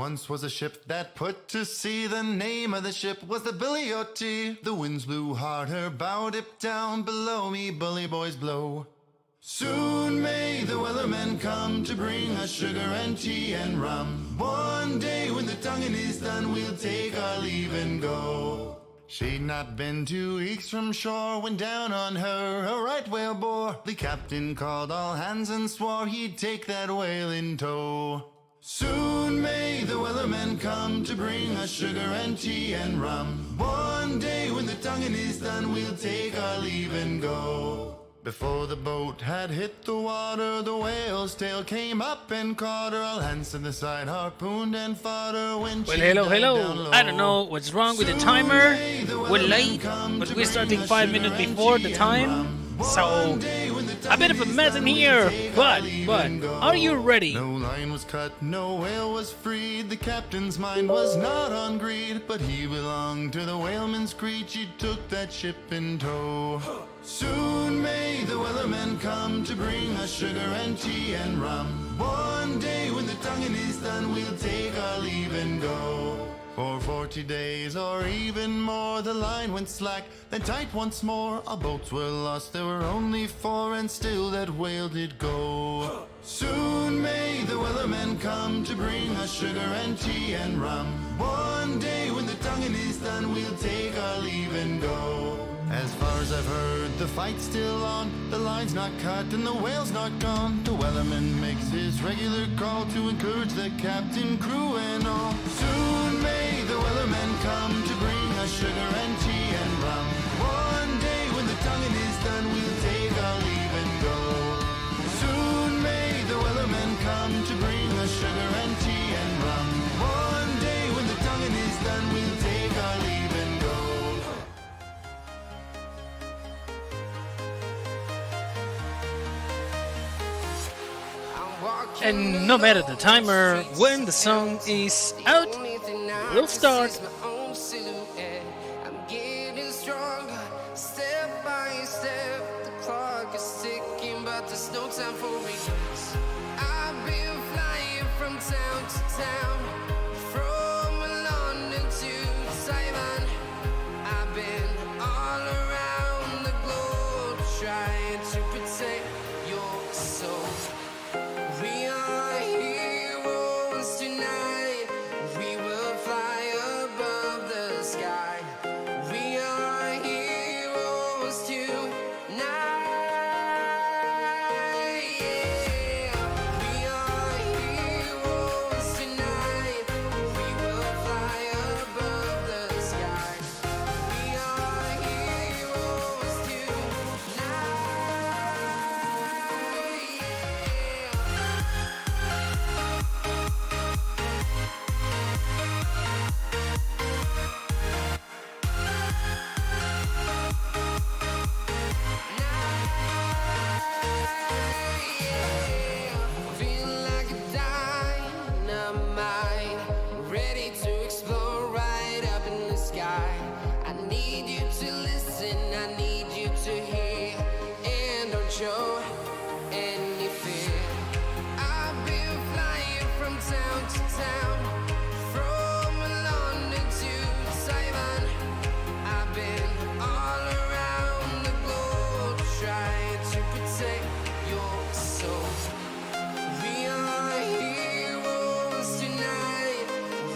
once was a ship that put to sea. The name of the ship was the Billy O.T. The winds blew hard, her bow dipped down. Below me, bully boys blow. Soon may the wellermen come to bring us sugar and tea and rum. One day when the tonguing is done, we'll take our leave and go. She'd not been 2 weeks from shore when down on her a right whale bore. The captain called all hands and swore he'd take that whale in tow. Soon may the wellermen come to bring us sugar and tea and rum. One day when the tonguing is done, we'll take our leave and go. Before the boat had hit the water, the whale's tail came up and caught her. All hands to the side, harpooned and fought her when Well, hello. I don't know what's wrong with the timer. We're late, but we're starting 5 minutes before the time. So, a bit of a mess in here, but, are you ready? No line was cut, no whale was freed. The captain's mind was not on greed, but he belonged to the whaleman's creed. She took that ship in tow. Soon may the wellermen come to bring us sugar and tea and rum. One day when the tonguing is done, we'll take our leave and go. For 40 days or even more, the line went slack, then tight once more. Our boats were lost, there were only 4, and still that whale did go. Soon may the wellermen come to bring us sugar and tea and rum. One day when the tonguing is done, we'll take our leave and go. As far as I've heard, the fight's still on. The line's not cut and the whale's not gone. The wellerman makes his regular call to encourage the captain, crew and all. Soon may the wellermen come to bring us sugar and tea and rum. One day when the tonguing is done, we'll take our leave and go. Soon may the wellermen come to bring us sugar and tea and rum. One day when the tonguing is done, we'll take our leave and go. And no matter the timer, when the song is out, we'll start. I'm getting stronger, step by step. The clock is ticking, but there's no time for regrets. I've been flying from town to town, from London to Taiwan. I've been all around the globe trying to protect your soul. We are heroes tonight. We will fly above the sky. We are heroes tonight. Yeah. We are heroes tonight. We will fly above the sky. We are heroes tonight. Feel like a dynamite, ready to explode right up in the sky. I need you to listen, I need you to hear, and don't show any fear. I've been flying from town to town, from London to Taiwan. I've been all around the globe trying to protect your soul. We are heroes tonight.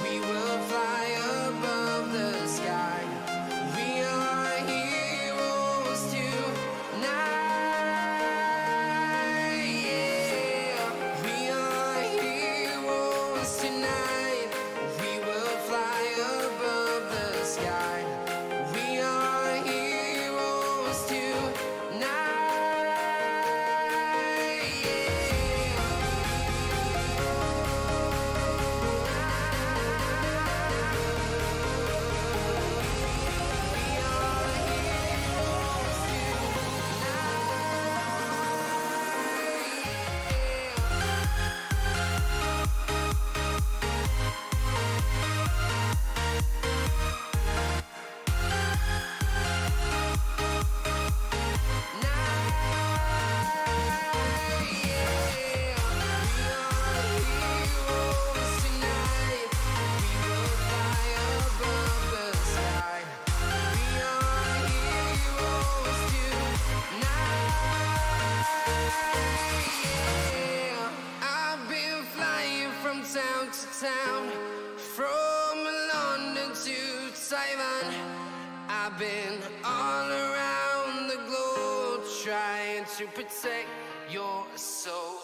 We will fly above the sky. We are heroes tonight. Yeah. We are heroes tonight. We will fly above the sky. We are heroes tonight. town, from London to Taiwan. I've been all around the globe trying to protect your soul.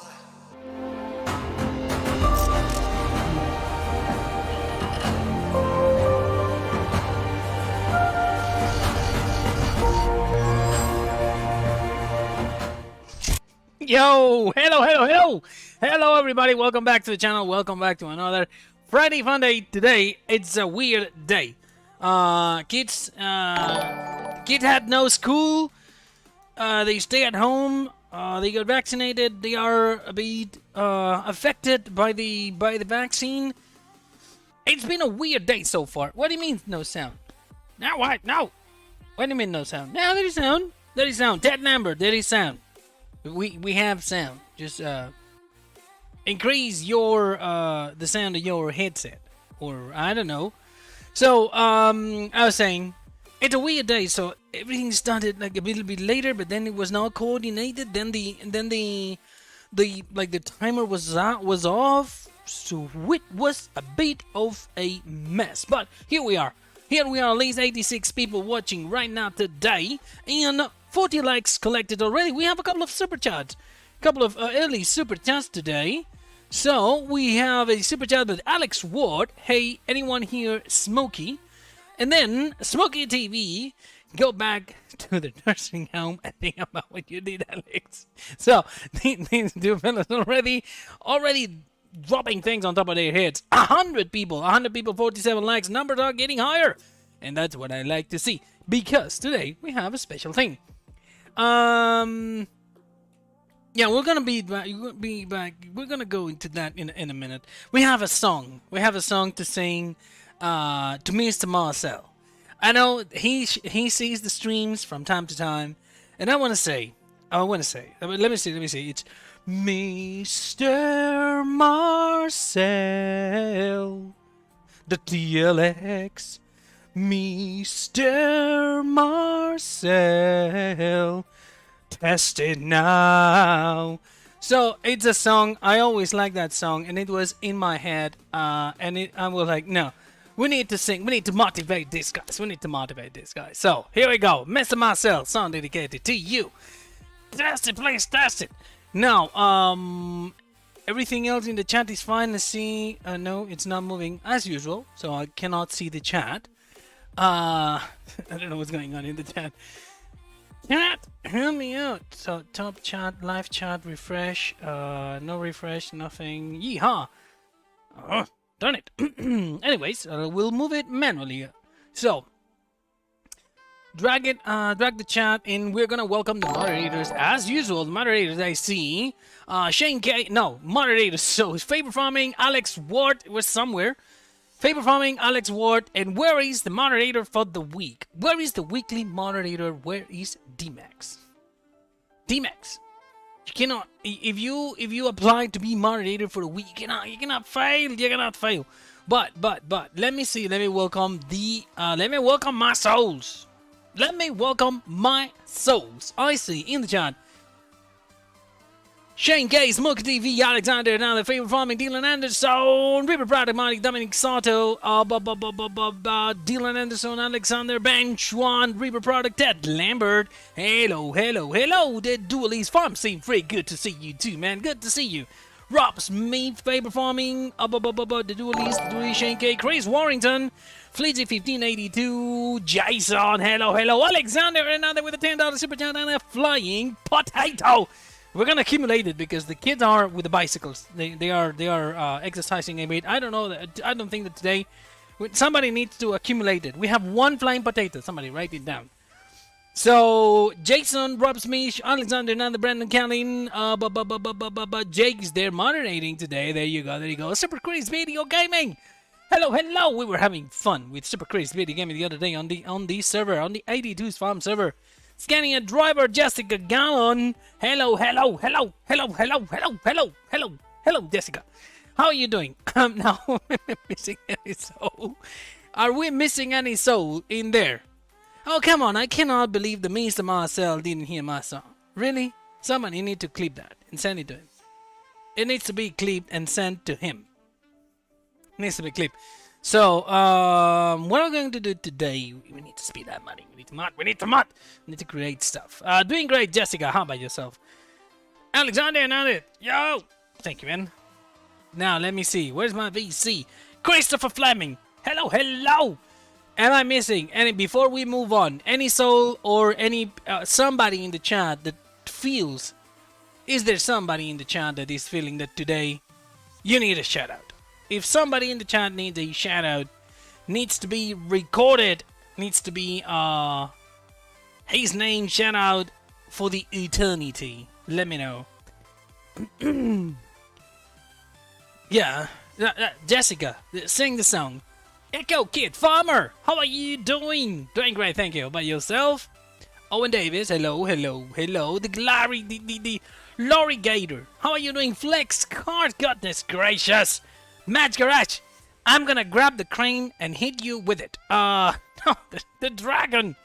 Yo, hello everybody, welcome back to the channel, welcome back to another Friday Fun Day. Today, it's a weird day. Kids had no school, they stay at home, they got vaccinated, they are a bit affected by the vaccine. It's been a weird day so far. What do you mean no sound? Now what? No! What do you mean no sound? Now there is sound. There is sound. Ted and Amber, there is sound. We have sound. Just increase your the sound of your headset, or I don't know. So I was saying it's a weird day. So everything started like a little bit later, but then it was not coordinated. Then the timer was off. So it was a bit of a mess. But here we are. Here we are, at least 86 people watching right now today, and 40 likes collected already. We have a couple of super chats, early super chats today. So we have a super chat with Alex Ward. Hey, anyone here, Smokey? And then Smokey TV. Go back to the nursing home and think about what you did, Alex. So these two fellas already dropping things on top of their heads. 100 people, 47 likes. Numbers are getting higher, and that's what I like to see, because today we have a special thing. Yeah, we're gonna be back. We're gonna go into that in a minute. We have a song to sing to Mr. Marcel. I know he sees the streams from time to time, and let me see. It's Mr. Marcel, the TLX. Mr. Marcel, test it now. So it's a song. I always like that song, and it was in my head. I was like, no, we need to sing. We need to motivate these guys. So here we go, Mr. Marcel, song dedicated to you. Test it, please, test it. Now, everything else in the chat is fine. Let's see. No, it's not moving as usual, so I cannot see the chat. I don't know what's going on in the chat. Chat, help me out. So, top chat, live chat, refresh. No refresh, nothing. Yeehaw. Oh, darn it. Anyways, we'll move it manually. So, drag the chat in. We're gonna welcome the moderators as usual. The moderators I see, Shane K. No, moderators. So Favor Farming, Alex Ward was somewhere. Favor Farming, Alex Ward, and where is the moderator for the week? Where is the weekly moderator? Where is D-Max? D-Max, you cannot. If you apply to be moderator for the week, you cannot fail. You cannot fail. But let me see. Let me welcome my souls. Let me welcome my souls. I see in the chat Shane K, Smoke TV, Alexander, now the Favorite Farming, Dylan Anderson, River Product, Monty, Dominic Sato, Dylan Anderson, Alexander, Bench One, River Product, Ted Lambert. Hello, the Duelist Farm Scene Free. Good to see you too, man. Good to see you. Rob Smith, Favorite Farming, the Duelist, Shane K, Chris Warrington, Fleetsy1582, Jason, hello, Alexander, another with a $10 super chat and a flying potato. We're gonna accumulate it because the kids are with the bicycles. They are exercising a bit. I don't think that today somebody needs to accumulate it. We have one flying potato. Somebody write it down. So Jason, Rob Smith, Alexander, Nanda, Brandon Callen, Jake's there moderating today. There you go. Super Chris Video Gaming. Hello. We were having fun with Super Chris Video Gaming the other day on the server, on the 82's farm server. Scanning a driver, Jessica Gallon. Hello, Jessica. How are you doing? Now, missing any soul? Are we missing any soul in there? Oh, come on. I cannot believe the Mr. Marcel didn't hear my song. Really? Somebody need to clip that and send it to him. It needs to be clipped and sent to him. Needs to be clipped. So, what are we going to do today? We need to speed that money. We need to mod. We need to mod. We need to create stuff. Doing great, Jessica. How about yourself? Alexander and Annette. Yo! Thank you, man. Now, let me see. Where's my VC? Christopher Fleming. Hello, hello! Am I missing any, before we move on, any soul or any, somebody in the chat that feels, is there somebody in the chat that is feeling that today you need a shout out? If somebody in the chat needs a shout out, needs to be recorded, needs to be his name shout out for the eternity, let me know. Yeah, Jessica, sing the song. Echo Kid Farmer, how are you doing? Doing great, thank you. By yourself? Owen Davis, hello, hello, hello. The Lorry Gator, how are you doing? Flex Card, goodness gracious. Match Garage, I'm gonna grab the crane and hit you with it. No, the dragon.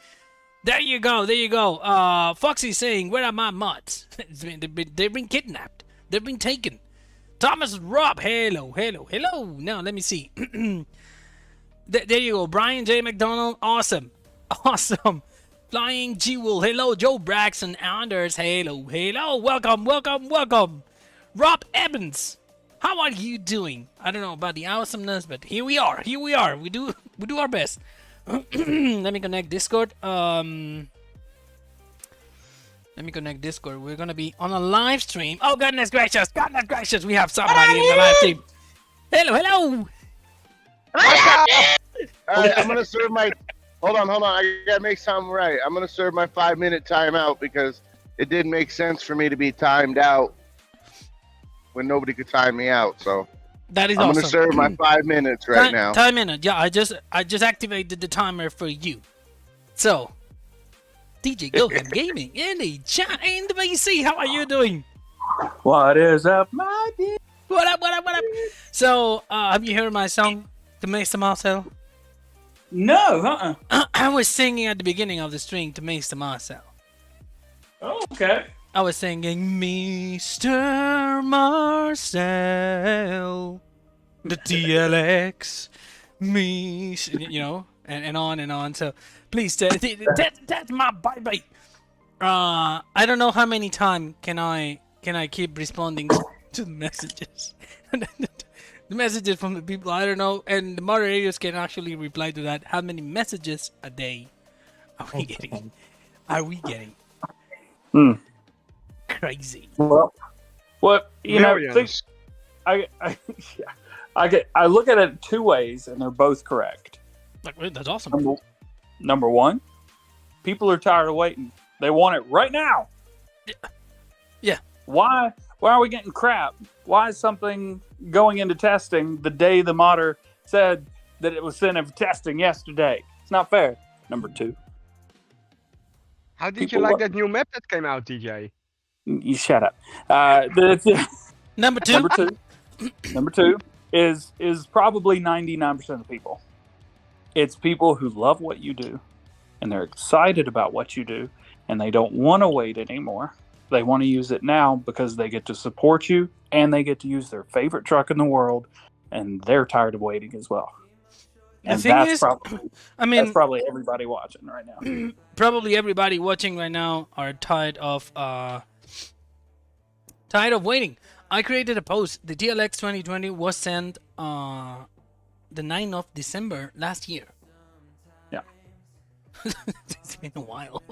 There you go, there you go. Foxy saying, where are my mods? They've been kidnapped. They've been taken. Thomas Rob, hello, hello, hello. Now, let me see. There you go. Brian J. McDonald, awesome. Awesome. Flying Jewel, hello. Joe Braxton, Anders, hello, hello. Welcome, welcome, welcome. Rob Evans. How are you doing? I don't know about the awesomeness, but here we are. Here we are. We do our best. Let me connect Discord. Let me connect Discord. We're gonna be on a live stream. Oh goodness gracious! Goodness gracious! We have somebody in the live stream. Hello, hello. Alright, I'm gonna serve my. Hold on. I gotta make something right. I'm gonna serve my 5-minute timeout because it didn't make sense for me to be timed out when nobody could time me out. So that is I'm awesome. gonna serve my 5 minutes right now. Time in it. Yeah, I just activated the timer for you. So, DJ Gohan Gaming in the chat in the VC. How are you doing? What is up, my dear? What up? What up? What up? So, have you heard my song, "To Mr. Marcel"? No, I was singing at the beginning of the stream to Mr. Marcel. Oh, okay. I was singing Mr. Marcel, the TLX, me, you know, and on and on. So please, that's my baby. I don't know how many times can I keep responding to the messages. The messages from the people, I don't know, and the moderators can actually reply to that. How many messages a day are we getting? Crazy. Well, you know, I look at it two ways, and they're both correct. Like, that's awesome. Number one, people are tired of waiting. They want it right now. Yeah. Why are we getting crap? Why is something going into testing the day the modder said that it was sent in for testing yesterday? It's not fair. Number two. How did you like that new map that came out, DJ? You shut up. Number two. Number two is probably 99% of the people. It's people who love what you do, and they're excited about what you do, and they don't want to wait anymore. They want to use it now because they get to support you, and they get to use their favorite truck in the world, and they're tired of waiting as well. And that's probably everybody watching right now. Probably everybody watching right now are tired of waiting. I created a post. The TLX2020 was sent the 9th of December last year. Yeah. It's been a while.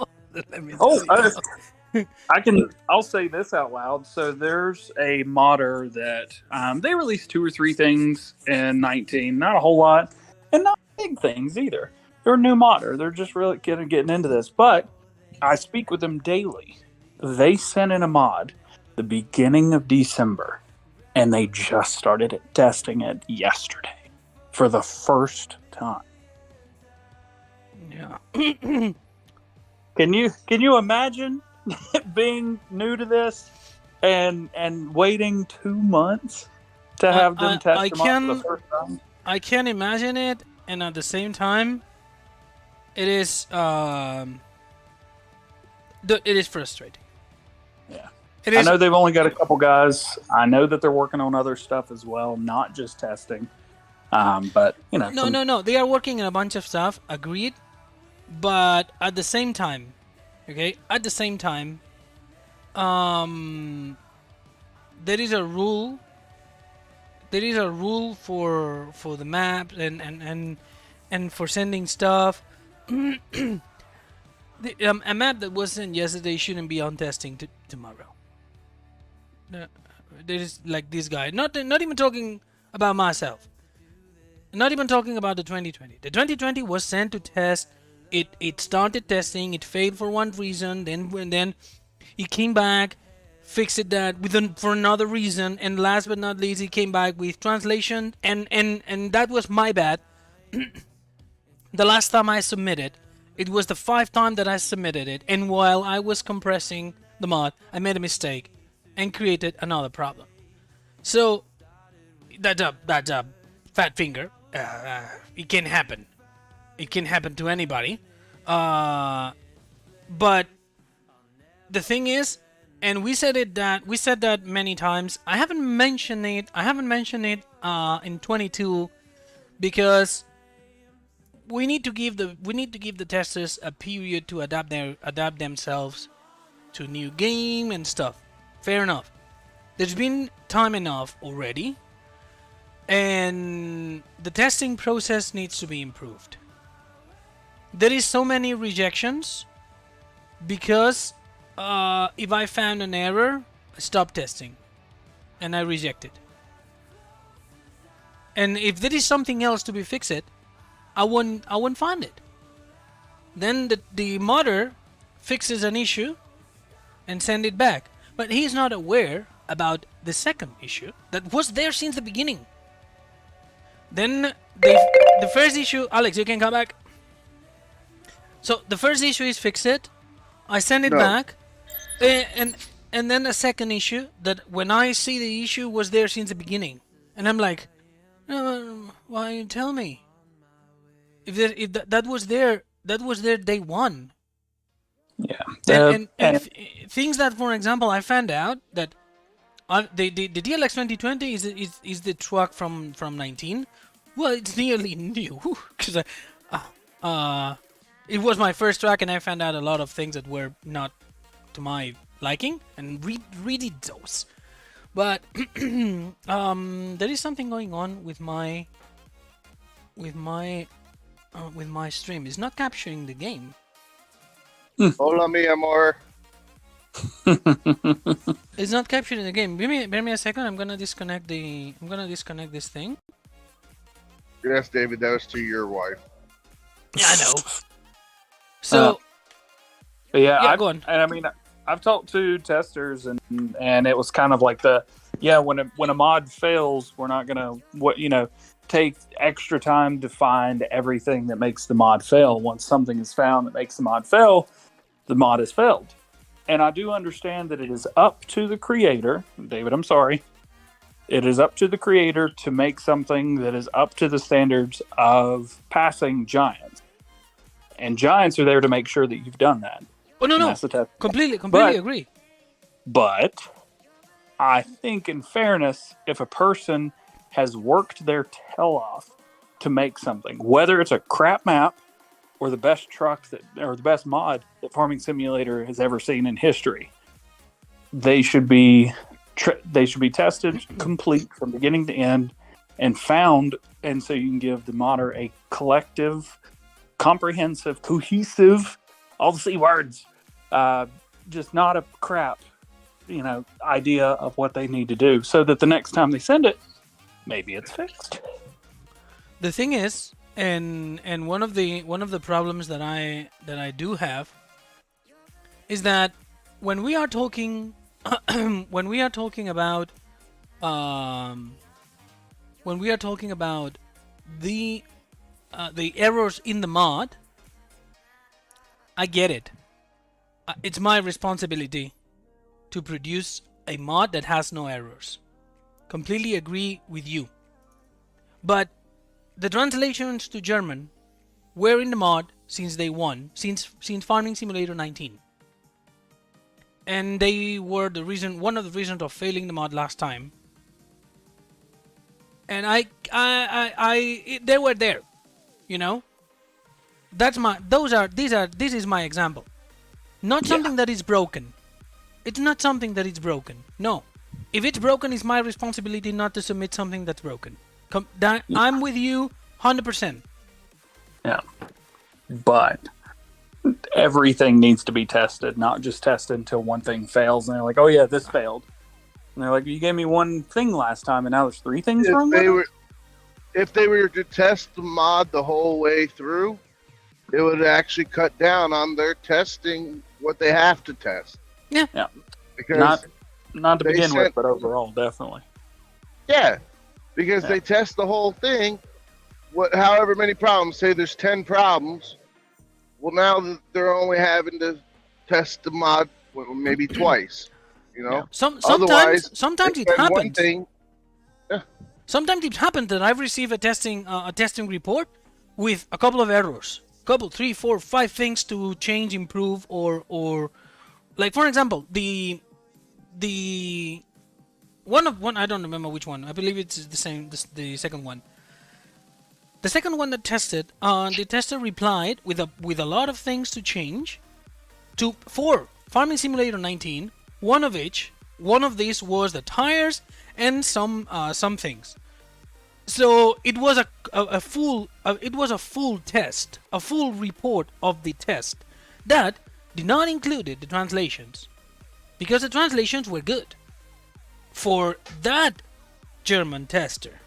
I'll say this out loud. So there's a modder that they released 2 or 3 things in 19, not a whole lot, and not big things either. They're a new modder. They're just really getting into this. But I speak with them daily. They sent in a mod the beginning of December, and they just started testing it yesterday for the first time. Yeah. Can you imagine being new to this and waiting 2 months to have them test them out for the first time? I can imagine it, and at the same time, it is frustrating. Yeah. I know they've only got a couple guys. I know that they're working on other stuff as well, not just testing. But you know, No. They are working on a bunch of stuff. Agreed. But at the same time, okay. At the same time, there is a rule. There is a rule for the maps and for sending stuff. A map that was sent yesterday shouldn't be on testing tomorrow. There is like this guy. Not even talking about myself. Not even talking about the 2020. The 2020 was sent to test. It started testing. It failed for one reason. Then it came back, fixed it that for another reason, and last but not least, it came back with translation. And that was my bad. The last time I submitted, it was the 5th time that I submitted it, and while I was compressing the mod, I made a mistake and created another problem. So that's a fat finger. It can happen. It can happen to anybody. But the thing is, and we said that many times. I haven't mentioned it in 22 because we need to give the testers a period to adapt themselves to a new game and stuff. Fair enough. There's been time enough already, and the testing process needs to be improved. There is so many rejections because if I found an error, I stop testing and I reject it. And if there is something else to be fixed, I won't find it. Then the modder fixes an issue and send it back. But he's not aware about the second issue that was there since the beginning. Then the first issue, Alex, you can come back. So the first issue is fixed. I send it back, and then a second issue that when I see the issue was there since the beginning, and I'm like, why you tell me? If that was there day one. Yeah. And things that, for example, I found out that the TLX2020 is the truck from 19. Well, it's nearly new because it was my first truck, and I found out a lot of things that were not to my liking, and read those. But there is something going on with my stream. It's not capturing the game. Hola, mi amor. It's not capturing the game. Bear me a second. I'm gonna disconnect this thing. You can ask David. That was to your wife. Yeah, I know. So, yeah, go on. And I mean, I've talked to testers, and it was kind of like when a mod fails, we're not gonna take extra time to find everything that makes the mod fail. Once something is found that makes the mod fail, the mod has failed. And I do understand that it is up to the creator, David, I'm sorry. It is up to the creator to make something that is up to the standards of passing giants. And giants are there to make sure that you've done that. Oh, no. Completely agree. But I think in fairness, if a person has worked their tail off to make something, whether it's a crap map or the best truck or the best mod that Farming Simulator has ever seen in history, they should be tested complete from beginning to end and found, and so you can give the modder a collective, comprehensive, cohesive, all the C words, just not a crap, idea of what they need to do, so that the next time they send it, maybe it's fixed. The thing is, and one of the problems that I do have is that when we are talking about the errors in the mod, I get it. It's my responsibility to produce a mod that has no errors. Completely agree with you. But the translations to German were in the mod since day one, since Farming Simulator 19. And they were one of the reasons of failing the mod last time. and they were there, you know. This is my example. Not something that is broken. It's not something that is broken. No, if it's broken, it's my responsibility not to submit something that's broken. I'm with you 100%. Yeah. But everything needs to be tested, not just tested until one thing fails. And they're like, oh yeah, this failed. And they're like, you gave me one thing last time, and now there's 3 things wrong with it? If they were to test the mod the whole way through, it would actually cut down on their testing what they have to test. Yeah. Because not to begin with, but overall, definitely. Yeah, because they test the whole thing. However many problems, say there's 10 problems. Well, now they're only having to test the mod maybe twice. You know, sometimes it happens. Yeah. Sometimes it happens that I've received a testing report with a couple of errors, 3, 4, 5 things to change, improve, or like for example, the one I don't remember which one. I believe it's the same. The second one. The second one that tested, the tester replied with a lot of things to change for Farming Simulator 19. One of these was the tires and some things. So it was a full test, a full report of the test that did not include the translations, because the translations were good for that German tester.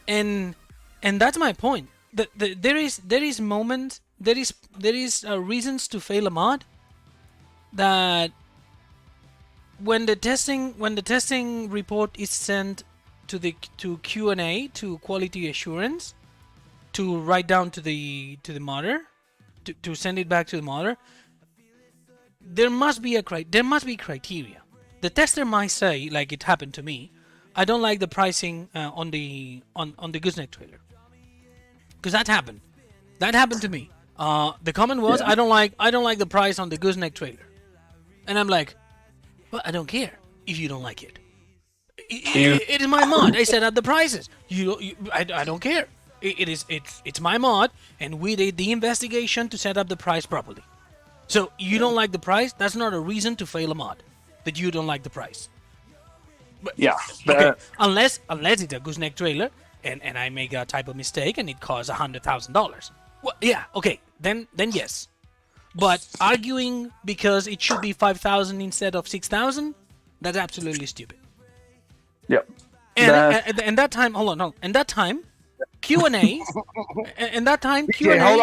And that's my point. There is moments, there is reasons to fail a mod that when the testing report is sent to Q&A, to quality assurance, to write down to the modder, to send it back to the modder, there must be criteria. The tester might say, like it happened to me, I don't like the pricing on the gooseneck trailer, because that happened to me. The comment was, I don't like the price on the gooseneck trailer, and I'm like, well, I don't care if you don't like it. It is my mod. I set up the prices. I don't care. It's my mod, and we did the investigation to set up the price properly. So you don't like the price? That's not a reason to fail a mod. That you don't like the price. But, okay. Unless it's a gooseneck trailer, and I make a type of mistake and it costs $100,000. Well, yeah, okay, then yes. But arguing because it should be 5,000 instead of 6,000, that's absolutely stupid. Yep. And that time, hold on. And that time, Q&A, and that time Q&A. Okay, hold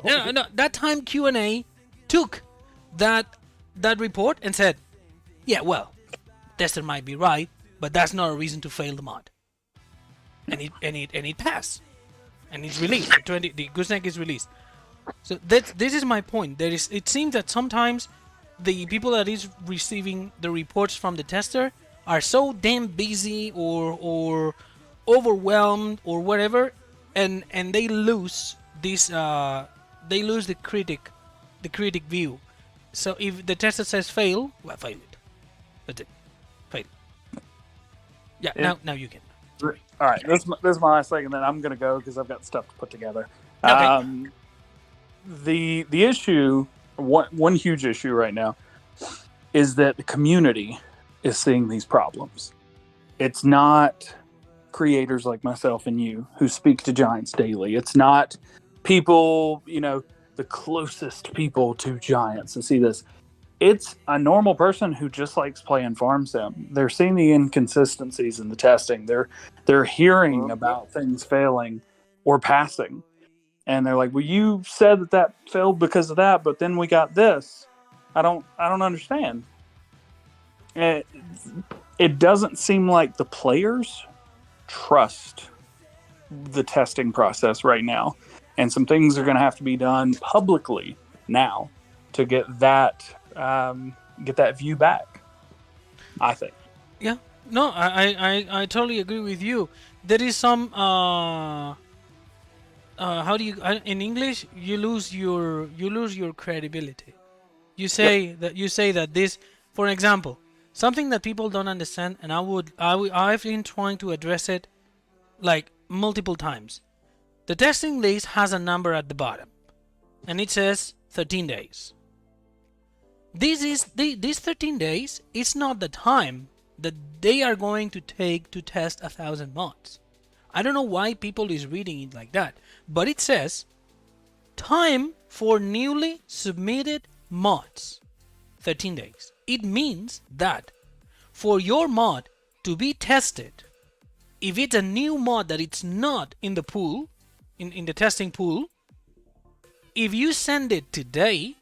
on. No, that time Q&A took that report and said, yeah, well, tester might be right, but that's not a reason to fail the mod. And it passed, and it's released. The gooseneck is released. So this is my point. It seems that sometimes the people that is receiving the reports from the tester are so damn busy or overwhelmed or whatever, and they lose this the critic view. So if the tester says fail, well, fail it. That's it. Fail. Yeah. Now you can. All right, this is my last thing, and then I'm gonna go because I've got stuff to put together. Okay. The issue, one huge issue right now, is that the community is seeing these problems. It's not creators like myself and you who speak to Giants daily. It's not people, the closest people to Giants and see this. It's a normal person who just likes playing farm sim. They're seeing the inconsistencies in the testing. They're hearing about things failing or passing. And they're like, well, you said that failed because of that, but then we got this. I don't understand. It doesn't seem like the players trust the testing process right now. And some things are going to have to be done publicly now to get that view back, I think. Yeah. No, I totally agree with you. There is some how do you in English you lose your credibility. You say that this, for example, something that people don't understand, and I've been trying to address it like multiple times. The testing list has a number at the bottom, and it says 13 days. These 13 days is not the time that they are going to take to test 1,000 mods. I don't know why people is reading it like that, but it says time for newly submitted mods, 13 days. It means that for your mod to be tested, if it's a new mod that it's not in the pool, in the testing pool, if you send it today,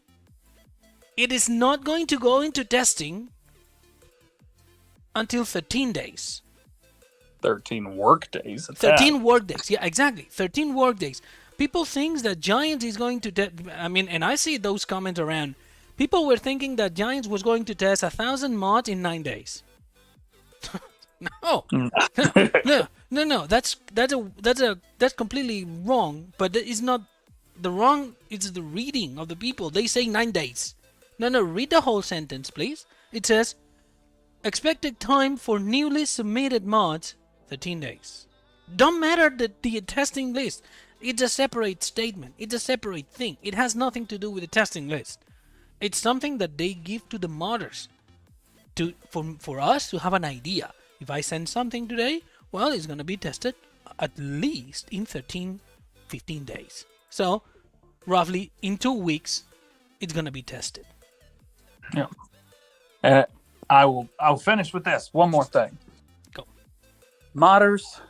it is not going to go into testing until 13 days. 13 work days. 13 work days. Yeah, exactly. 13 work days. People think that Giants is going to and I see those comments around. People were thinking that Giants was going to test 1,000 mods in 9 days. No. No. That's completely wrong. But it's not the wrong. It's the reading of the people. They say 9 days. No. Read the whole sentence, please. It says expected time for newly submitted mods, 13 days. Don't matter the testing list. It's a separate statement. It's a separate thing. It has nothing to do with the testing list. It's something that they give to the modders for us to have an idea. If I send something today, well, it's going to be tested at least in 13, 15 days. So, roughly in 2 weeks, it's going to be tested. Yeah. I'll finish with this. One more thing. Go. Modders,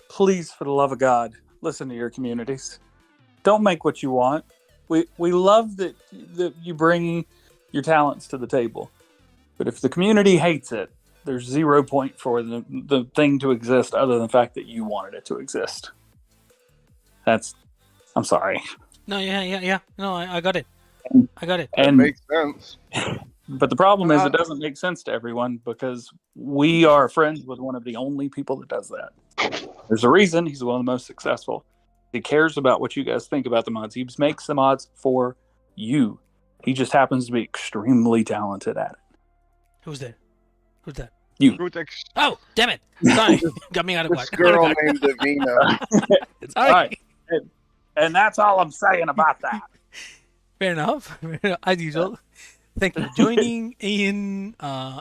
please, for the love of God, listen to your communities. Don't make what you want. We love that you bring your talents to the table. But if the community hates it, there's 0 point for the thing to exist other than the fact that you wanted it to exist. I'm sorry. No, yeah. No, I got it. I got it. That makes sense. But the problem is it doesn't make sense to everyone because we are friends with one of the only people that does that. There's a reason he's one of the most successful. He cares about what you guys think about the mods. He makes the mods for you. He just happens to be extremely talented at it. Who's that? You. Oh, damn it. Sorry. Got me out of This whack. girl named Davina. Sorry. All right. And that's all I'm saying about that. Fair enough. As usual. Thank you for joining in.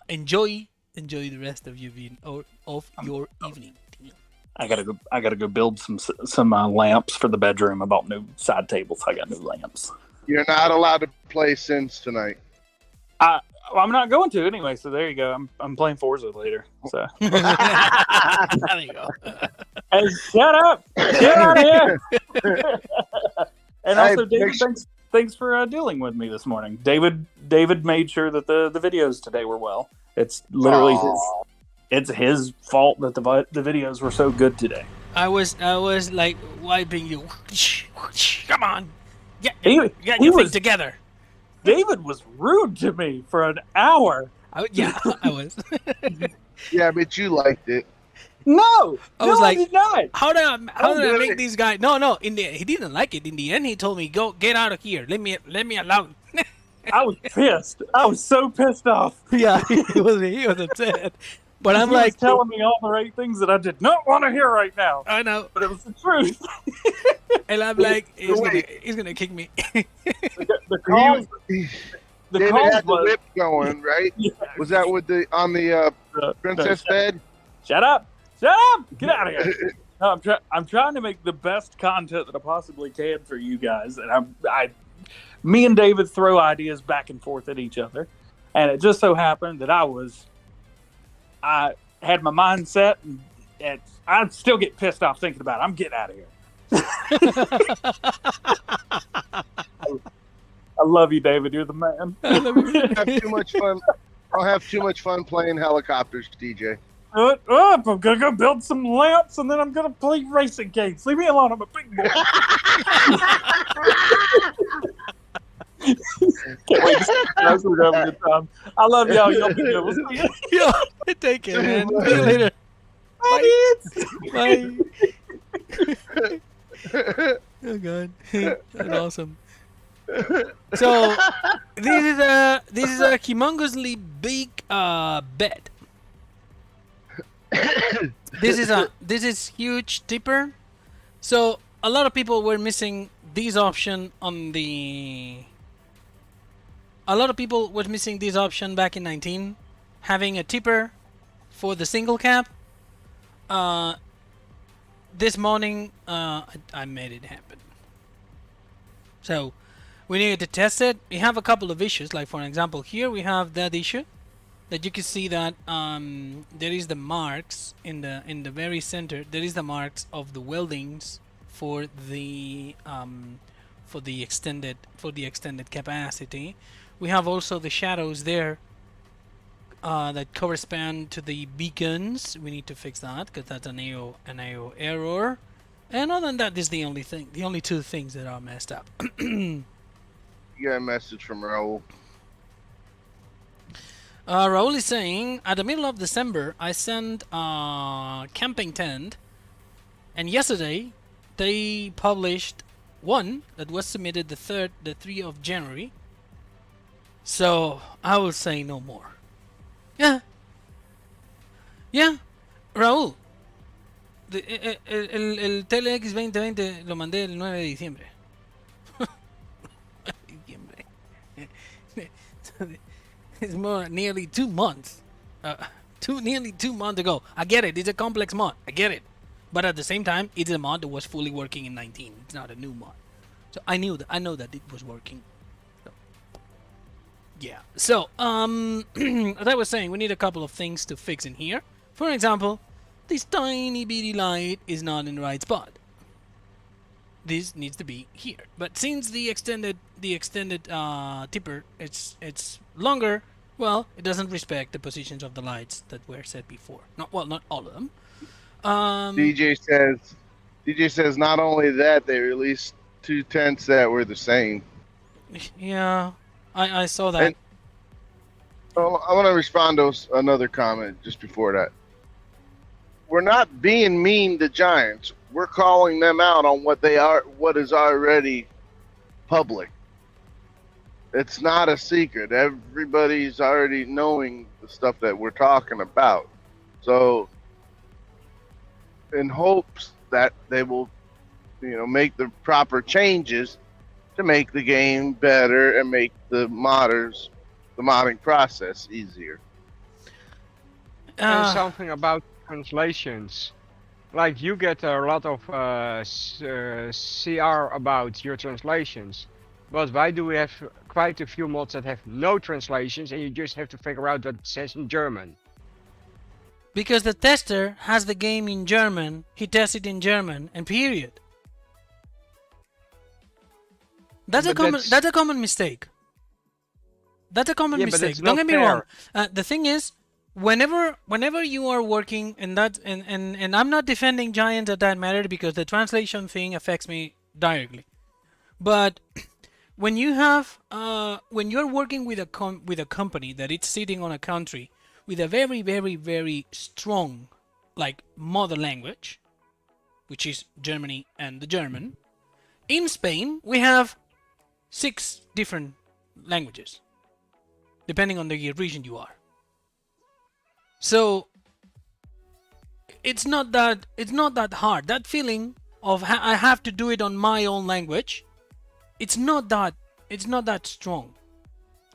Enjoy the rest of your evening. I gotta go build some lamps for the bedroom. I bought new side tables. I got new lamps. You're not allowed to play Sims tonight. I'm not going to anyway. So there you go. I'm playing Forza later. So There you go. hey, shut up! Get out of here! And also, David, thanks for dealing with me this morning. David made sure that the videos today were well. It's literally his fault that the videos were so good today. I was like wiping you. Come on, get He your was thing together. David was rude to me for an hour. I was. Yeah, but you liked it. No, I did not. How did I make it. these guys? No. He didn't like it. In the end, he told me, "Go get out of here. Let me alone." I was pissed. I was so pissed off. Yeah, he was upset. But I'm He was like, telling me all the right things that I did not want to hear right now. I know, But it was the truth. and I'm like, he's gonna kick me. The cause, the David cause had the was, whip going, right? Yes. Was that with on the princess bed? Shut up! Get out of here! No, I'm trying to make the best content that I possibly can for you guys, and me and David throw ideas back and forth at each other, and it just so happened that I had my mind set, and I still get pissed off thinking about it. I'm getting out of here. I love you, David. You're the man. Have too much fun. I'll have too much fun playing helicopters, DJ. I'm gonna go build some lamps, and then I'm gonna play racing games. Leave me alone. I'm a big boy. Can't wait to see you guys. We're gonna have a good time. I love y'all. Y'all be good. We'll see you. Yo, take care, man. See you later. Bye. Oh god, that's awesome. So this is a humongously big bet. This is huge tipper. So a lot of people were missing this option on the. A lot of people were missing this option back in 19, having a tipper for the SingleCab. This morning, I made it happen. So we needed to test it. We have a couple of issues. Like for example, here we have that issue that you can see that there is the marks in the very center. There is the marks of the weldings for the extended capacity. We have also the shadows there that correspond to the beacons. We need to fix that because that's an AO error. And other than that, this is the only two things that are messed up. You got a message from Raul. Raul is saying, at the middle of December, I sent a camping tent, and yesterday they published one that was submitted the 3rd of January. So I will say no more. Yeah, Raúl, el TLX 2020 lo mandé el 9 de diciembre. It's nearly 2 months. Nearly 2 months ago. I get it. It's a complex mod. I get it. But at the same time, it's a mod that was fully working in 19. It's not a new mod. So I know that it was working. Yeah, so, as I was saying, we need a couple of things to fix in here. For example, this tiny bitty light is not in the right spot. This needs to be here. But since the extended tipper, it's longer, well, it doesn't respect the positions of the lights that were set before. Not all of them. DJ says not only that, they released 2 tents that were the same. Yeah. I saw that. And, I want to respond to another comment just before that. We're not being mean to Giants. We're calling them out on what is already public. It's not a secret. Everybody's already knowing the stuff that we're talking about. So, in hopes that they will, make the proper changes to make the game better and make the modding process easier. And something about translations. Like you get a lot of CR about your translations, but why do we have quite a few mods that have no translations and you just have to figure out what it says in German? Because the tester has the game in German, he tests it in German, and period. That's a common mistake. That's a common mistake. Don't get me wrong. The thing is, whenever you are working in that, and I'm not defending Giants at that matter because the translation thing affects me directly. But when you have when you're working with a company that it's sitting on a country with a very, very, very strong mother language, which is Germany and the German. In Spain, we have 6 different languages, depending on the region you are. So it's not that hard. That feeling of I have to do it on my own language, it's not that strong.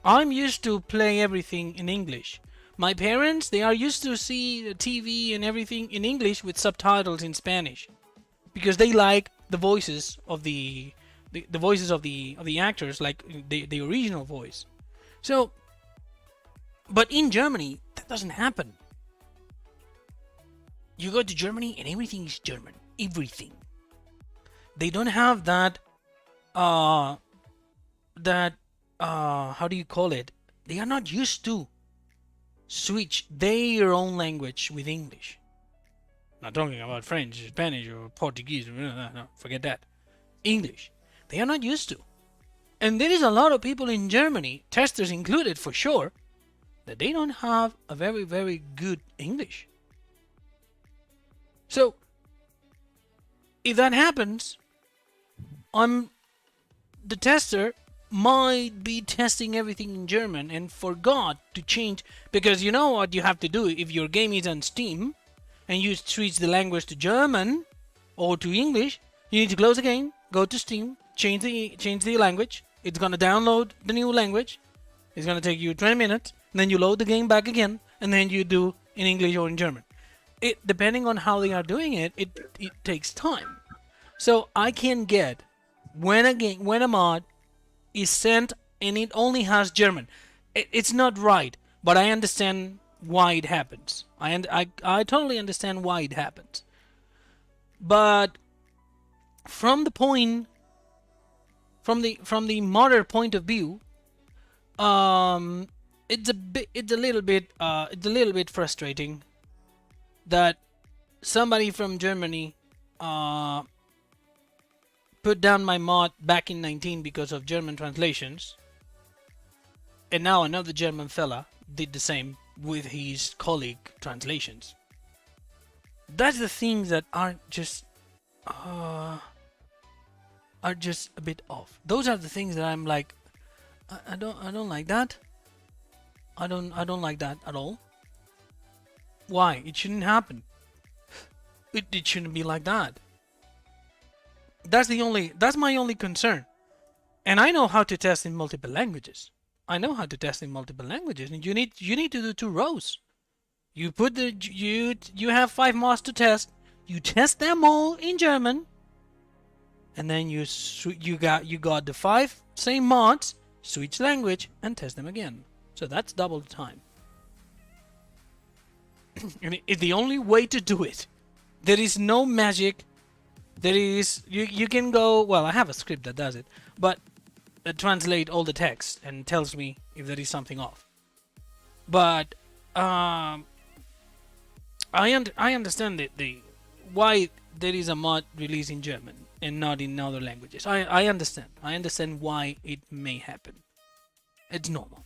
I'm used to play everything in English. My parents, they are used to see the TV and everything in English with subtitles in Spanish, because they like the voices of the voices of the actors, like the original voice. So, but in Germany, that doesn't happen. You go to Germany and everything is German. Everything. They don't have that. How do you call it? They are not used to switch their own language with English. Not talking about French, Spanish, or Portuguese. No, forget that. English. They are not used to. And there is a lot of people in Germany, testers included for sure, that they don't have a very, very good English. So, if that happens, I'm the tester. might be testing everything in German and forgot to change, because you know what you have to do if your game is on Steam and you switch the language to German or to English. You need to close the game, go to Steam, change the language. It's gonna download the new language. It's gonna take you 20 minutes. Then you load the game back again, and then you do in English or in German. It, depending on how they are doing it, it takes time. So I can get when a mod is sent and it only has German. It's not right, but I understand why it happens. I totally understand why it happens. But from the modder point of view, it's a little bit frustrating that somebody from Germany put down my mod back in 19 because of German translations, and now another German fella did the same with his colleague translations. That's the things that are just a bit off. Those are the things that I'm like, I don't like that. I don't like that at all. Why? It shouldn't happen. It shouldn't be like that. That's my only concern. And I know how to test in multiple languages. And you need to do 2 rows. You put you have 5 mods to test. You test them all in German, and then you got the 5 same mods, switch language, and test them again. So that's double the time. And it's the only way to do it. There is no magic. There is you can go, well, I have a script that does it, but translate all the text and tells me if there is something off. But I understand the why there is a mod released in German and not in other languages. I understand. I understand why it may happen. It's normal.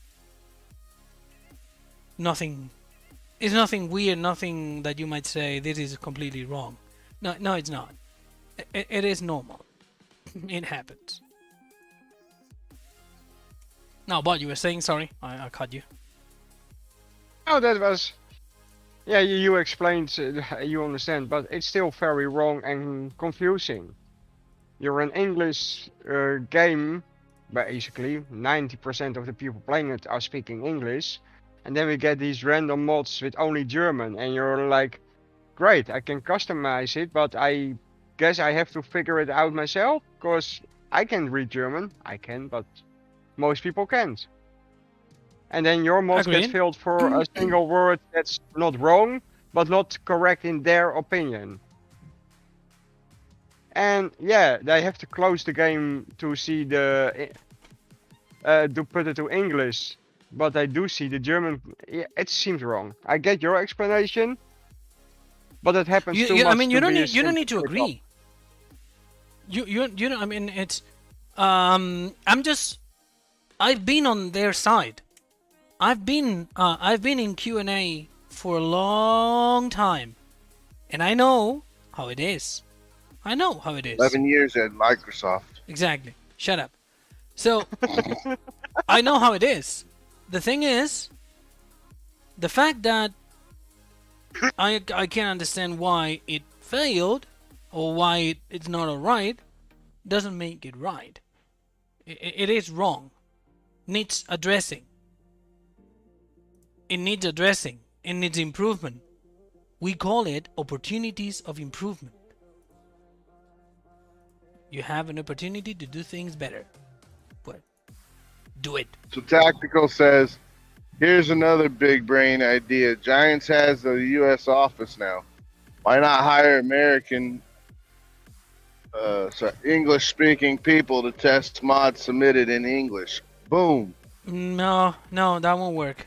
It's nothing weird, nothing that you might say this is completely wrong. No, it's not. It is normal. It happens. Now, but you were saying, sorry, I cut you. Oh, that was... Yeah, you explained, you understand, but it's still very wrong and confusing. You're an English game, basically, 90% of the people playing it are speaking English, and then we get these random mods with only German, and you're like, great, I can customize it, but I guess I have to figure it out myself, because I can read German. I can, but most people can't. And then your mods get filled for a single word that's not wrong, but not correct in their opinion. And yeah, they have to close the game to see the... to put it to English, but I do see the German... Yeah, it seems wrong. I get your explanation, but it happens too much. I mean, you don't need to agree. You know, I mean, it's... I've been on their side. I've been in Q&A for a long time, and I know how it is. 11 years at Microsoft. Exactly. Shut up. So, I know how it is. The thing is, the fact that I can't understand why it failed, or why it's not alright, doesn't make it right. It is wrong. Needs addressing. It needs addressing. It needs improvement. We call it opportunities of improvement. You have an opportunity to do things better. But do it. So Tactical says, here's another big brain idea. Giants has a U.S. office now. Why not hire American, English-speaking people to test mods submitted in English? Boom. No, that won't work.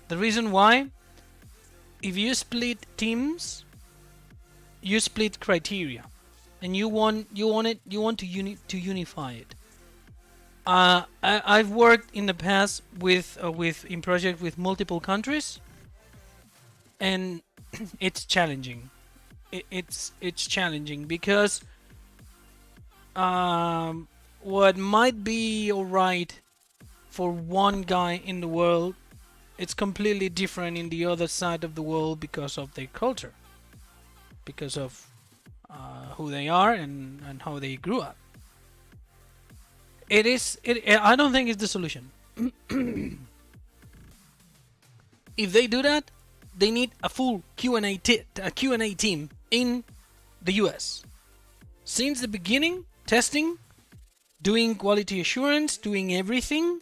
The reason why, if you split teams, you split criteria, and you want to unify it. I've worked in the past in projects with multiple countries, and it's challenging. It's challenging because what might be alright for one guy in the world, it's completely different in the other side of the world because of their culture, because of who they are and how they grew up. I don't think it's the solution. If they do that, they need a full Q&A team in the US. Since the beginning, testing, doing quality assurance, doing everything,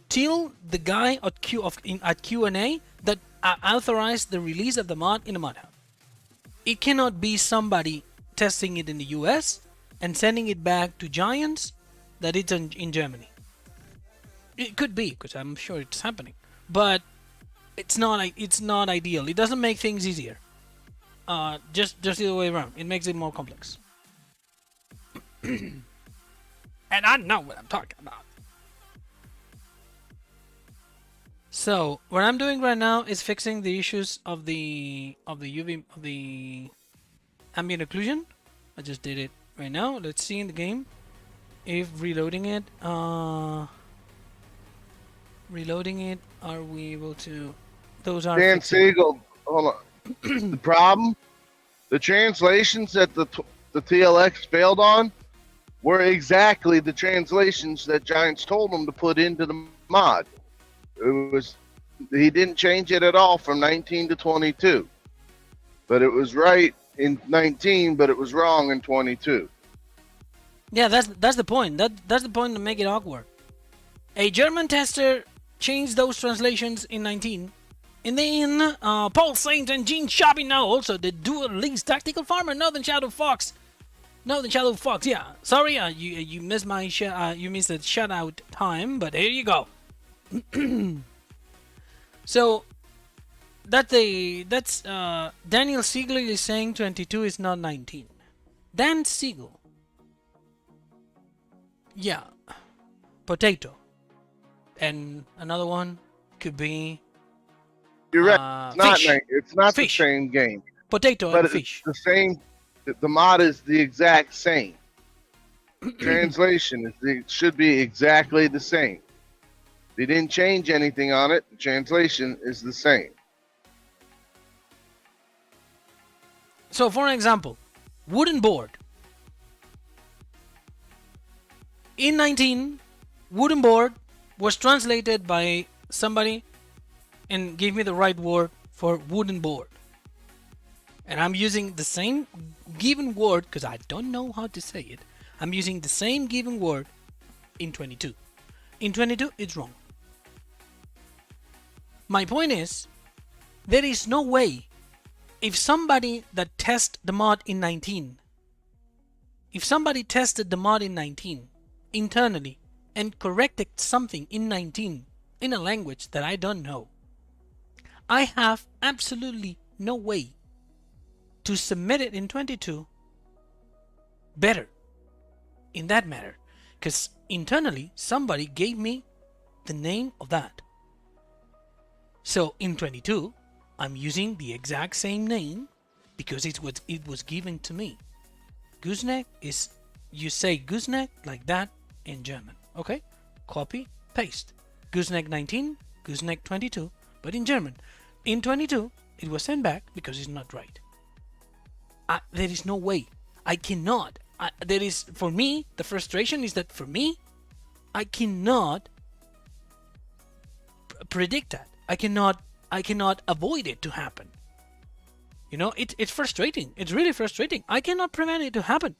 till the guy at Q&A that authorized the release of the mod in a mod hub. It cannot be somebody testing it in the US and sending it back to giants that it's in Germany. It could be, because I'm sure it's happening, but it's not ideal. It doesn't make things easier. Just the other way around. It makes it more complex. And I know what I'm talking about. So what I'm doing right now is fixing the issues of the ambient occlusion. I just did it right now. Let's see in the game if reloading it. Are we able to? Those are. Dan Siegel, hold on. The problem, the translations that the TLX failed on were exactly the translations that Giants told him to put into the mod. He didn't change it at all from 19 to 22, but it was right in 19, but it was wrong in 22. Yeah, that's the point. That's the point to make it awkward. A German tester changed those translations in 19. And then Paul Saint and Gene Shabino also the Dual Links Tactical Farmer, Northern Shadow Fox, yeah. Sorry, you missed my you missed the shout out time, but here you go. So that's Daniel Siegel is saying 22 is not 19. Dan Siegel. Yeah. Potato. And another one could be. You're right. It's not the Fish. same game. Potato But and it's fish. the same. The mod is the exact same. Translation should be exactly the same. They didn't change anything on it. The translation is the same. So, for example, wooden board. In 19, wooden board was translated by somebody and gave me the right word for wooden board. And I'm using the same given word because I don't know how to say it. I'm using the same given word in 22. In 22, it's wrong. My point is, there is no way if somebody that tested the mod in 19, if somebody tested the mod in 19 internally and corrected something in 19 in a language that I don't know, I have absolutely no way to submit it in 22 better in that matter, because internally somebody gave me the name of that. So in 22 I'm using the exact same name because it was given to me. Gooseneck is, you say gooseneck like that in German. Okay, copy paste. Gooseneck 19, gooseneck 22, but in German. In 22 it was sent back because it's not right. There is no way. I cannot. There is, for me, the frustration is that for me, I cannot predict that. I cannot avoid it to happen. You know, it's frustrating. It's really frustrating. I cannot prevent it to happen,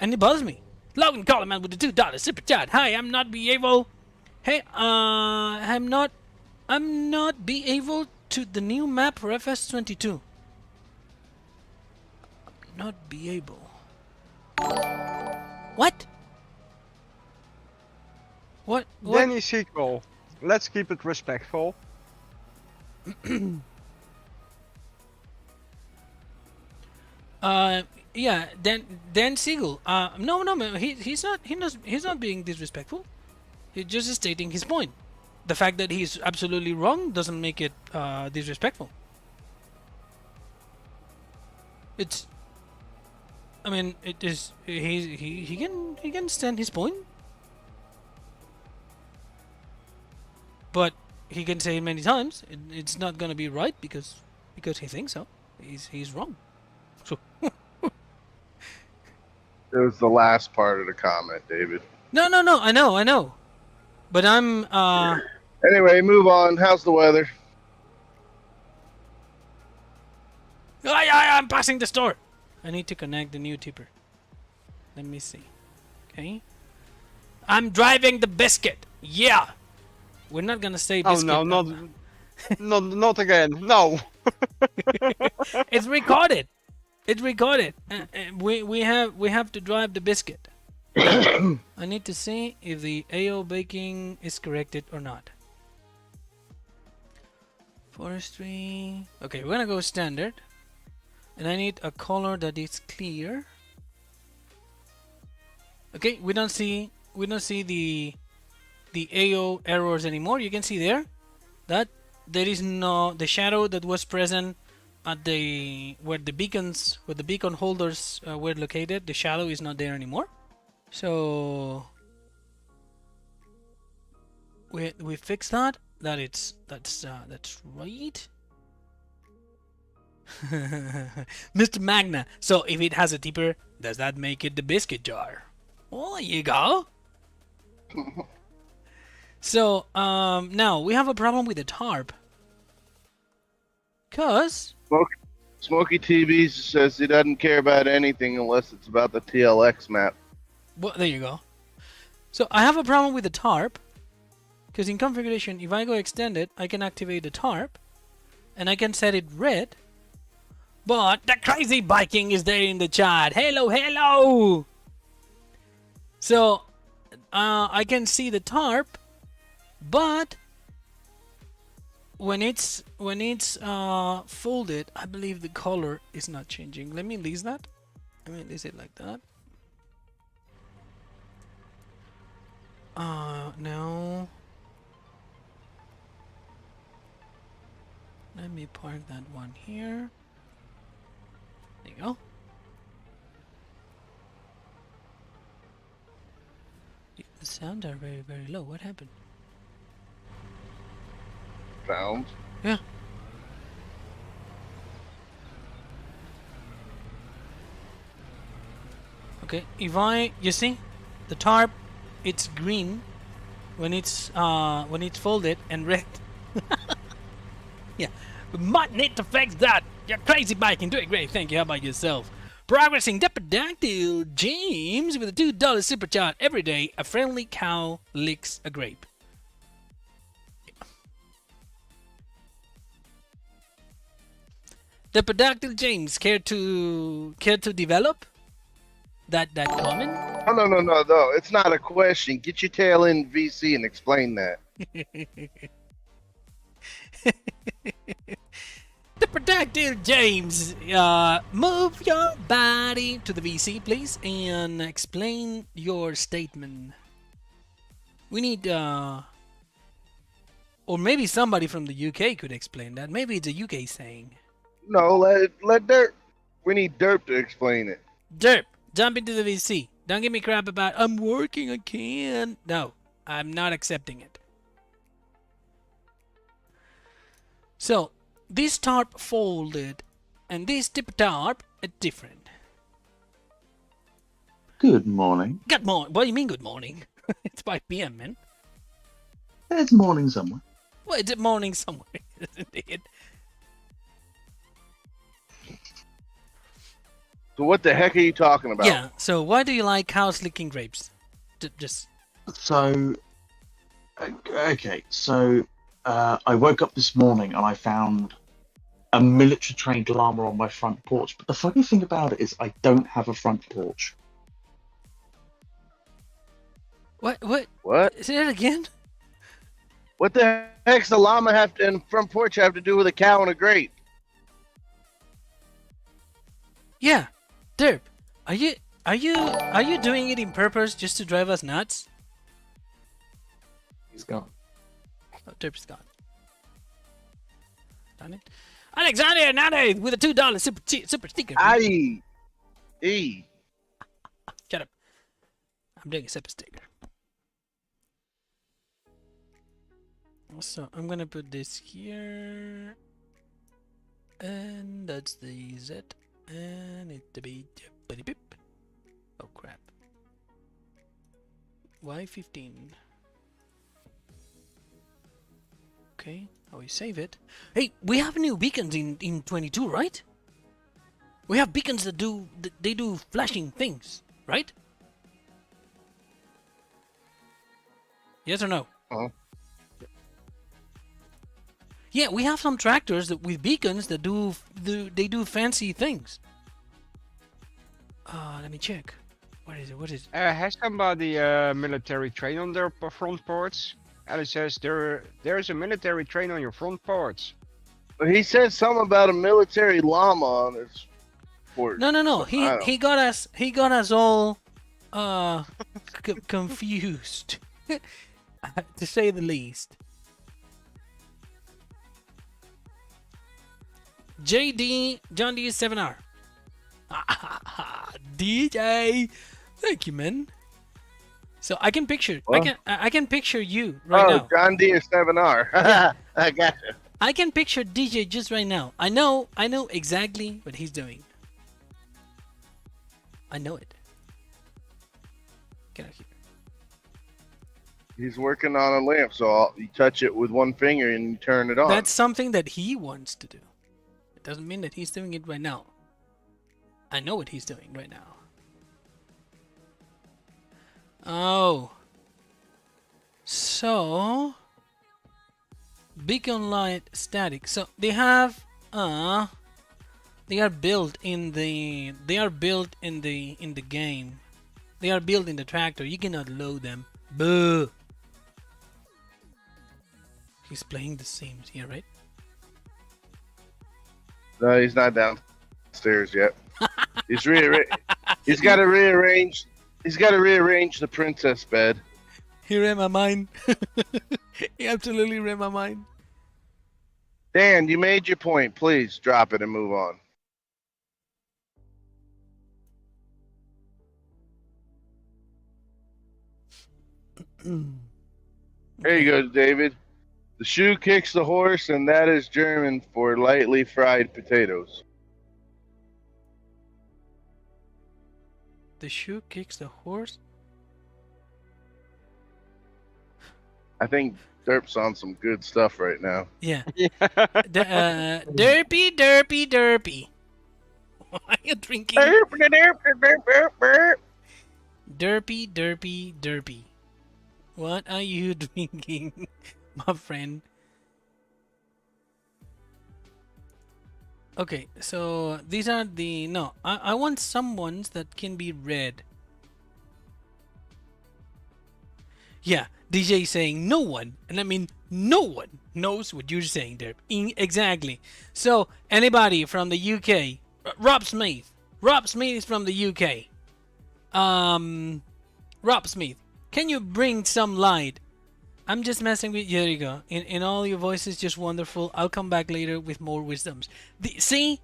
and it bothers me. Logan Coleman with the $2 super chat. Hi, I'm not be able. Hey, I'm not be able to the new map for FS22. Not be able. What? What? Danny Sequel. Let's keep it respectful. Yeah, Dan Siegel. No, he's not being disrespectful. He's just stating his point. The fact that he's absolutely wrong doesn't make it disrespectful. It is. He can stand his point. but he can say it many times. It's not gonna be right because he thinks so. He's wrong. So It was the last part of the comment, David. no, I know. But I'm Anyway, move on. How's the weather? I'm passing the store. I need to connect the new tipper. Let me see. Okay. I'm driving the biscuit. Yeah. We're not gonna say Oh biscuit. no, not again. No. It's recorded. It's recorded. We have to drive the biscuit. I need to see if the AO baking is corrected or not. Forestry. Okay, we're gonna go standard, and I need a color that is clear. Okay, we don't see the AO errors anymore. You can see there that there is no the shadow that was present at where the beacon holders were located. The shadow is not there anymore. So we fixed that. That's right. Mr. Magna. So if it has a tipper, does that make it the biscuit jar? Well, there you go. So now we have a problem with the tarp. Cause Smokey TV says he doesn't care about anything unless it's about the TLX map. well, there you go. So I have a problem with the tarp. Because in configuration, if I go extended, I can activate the tarp, and I can set it red. But the crazy Viking is there in the chat. Hello. So I can see the tarp, but when it's folded, I believe the color is not changing. Let me list that. Let me list it like that. No. Let me park that one here. There you go. The sounds are very, very low. What happened? Sounds. Yeah. Okay, you see, the tarp, it's green when it's folded and red. Yeah, we might need to fix that. You're crazy biking, doing great. Thank you. How about yourself? Progressing Dapper James with a $2 super chat. Every day, a friendly cow licks a grape. Dapper James, care to develop that comment? No. It's not a question. Get your tail in VC and explain that. The Productive James, move your body to the VC, please, and explain your statement. We need, or maybe somebody from the UK could explain that. Maybe it's a UK saying. No, let Derp. We need Derp to explain it. Derp, jump into the VC. Don't give me crap about, I'm working, I can't. No, I'm not accepting it. So, this tarp folded, and this tip tarp are different. Good morning. Good morning. What do you mean good morning? It's 5 p.m., man. It's morning somewhere. Well, it's morning somewhere, isn't it? So what the heck are you talking about? Yeah, so why do you like cows licking grapes? Just... So, okay, so I woke up this morning and I found a military trained llama on my front porch. But the funny thing about it is I don't have a front porch. What? What? Say that again? What the heck's the llama and front porch have to do with a cow and a grape? Yeah, Derp, are you doing it in purpose just to drive us nuts? He's gone. Oh, Derp's gone. Darn it. Alexander Nade with a $2 super sticker. Aye. Shut up. I'm doing a super sticker. So I'm gonna put this here, and that's the Z, and it to be beep. Oh crap. Why 15? Okay, how we save it? Hey, we have new beacons in 22, right? We have beacons that they do flashing things, right? Yes or no? Uh-huh. Yeah, we have some tractors that with beacons that they do fancy things. Let me check. What is it? What is it? Has somebody military train on their front ports? Alice says there's a military train on your front ports. But he said something about a military llama on his port. No. I don't- He got us all confused, to say the least. JD John D is 7R. DJ, thank you, man. So I can picture, What? I can picture you right now. John D is 7R. I got you. I can picture DJ just right now. I know exactly what he's doing. I know it. Get out here. He's working on a lamp, so you touch it with one finger and you turn it on. That's something that he wants to do. It doesn't mean that he's doing it right now. I know what he's doing right now. Oh. So beacon light static. So they have they are built in the game. They are built in the tractor. You cannot load them. Boo. He's playing the Sims here, right? No, he's not downstairs yet. He's he's got to rearrange. He's got to rearrange the princess bed. He read my mind. He absolutely read my mind. Dan, you made your point. Please drop it and move on. There you go, David. The shoe kicks the horse, and that is German for lightly fried potatoes. The shoe kicks the horse. I think Derp's on some good stuff right now. Yeah. Derpy. Why are you drinking? Derpy. What are you drinking, my friend? Okay, so these are the... No, I want some ones that can be read. Yeah, DJ is saying no one, and I mean no one knows what you're saying there. Exactly. So, anybody from the UK? Rob Smith. Rob Smith is from the UK. Rob Smith, can you bring some light? I'm just messing with you. There you go. In all your voices, just wonderful. I'll come back later with more wisdoms. See?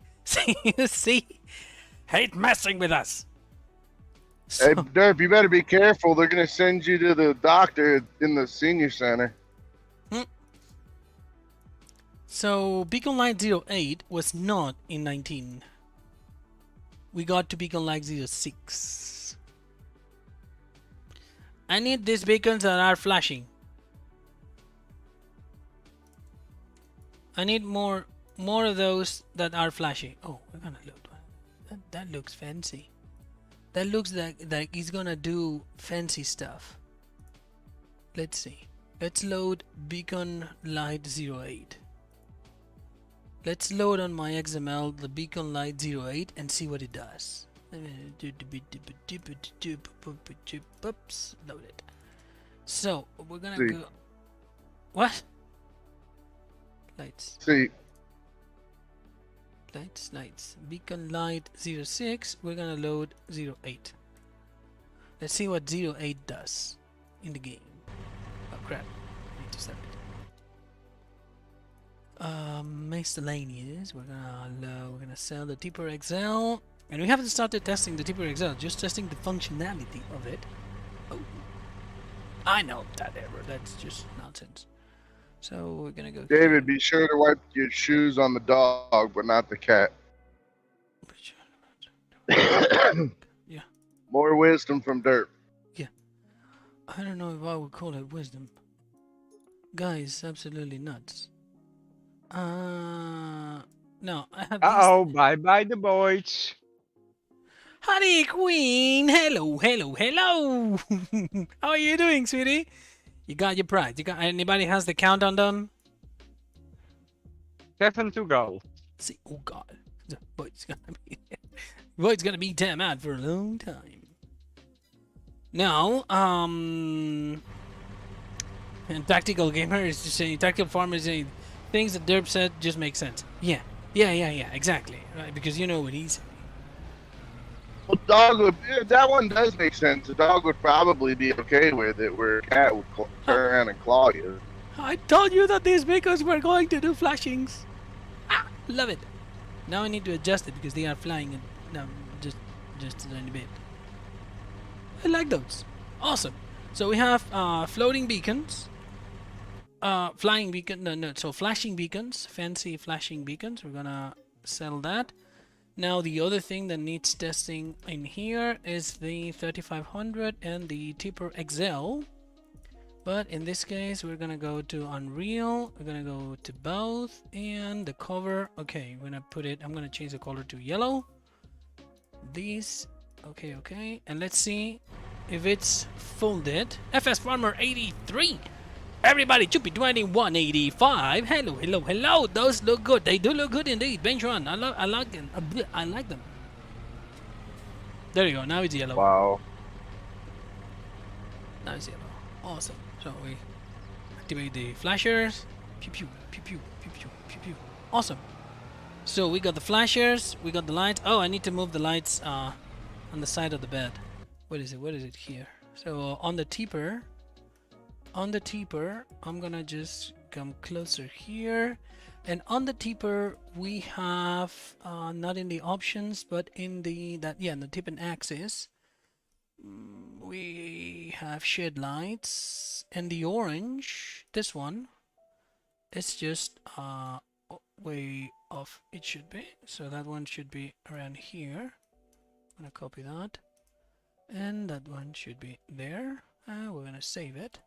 Hate messing with us. Hey, Derp, you better be careful. They're going to send you to the doctor in the senior center. So, Beacon Light 08 was not in 19. We got to Beacon Light 06. I need these beacons that are flashing. I need more of those that are flashing. Oh, we're gonna load one. That looks fancy. That looks like he's gonna do fancy stuff. Let's see. Let's load Beacon Light 08. Let's load on my XML the Beacon Light 08 and see what it does. Oops, load it. So we're gonna go. What? Lights. See, Lights. Beacon Light 06. We're gonna load 08. Let's see what 08 does in the game. Oh crap! I need to stop it. Miscellaneous. We're gonna sell the Tipper XL, and we haven't started testing the Tipper XL. Just testing the functionality of it. Oh, I know that error. That's just nonsense. So we're gonna go. David, be sure to wipe your shoes on the dog, but not the cat. Yeah. More wisdom from Dirt. I don't know if I would call it wisdom. Guys, absolutely nuts. No, I have Uh-oh, bye-bye the boys. Honey Queen! Hello, hello, hello! How are you doing, sweetie? You got your prize. You got anybody has the countdown done? 7 to go. See, oh god. The boy's gonna be damn out for a long time. Now, and Tactical Gamer is just saying, Tactical Farmer is saying, things that Derp said just make sense. Yeah, exactly. Right, because you know what he's saying. Well, dog would, that one does make sense. A dog would probably be okay with it, where a cat would turn around and claw you. I told you that these vehicles were going to do flashings. Love it. Now I need to adjust it because they are flying and no, just a tiny bit. I like those. Awesome. So we have floating beacons, flying beacon. So flashing beacons, fancy flashing beacons. We're gonna sell that. Now the other thing that needs testing in here is the 3500 and the Tipper XL. But in this case, we're gonna go to Unreal. We're gonna go to both, and the cover. Okay, I'm gonna put it. I'm gonna change the color to yellow. These. Okay, and let's see if it's folded. FS Farmer 83. Everybody, Chupi 2185. Hello. Those look good. They do look good indeed. Bench one. I like them. I like them. There you go. Now it's yellow. Wow. Now it's yellow. Awesome. So we activate the flashers. Pew pew pew pew pew pew pew pew. Awesome. So we got the flashers. We got the lights. Oh, I need to move the lights on the side of the bed. What is it here? So on the Tipper, I'm gonna just come closer here, and on the Tipper we have not in the options, but in the in the tip and axis. We have shed lights, and the orange, this one, it's just way off. It should be, so that one should be around here. I'm gonna copy that, and that one should be there. We're gonna save it.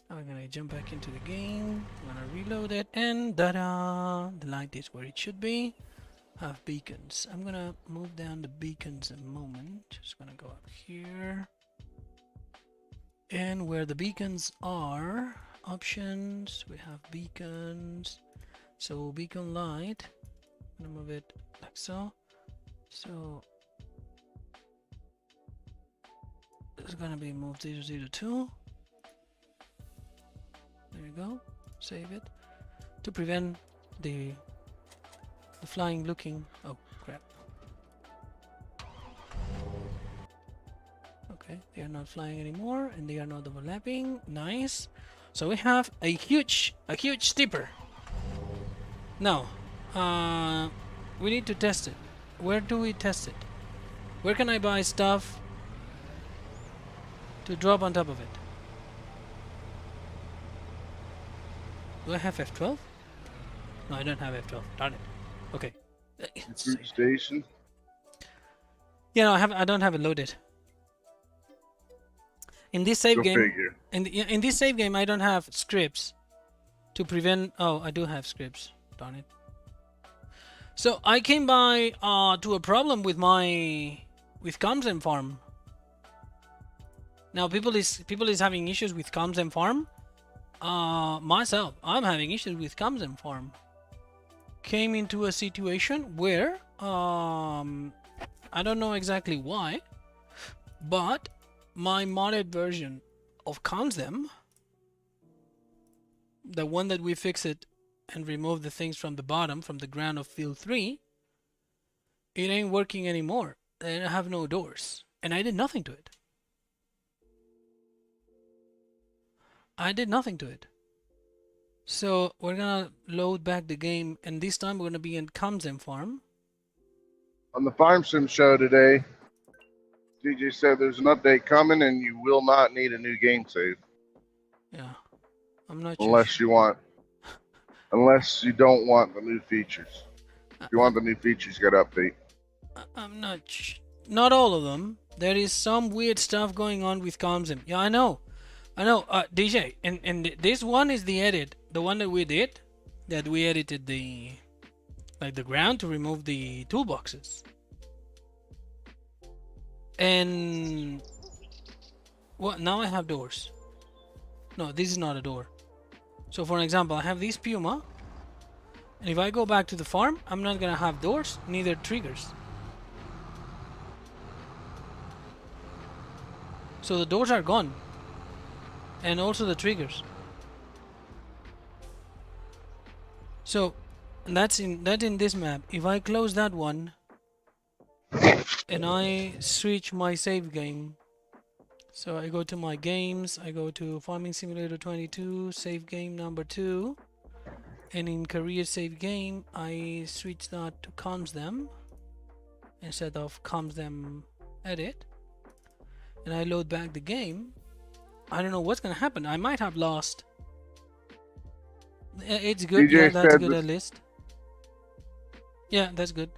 Now we're gonna jump back into the game. I'm gonna reload it, and ta-da! The light is where it should be. Have beacons. I'm gonna move down the beacons a moment. Just gonna go up here, and where the beacons are, options, we have beacons. So beacon light, I'm gonna move it like so. So it's gonna be moved 002. There you go. Save it to prevent the flying looking. Oh crap. Okay, they are not flying anymore, and they are not overlapping. Nice. So we have a huge Tipper. Now, we need to test it. Where do we test it? Where can I buy stuff to drop on top of it? Do I have F12? No, I don't have F12. Darn it. Okay. Fruit station. Yeah, no, I don't have it loaded. In this save Go game, figure. in this save game, I don't have scripts to prevent. Oh, I do have scripts. Darn it. So I came by to a problem with Comms and Farm. Now people is having issues with Comms and Farm. Myself, I'm having issues with Comms and Farm. Came into a situation where I don't know exactly why, but my modded version of ComsDem, the one that we fix it and remove the things from the bottom, from the ground of field 3, it ain't working anymore. And I have no doors, and I did nothing to it. So we're gonna load back the game, and this time we're gonna be in ComsDem Farm. On the Farm Sim show today, DJ said there's an update coming, and you will not need a new game save Yeah, I'm not unless you want Unless you don't want the new features. If you want the new features, you gotta update. I'm not all of them. There is some weird stuff going on with ComSim. Yeah, I know. DJ, and this one is the edit, the one that we did, that we edited the ground to remove the toolboxes. And what? Now I have doors. No, this is not a door. So for example, I have this Puma, and if I go back to the farm, I'm not gonna have doors, neither triggers. So the doors are gone, and also the triggers. So that's in this map. If I close that one and I switch my save game, so I go to my games, I go to Farming Simulator 22, save game number 2, and in career save game I switch that to ComSim instead of ComSim edit, and I load back the game. I don't know what's gonna happen. I might have lost. It's good. DJ Yeah, that's said good this- at least. Yeah, that's good.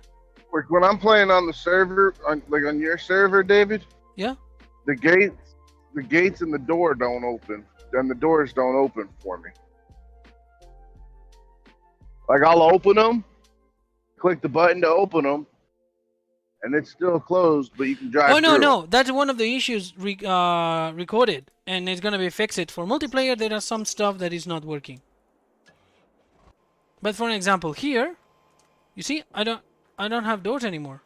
Like when I'm playing on the server, on your server, David, Yeah. the gates and the door don't open. Then the doors don't open for me. Like I'll open them, click the button to open them, and it's still closed, but you can drive. Oh no, through. no, that's one of the issues recorded, and it's gonna be fixed. For multiplayer, there are some stuff that is not working. But for example, here, you see, I don't have doors anymore.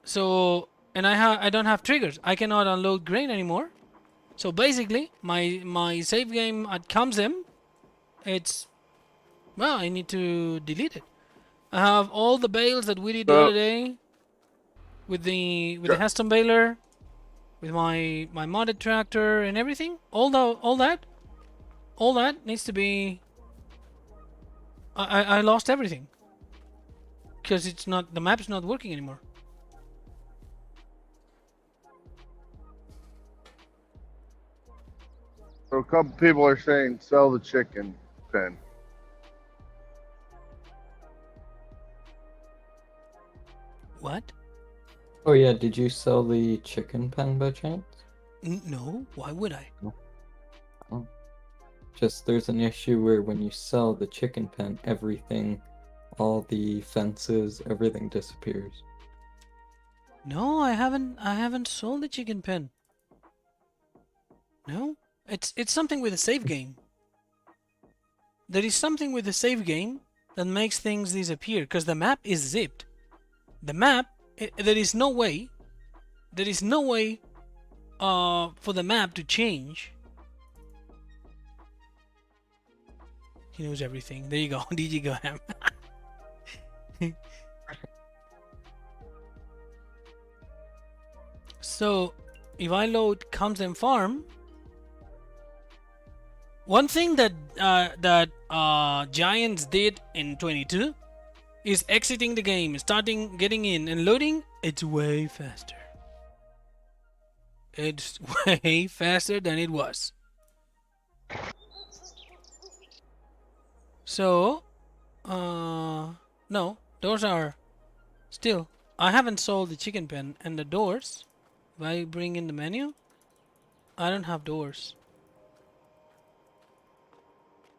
So, and I don't have triggers. I cannot unload grain anymore. So basically, my save game at ComSim, it's, well, I need to delete it. I have all the bales that we did the other day with the Heston baler, with my modded tractor and everything. All that needs to be. I lost everything because it's not, the map's not working anymore. So a couple people are saying sell the chicken pen. What? Oh yeah, did you sell the chicken pen by chance? No, why would I? Just there's an issue where when you sell the chicken pen, everything, all the fences, everything disappears. No, I haven't sold the chicken pen. No, it's something with a save game. There is something with the save game that makes things disappear because the map is zipped. The map, there is no way for the map to change. He knows everything. There you go. DG go ham. So if I load ComSim farm, one thing that Giants did in 22 is exiting the game, starting getting in and loading. It's way faster. It's way faster than it was. So, no, those are still. I haven't sold the chicken pen, and the doors. If I bring in the menu, I don't have doors.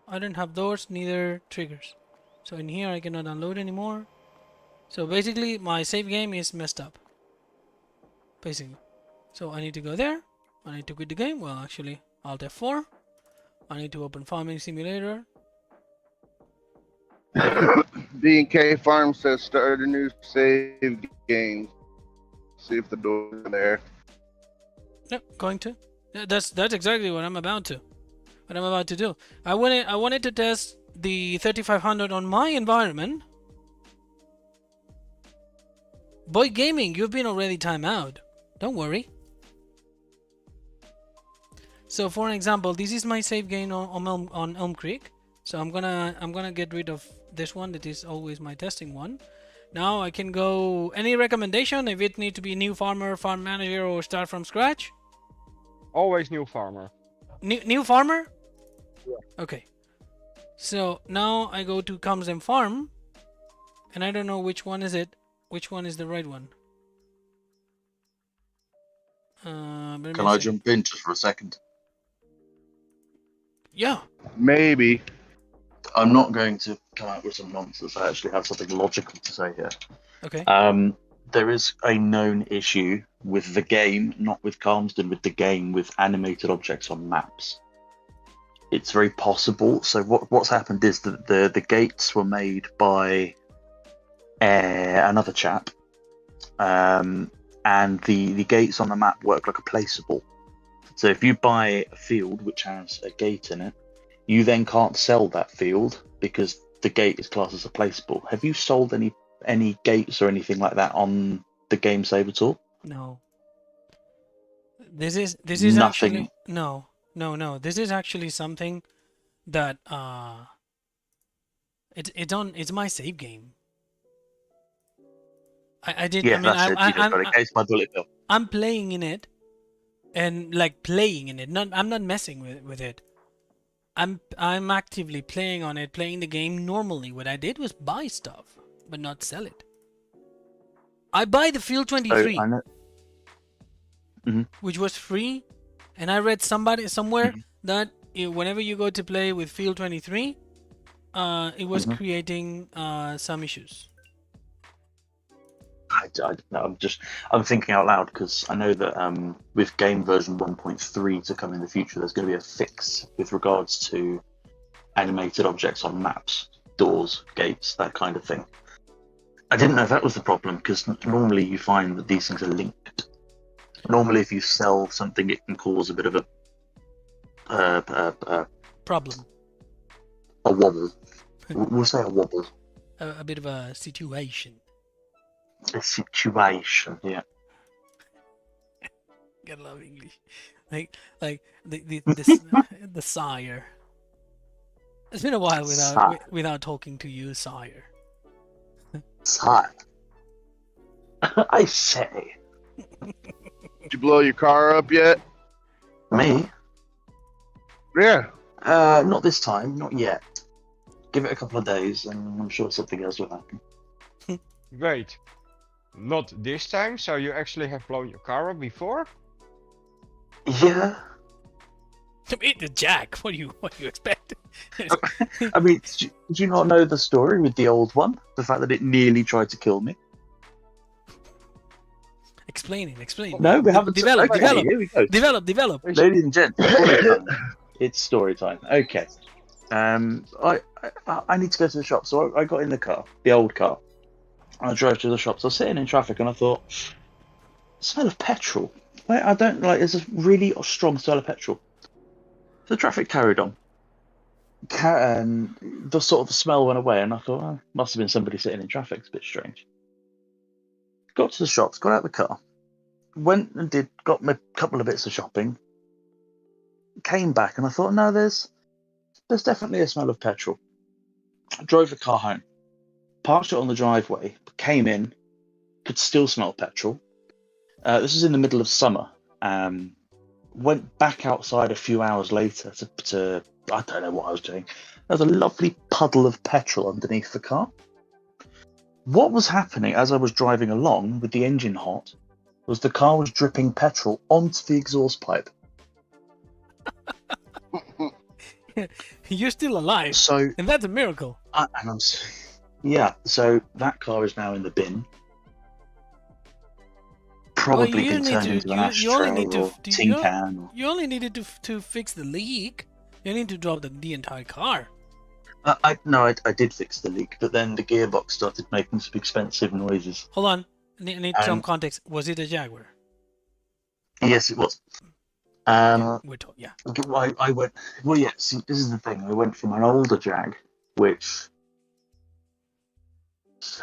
I don't have doors, neither triggers. So in here I cannot unload anymore. So basically my save game is messed up. Basically. So I need to go there. I need to quit the game. Well, actually, Alt F4. I need to open Farming Simulator. D&K Farm says start a new save game. See if the doors are there. Yep, going to. That's exactly what I'm about to. What I'm about to do. I wanted to test the 3500 on my environment. Boy Gaming, you've been already timed out. Don't worry. So for example, this is my save game on Elm Creek. So I'm gonna get rid of this one. That is always my testing one. Now I can go. Any recommendation if it need to be new farmer, farm manager, or start from scratch? Always new farmer. New farmer? Yeah. Okay. So now I go to Comes and Farm, and I don't know which one is it. Which one is the right one? Let me Can I see. jump in just for a second? Yeah. Maybe. I'm not going to come out with some nonsense. I actually have something logical to say here. Okay. There is a known issue with the game, not with Calmsden, with the game with animated objects on maps. It's very possible. So what's happened is that the gates were made by another chap, and the gates on the map work like a placeable. So if you buy a field which has a gate in it, you then can't sell that field because the gate is classed as a placeable. Have you sold any gates or anything like that on the game save at all? No. This is Nothing. actually no. This is actually something that it's my save game. I did. Yeah, I mean, that's it. You just got a case by bullet bill. I'm playing in it, and like playing in it. I'm not messing with it. I'm actively playing on it, playing the game normally. What I did was buy stuff, but not sell it. I buy the Field 23, I know. which was free, and I read somewhere that whenever you go to play with Field 23, it was creating some issues. I don't know. I'm thinking out loud because I know that with game version 1.3 to come in the future, there's going to be a fix with regards to animated objects on maps, doors, gates, that kind of thing. I didn't know if that was the problem because normally you find that these things are linked. Normally, if you sell something, it can cause a bit of a Problem. a wobble. We'll say a wobble. A bit of a situation. A situation, yeah. Gotta love English. Like the the sire. It's been a while without talking to you, sire. Sire. I say. Did you blow your car up yet? Me? Yeah. Not this time, not yet. Give it a couple of days, and I'm sure something else will happen. Wait. Not this time, so you actually have blown your car up before? Yeah. Eat the jack. What do you expect? I mean, did you not know the story with the old one? The fact that it nearly tried to kill me? Explain. No, we haven't. Develop. Here we go. Develop. Ladies and gents, it's story time. Okay. I need to go to the shop, so I got in the car, the old car. I drove to the shops. I was sitting in traffic and I thought, smell of petrol. I don't like. There's a really strong smell of petrol. The traffic carried on. And the sort of smell went away, and I thought, oh, must have been somebody sitting in traffic. It's a bit strange. Got to the shops, got out the car, went and got me a couple of bits of shopping. Came back, and I thought, no, there's definitely a smell of petrol. I drove the car home. Parked it on the driveway, came in, could still smell petrol. This was in the middle of summer. Went back outside a few hours later to I don't know what I was doing. There was a lovely puddle of petrol underneath the car. What was happening as I was driving along with the engine hot was the car was dripping petrol onto the exhaust pipe. You're still alive, So, and that's a miracle. Yeah, so that car is now in the bin. Probably you been need turned to- into an you ashtray only need to- or do tin you- can. You only needed to fix the leak. You need to drop the entire car. I did fix the leak, but then the gearbox started making some expensive noises. Hold on. I need some context. Was it a Jaguar? Yes, it was. We're told, yeah. I went. Well, yeah. See, this is the thing. I went from an older Jag, which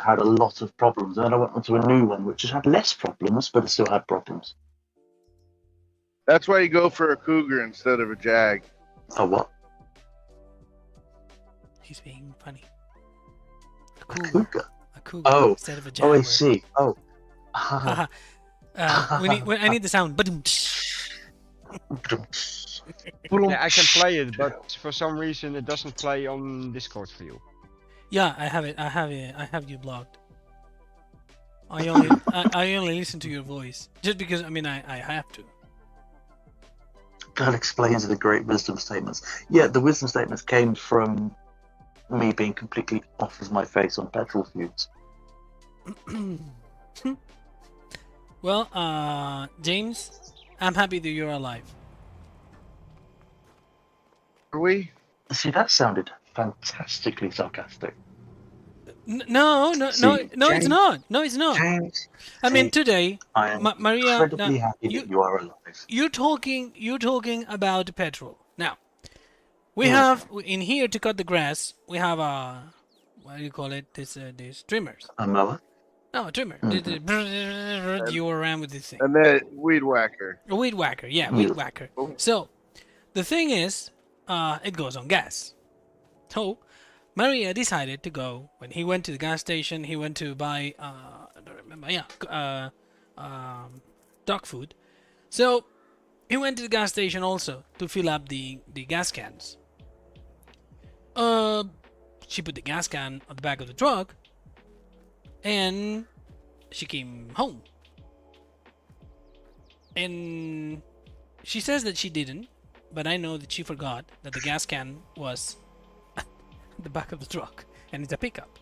had a lot of problems, and then I went onto a new one, which has had less problems, but it still had problems. That's why you go for a Cougar instead of a Jag. Oh, what? He's being funny. A Cougar? A Cougar Oh. instead of a Jaguar. Oh, I see. Oh. I need the sound. But Yeah, I can play it, but for some reason it doesn't play on Discord for you. Yeah, I have it. I have you blocked. I only listen to your voice just because I mean I have to. That explains the great wisdom statements. Yeah, the wisdom statements came from me being completely off of my face on petrol fumes. Well, James, I'm happy that you're alive. Are we? See, that sounded fantastically sarcastic. No, it's James- not. No, it's not. James, I mean, see, today, I am Maria, incredibly now, happy that you are alive. you're talking about petrol. Now, we Yes. have in here to cut the grass. We have what do you call it? These trimmers. A mower? No, a trimmer. You were around with this thing. And then weed whacker. A weed whacker, yeah, Yeah. weed whacker. Oh. So, the thing is, it goes on gas. So, Maria decided to go, when he went to the gas station, he went to buy, I don't remember, dog food. So, he went to the gas station also to fill up the gas cans. She put the gas can on the back of the truck, and she came home. And she says that she didn't, but I know that she forgot that the gas can was at the back of the truck, and it's a pickup.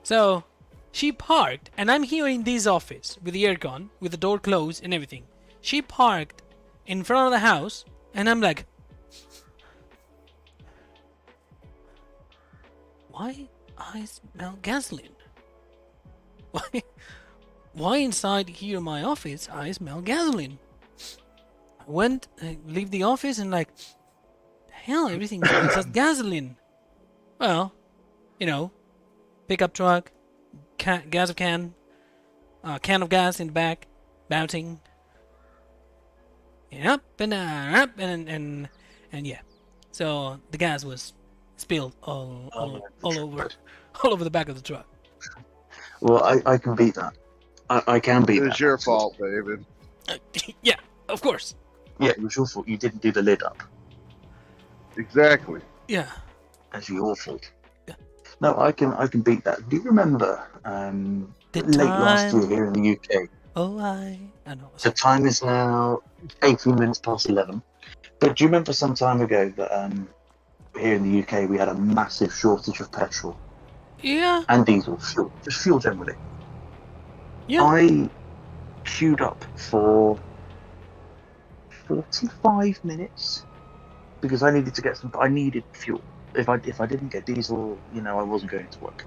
So she parked, and I'm here in this office with the aircon, with the door closed and everything. She parked in front of the house, and I'm like, why I smell gasoline? Why inside here in my office I smell gasoline? I leave the office and like, hell, everything smells like gasoline. Well, pickup truck, can of gas in the back, bouncing. Up and yeah. So the gas was spilled all over the back of the truck. Well, I can beat that. I can beat It that. was your fault, David. Yeah, of course. Yeah, it was your fault. You didn't do the lid up. Exactly. Yeah. That's your fault. Yeah. No, I can beat that. Do you remember late last year here in the UK? Oh, I know. The time is now 18 minutes past 11. But do you remember some time ago that here in the UK we had a massive shortage of petrol Yeah. and diesel fuel, just fuel generally? Yeah. I queued up for 45 minutes because I needed to get I needed fuel. If I didn't get diesel, I wasn't going to work.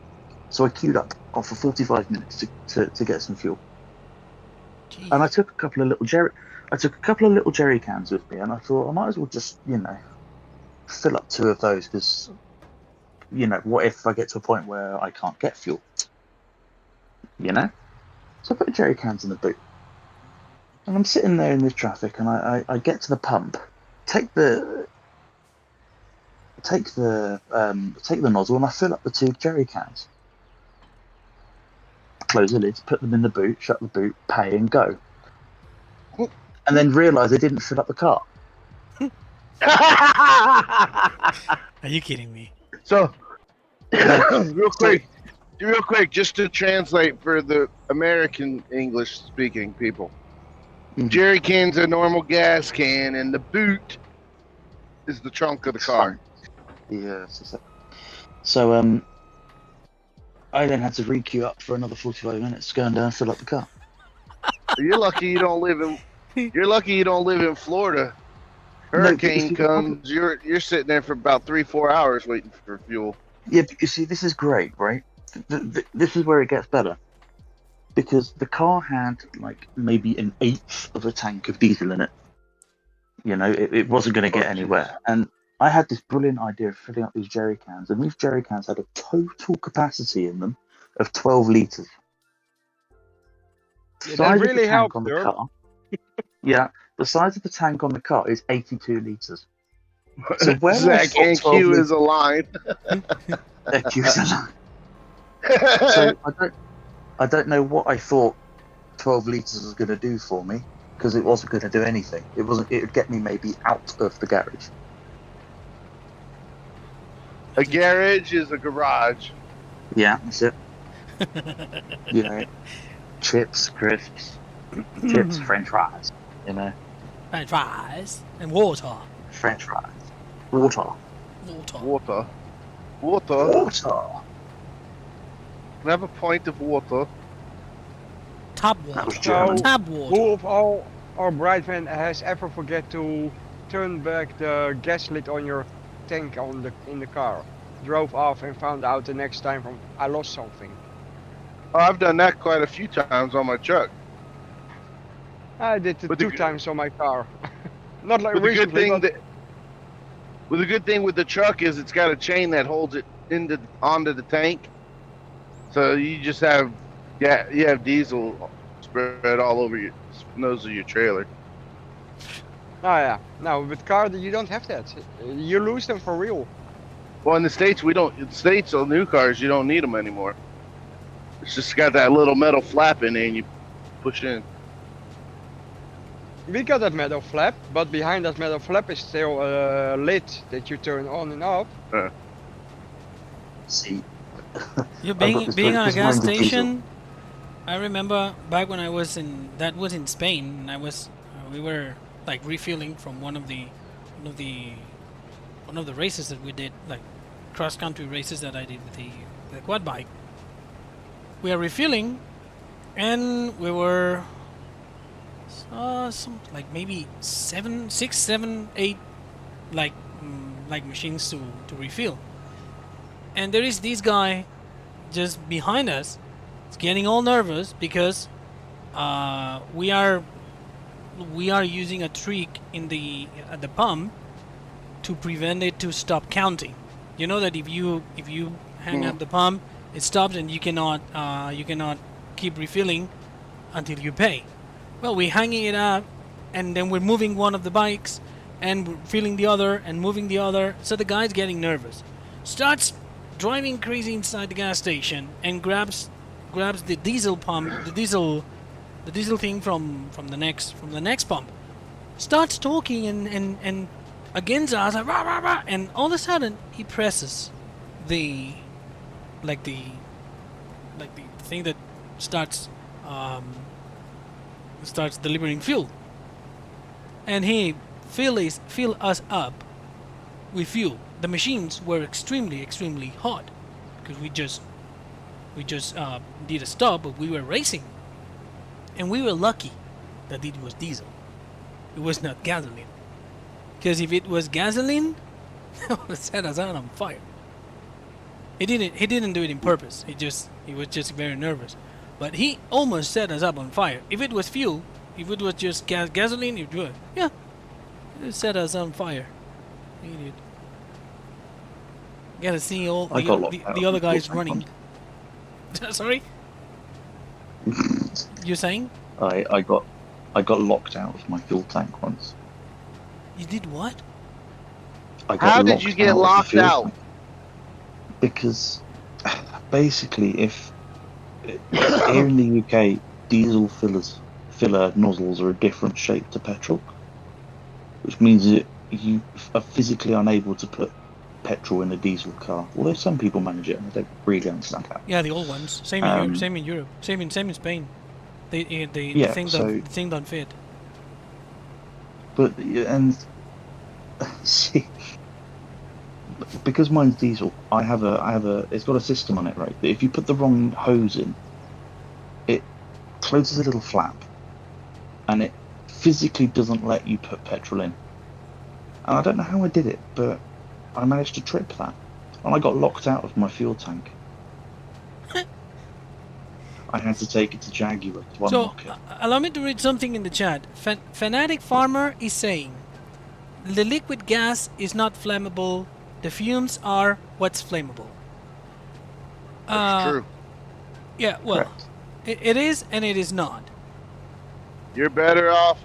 So I queued up for 45 minutes to get some fuel. Jeez. And I took a couple of little jerry cans with me, and I thought I might as well just fill up 2 of those because what if I get to a point where I can't get fuel? So I put the jerry cans in the boot, and I'm sitting there in the traffic, and I get to the pump, take the nozzle, and I fill up the 2 jerry cans. Close the lids, put them in the boot, shut the boot, pay and go. And then realise I didn't fill up the car. Are you kidding me? So, real quick, just to translate for the American English-speaking people. Mhm. Jerry can's a normal gas can, and the boot is the trunk of the car. Yes. So I then had to re-queue up for another 45 minutes to go and down and fill up the car. You're lucky you don't live in Florida. Hurricane comes, you're sitting there for about 3-4 hours waiting for fuel. Yeah, but you see, this is great, right? This is where it gets better. Because the car had like maybe 1/8 of a tank of diesel in it. It wasn't going to get anywhere. And I had this brilliant idea of filling up these jerry cans, and these jerry cans had a total capacity in them of 12 litres. Yeah, that really helped, though. Yeah, the size of the tank on the car is 82 litres. So where Zach and Q is aligned. Q is aligned. So I don't know what I thought 12 litres was going to do for me, because it wasn't going to do anything. It wasn't. It would get me maybe out of the garage. A garage is a garage. Yeah, that's it. You know, chips, crisps, chips, French fries. You know, French fries and water. French fries, water, Water. Water. Water. water. Can I have a pint of water? Tap That was water. German. Tap water. Who of all our Brightman has ever forget to turn back the gas lid on your tank in the car? Drove off and found out the next time from I lost something. Oh, I've done that quite a few times on my truck. I did it But the 2 g- times on my car. Not like But the good recently, thing but that, well, the good thing with the truck is it's got a chain that holds it onto the tank. So you just have, you have diesel spread all over your nose of your trailer. oh yeah. No, with car you don't have that. You lose them for real. Well, in the States, we don't. In the States, on new cars, you don't need them anymore. It's just got that little metal flap in there, and you push in. We got that metal flap, but behind that metal flap is still a lid that you turn on and off. See, You got being this being very- on a this gas mine's a diesel. station. I remember back when I was in Spain, and we were like refueling from one of the races that we did, like cross country races that I did with the quad bike. We are refueling, and we were some like maybe 7, 6, 7, 8 like machines to refill. And there is this guy just behind us. He's getting all nervous because we are using a trick at the pump to prevent it to stop counting. You know that if you hang up the pump, it stops and you cannot keep refilling until you pay. Well, we're hanging it up, and then we're moving one of the bikes, and we're filling the other, and moving the other. So the guy's getting nervous, starts driving crazy inside the gas station, and grabs the diesel pump, the diesel thing from the next pump. Starts talking and against us, like, rah, rah, rah, and all of a sudden he presses the thing that starts delivering fuel, and he fill us up with fuel. The machines were extremely hot because we just did a stop, but we were racing, and we were lucky that it was diesel. It was not gasoline, because if it was gasoline, it would set us on fire. He didn't do it in purpose. He was just very nervous. But he almost set us up on fire. If it was fuel, if it was just gasoline, it would. Yeah, it set us on fire. Idiot. You gotta see all I got locked out the of other the guys fuel running. Sorry? You're saying? I got locked out of my fuel tank once. You did what? I got How did locked you get out of the locked fuel out? tank. Because basically, if here in the UK, diesel filler nozzles are a different shape to petrol, which means that you are physically unable to put petrol in a diesel car. Although some people manage it, and I don't really understand how. Yeah, the old ones. Same in Europe. Same in Spain. The Yeah, thing so- the thing don't fit. But and see, because mine's diesel, I have a. It's got a system on it, right? That if you put the wrong hose in, it closes a little flap, and it physically doesn't let you put petrol in. And I don't know how I did it, but I managed to trip that, and I got locked out of my fuel tank. I had to take it to Jaguar to So, unlock it. allow me to read something in the chat. Fanatic Farmer is saying, the liquid gas is not flammable. The fumes are what's flammable. That's true. Yeah, well, Correct. it is and it is not. You're better off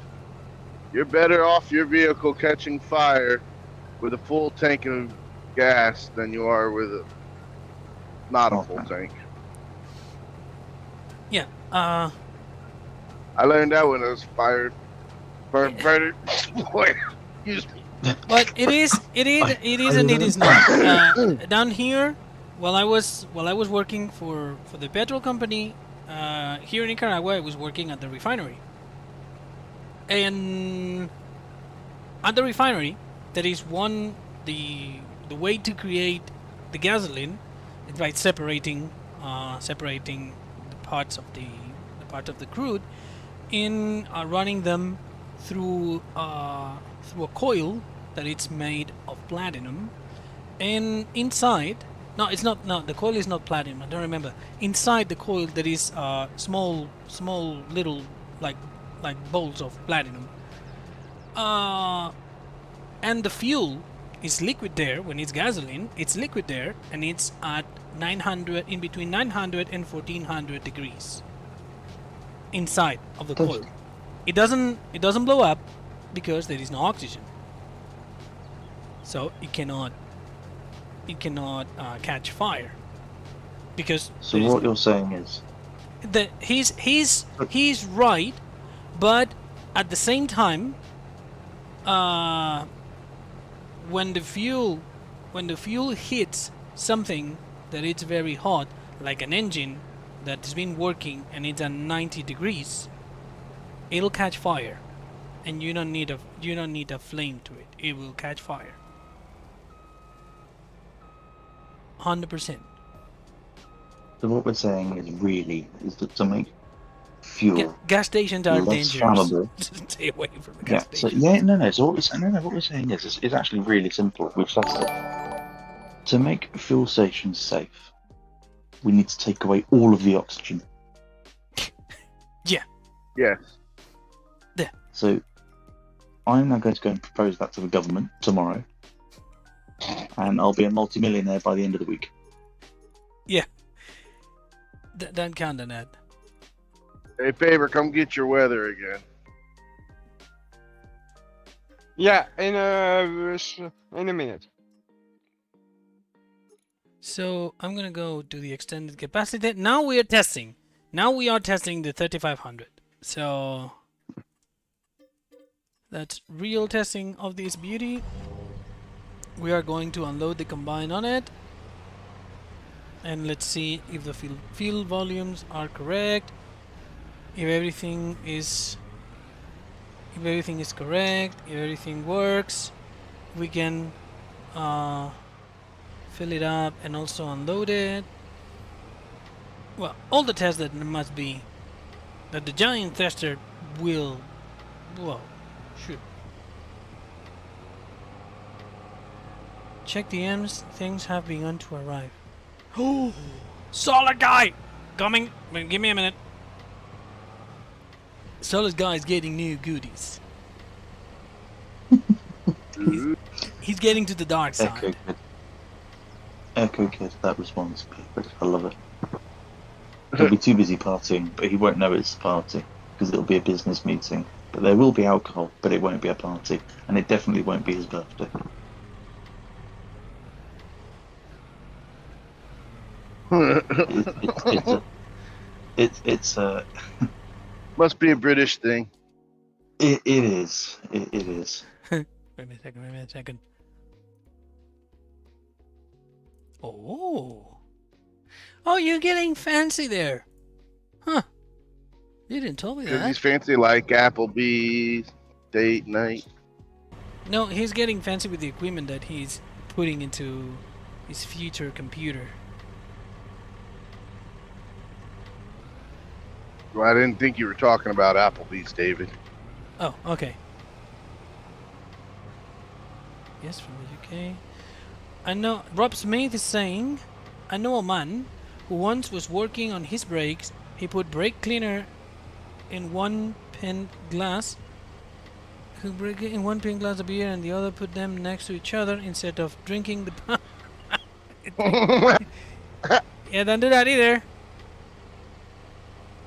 your vehicle catching fire with a full tank of gas than you are with not a full tank. Yeah. I learned that when I was fired Better. Boy, excuse me. But it is and it is not. Down here, while I was working for the petrol company here in Nicaragua, I was working at the refinery. And at the refinery, there is the way to create the gasoline is by separating the parts of the crude in running them through a coil that it's made of platinum, and inside, no, it's not. No, the coil is not platinum. I don't remember. Inside the coil there is small little like bolts of platinum. And the fuel is liquid there. When it's gasoline, it's liquid there, and it's at 900, in between 900 and 1400 degrees inside of the coil. It doesn't blow up because there is no oxygen, so it cannot catch fire because. So what you're saying is that he's right, but at the same time, when the fuel hits something that it's very hot, like an engine that's been working and it's at 90 degrees, it'll catch fire, and you don't need a flame to it. It will catch fire. 100%. So what we're saying is that to make fuel gas stations are less dangerous. flammable. Stay away from the gas So stations. So what we're saying is actually really simple. We've said it. To make fuel stations safe, we need to take away all of the oxygen. Yeah. Yes. So I'm now going to go and propose that to the government tomorrow, and I'll be a multi-millionaire by the end of the week. Yeah. Don't count on that. Hey, Faber, come get your weather again. Yeah, in a minute. So I'm gonna go to the extended capacity. Now we are testing. Now we are testing the 3500. So that's real testing of this beauty. We are going to unload the combine on it, and let's see if the fuel volumes are correct. If everything is correct, if everything works, we can fill it up and also unload it. Well, all the tests that must be, that the giant tester will, well, shoot. Check the M's, things have begun to arrive. Oh, solid guy! Coming, give me a minute. Solid guy is getting new goodies. He's getting to the dark side. Echo Kid, that response, perfect. I love it. He'll be too busy partying, but he won't know it's a party because it'll be a business meeting. But there will be alcohol, but it won't be a party, and it definitely won't be his birthday. It's a Must be a British thing. It is. It is. Wait a second. Oh, you're getting fancy there, huh? You didn't tell me Because that. he's fancy like Applebee's, date night. No, he's getting fancy with the equipment that he's putting into his future computer. Well, I didn't think you were talking about Applebee's, David. Oh, okay. Yes, from the UK. I know Rob Smith is saying, I know a man who once was working on his brakes. He put brake cleaner in one pint glass. Who break it in one pint glass of beer and the other put them next to each other instead of drinking the. Yeah, don't do that either.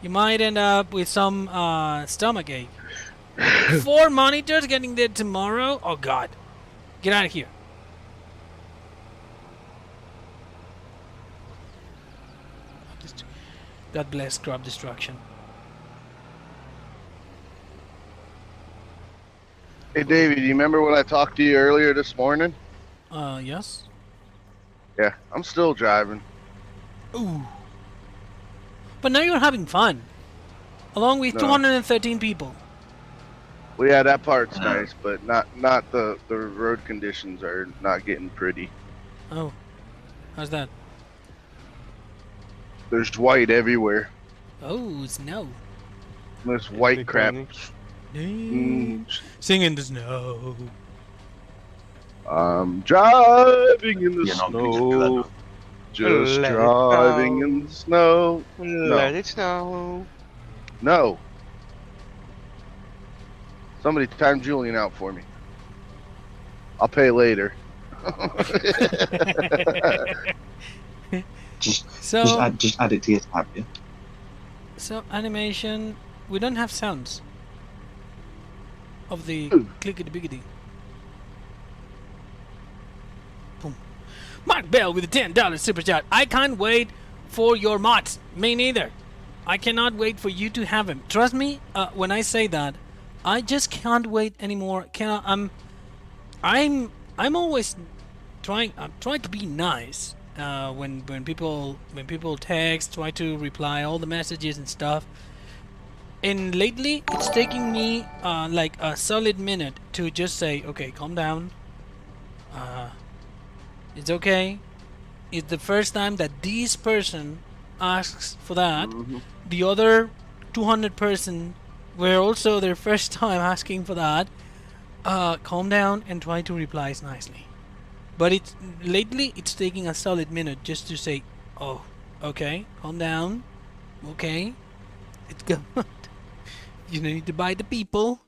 You might end up with some stomach ache. 4 monitors getting there tomorrow? Oh god. Get out of here. God bless crop destruction. Hey, David, you remember when I talked to you earlier this morning? Yes. Yeah, I'm still driving. Ooh. But now you're having fun, along with No. 213 people. Well, yeah, that part's nice, but not the road conditions are not getting pretty. Oh, how's that? There's white everywhere. Oh, snow. There's white crap. Sing in the snow. I'm driving in the You're not gonna snow. Just Let it driving snow. in the snow. Let it snow. No. Somebody time Julian out for me. I'll pay later. Just So, add it to your tab, yeah? so animation. We don't have sounds of the clickety biggity. Boom. Mark Bell with a $10 super chat. I can't wait for your mods. Me neither. I cannot wait for you to have him. Trust me, when I say that, I just can't wait anymore. I'm always trying. I'm trying to be nice. When people text, try to reply all the messages and stuff. And lately, it's taking me like a solid minute to just say, okay, calm down. It's okay. It's the first time that this person asks for that. The other 200 person were also their first time asking for that. Calm down and try to reply nicely. But lately it's taking a solid minute just to say, oh, okay, calm down, okay, it's good. You need to buy the people.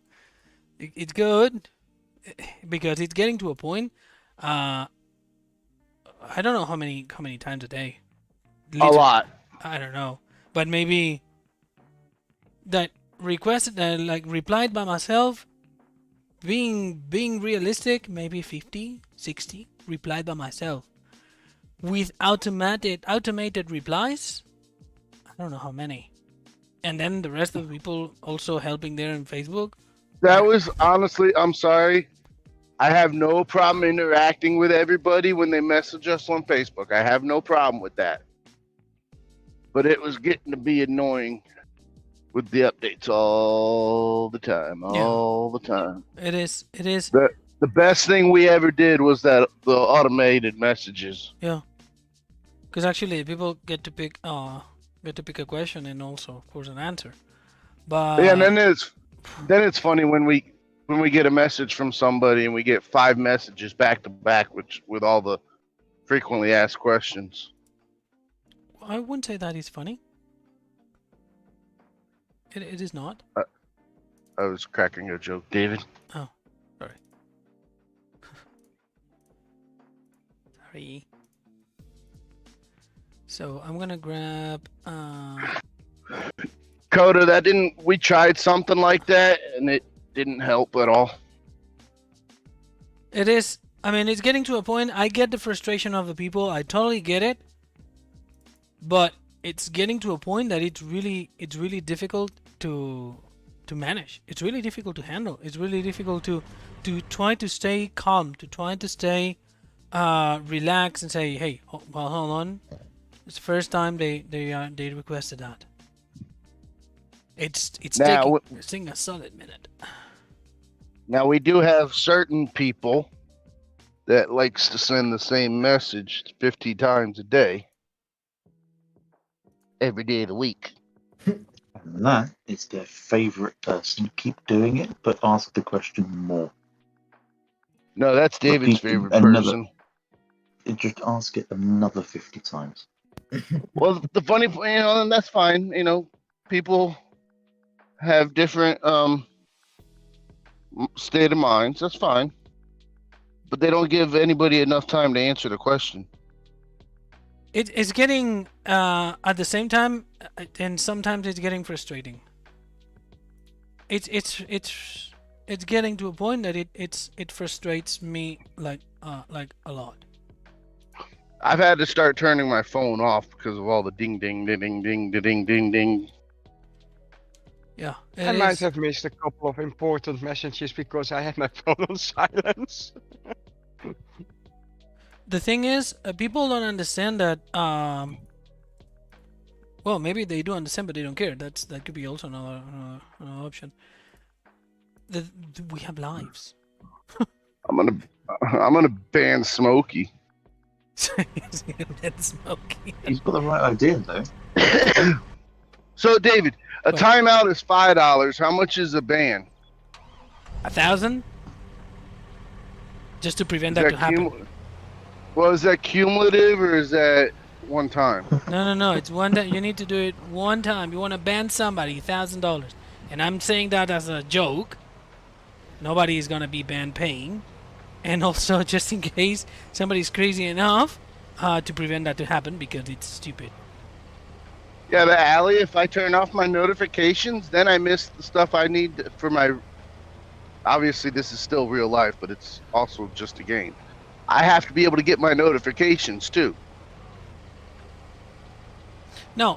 It's good because it's getting to a point. I don't know how many times a day. A lot. I don't know, but maybe that requested like replied by myself. Being realistic, maybe 50, 60 replied by myself. With automated replies, I don't know how many. And then the rest of the people also helping there on Facebook. That was honestly, I'm sorry. I have no problem interacting with everybody when they message us on Facebook. I have no problem with that. But it was getting to be annoying with the updates all the time. It is. The best thing we ever did was the automated messages. Yeah. Because actually people get to pick a question and also of course an answer. But Yeah, and then it's funny when we get a message from somebody and we get 5 messages back to back with all the frequently asked questions. I wouldn't say that is funny. It is not. I was cracking a joke, David. Oh, sorry. Sorry. So I'm gonna grab. Coda, we tried something like that and it didn't help at all. It is. I mean, it's getting to a point. I get the frustration of the people. I totally get it. But it's getting to a point that it's really difficult to manage. It's really difficult to handle. It's really difficult to try to stay calm, to try to stay relaxed and say, hey, well, hold on. It's the first time they requested that. It's taking a solid minute. Now we do have certain people that likes to send the same message 50 times a day. Every day of the week. And that is their favourite person. Keep doing it, but ask the question more. No, that's David's Repeat favorite another- person. Just ask it another 50 times. Well, the funny point, and that's fine. People have different state of minds. That's fine. But they don't give anybody enough time to answer the question. It's getting at the same time, and sometimes it's getting frustrating. It's getting to a point that it frustrates me like a lot. I've had to start turning my phone off because of all the ding ding ding ding ding ding ding ding. Yeah, I it might is. have missed a couple of important messages because I had my phone on silence. The thing is, people don't understand that. Well, maybe they do understand, but they don't care. That could be also another option. We have lives. I'm gonna ban Smokey. That's smoky. He's got the right idea, though. So, David, a What? timeout is $5. How much is a ban? 1,000? Just to prevent Is that to happen. Well, is that cumulative or is that one time? No. It's one time. You need to do it one time. You want to ban somebody, $1,000. And I'm saying that as a joke. Nobody is gonna be banned paying. And also, just in case somebody's crazy enough to prevent that to happen because it's stupid. Yeah, but Allie, if I turn off my notifications, then I miss the stuff I need for my. Obviously, this is still real life, but it's also just a game. I have to be able to get my notifications too. No,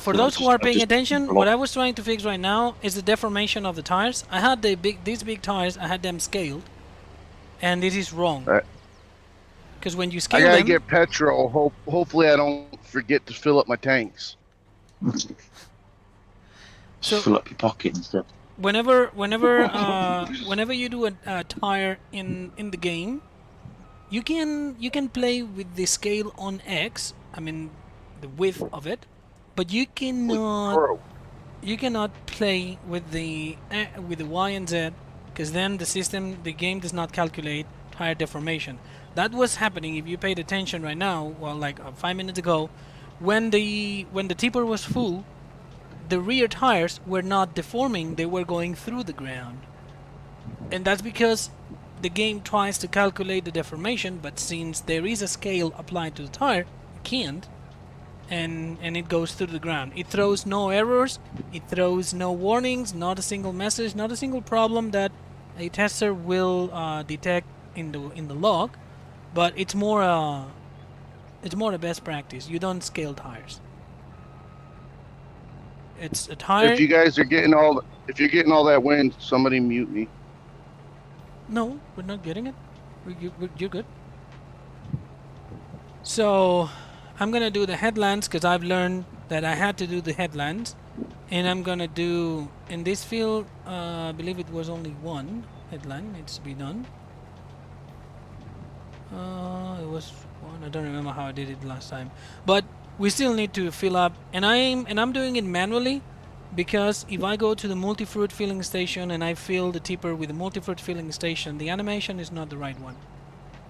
for So those who are paying just attention, block. what I was trying to fix right now is the deformation of the tires. I had these big tires, I had them scaled, and this is wrong. Right. Because when you I scale gotta them, get petrol. Hopefully, I don't forget to fill up my tanks. Just So- fill up your pocket instead. whenever you do a tire in the game, you can play with the scale on X. I mean, the width of it, but you cannot play with the Y and Z, because then the game does not calculate tire deformation. That was happening if you paid attention right now. Well, like 5 minutes ago, when the tipper was full, the rear tires were not deforming; they were going through the ground, and that's because the game tries to calculate the deformation, but since there is a scale applied to the tire, it can't. And it goes through the ground. It throws no errors, it throws no warnings, not a single message, not a single problem that a tester will detect in the log. But it's more a best practice. You don't scale tires. It's a tire. If you guys are getting if you're getting all that wind, somebody mute me. No, we're not getting it. You're good. So, I'm gonna do the headlands because I've learned that I had to do the headlands, and I'm gonna do in this field. I believe it was only one headland needs to be done. It was one. I don't remember how I did it last time, but we still need to fill up, and I'm doing it manually. Because if I go to the multi-fruit filling station and I fill the tipper with the multi-fruit filling station, the animation is not the right one.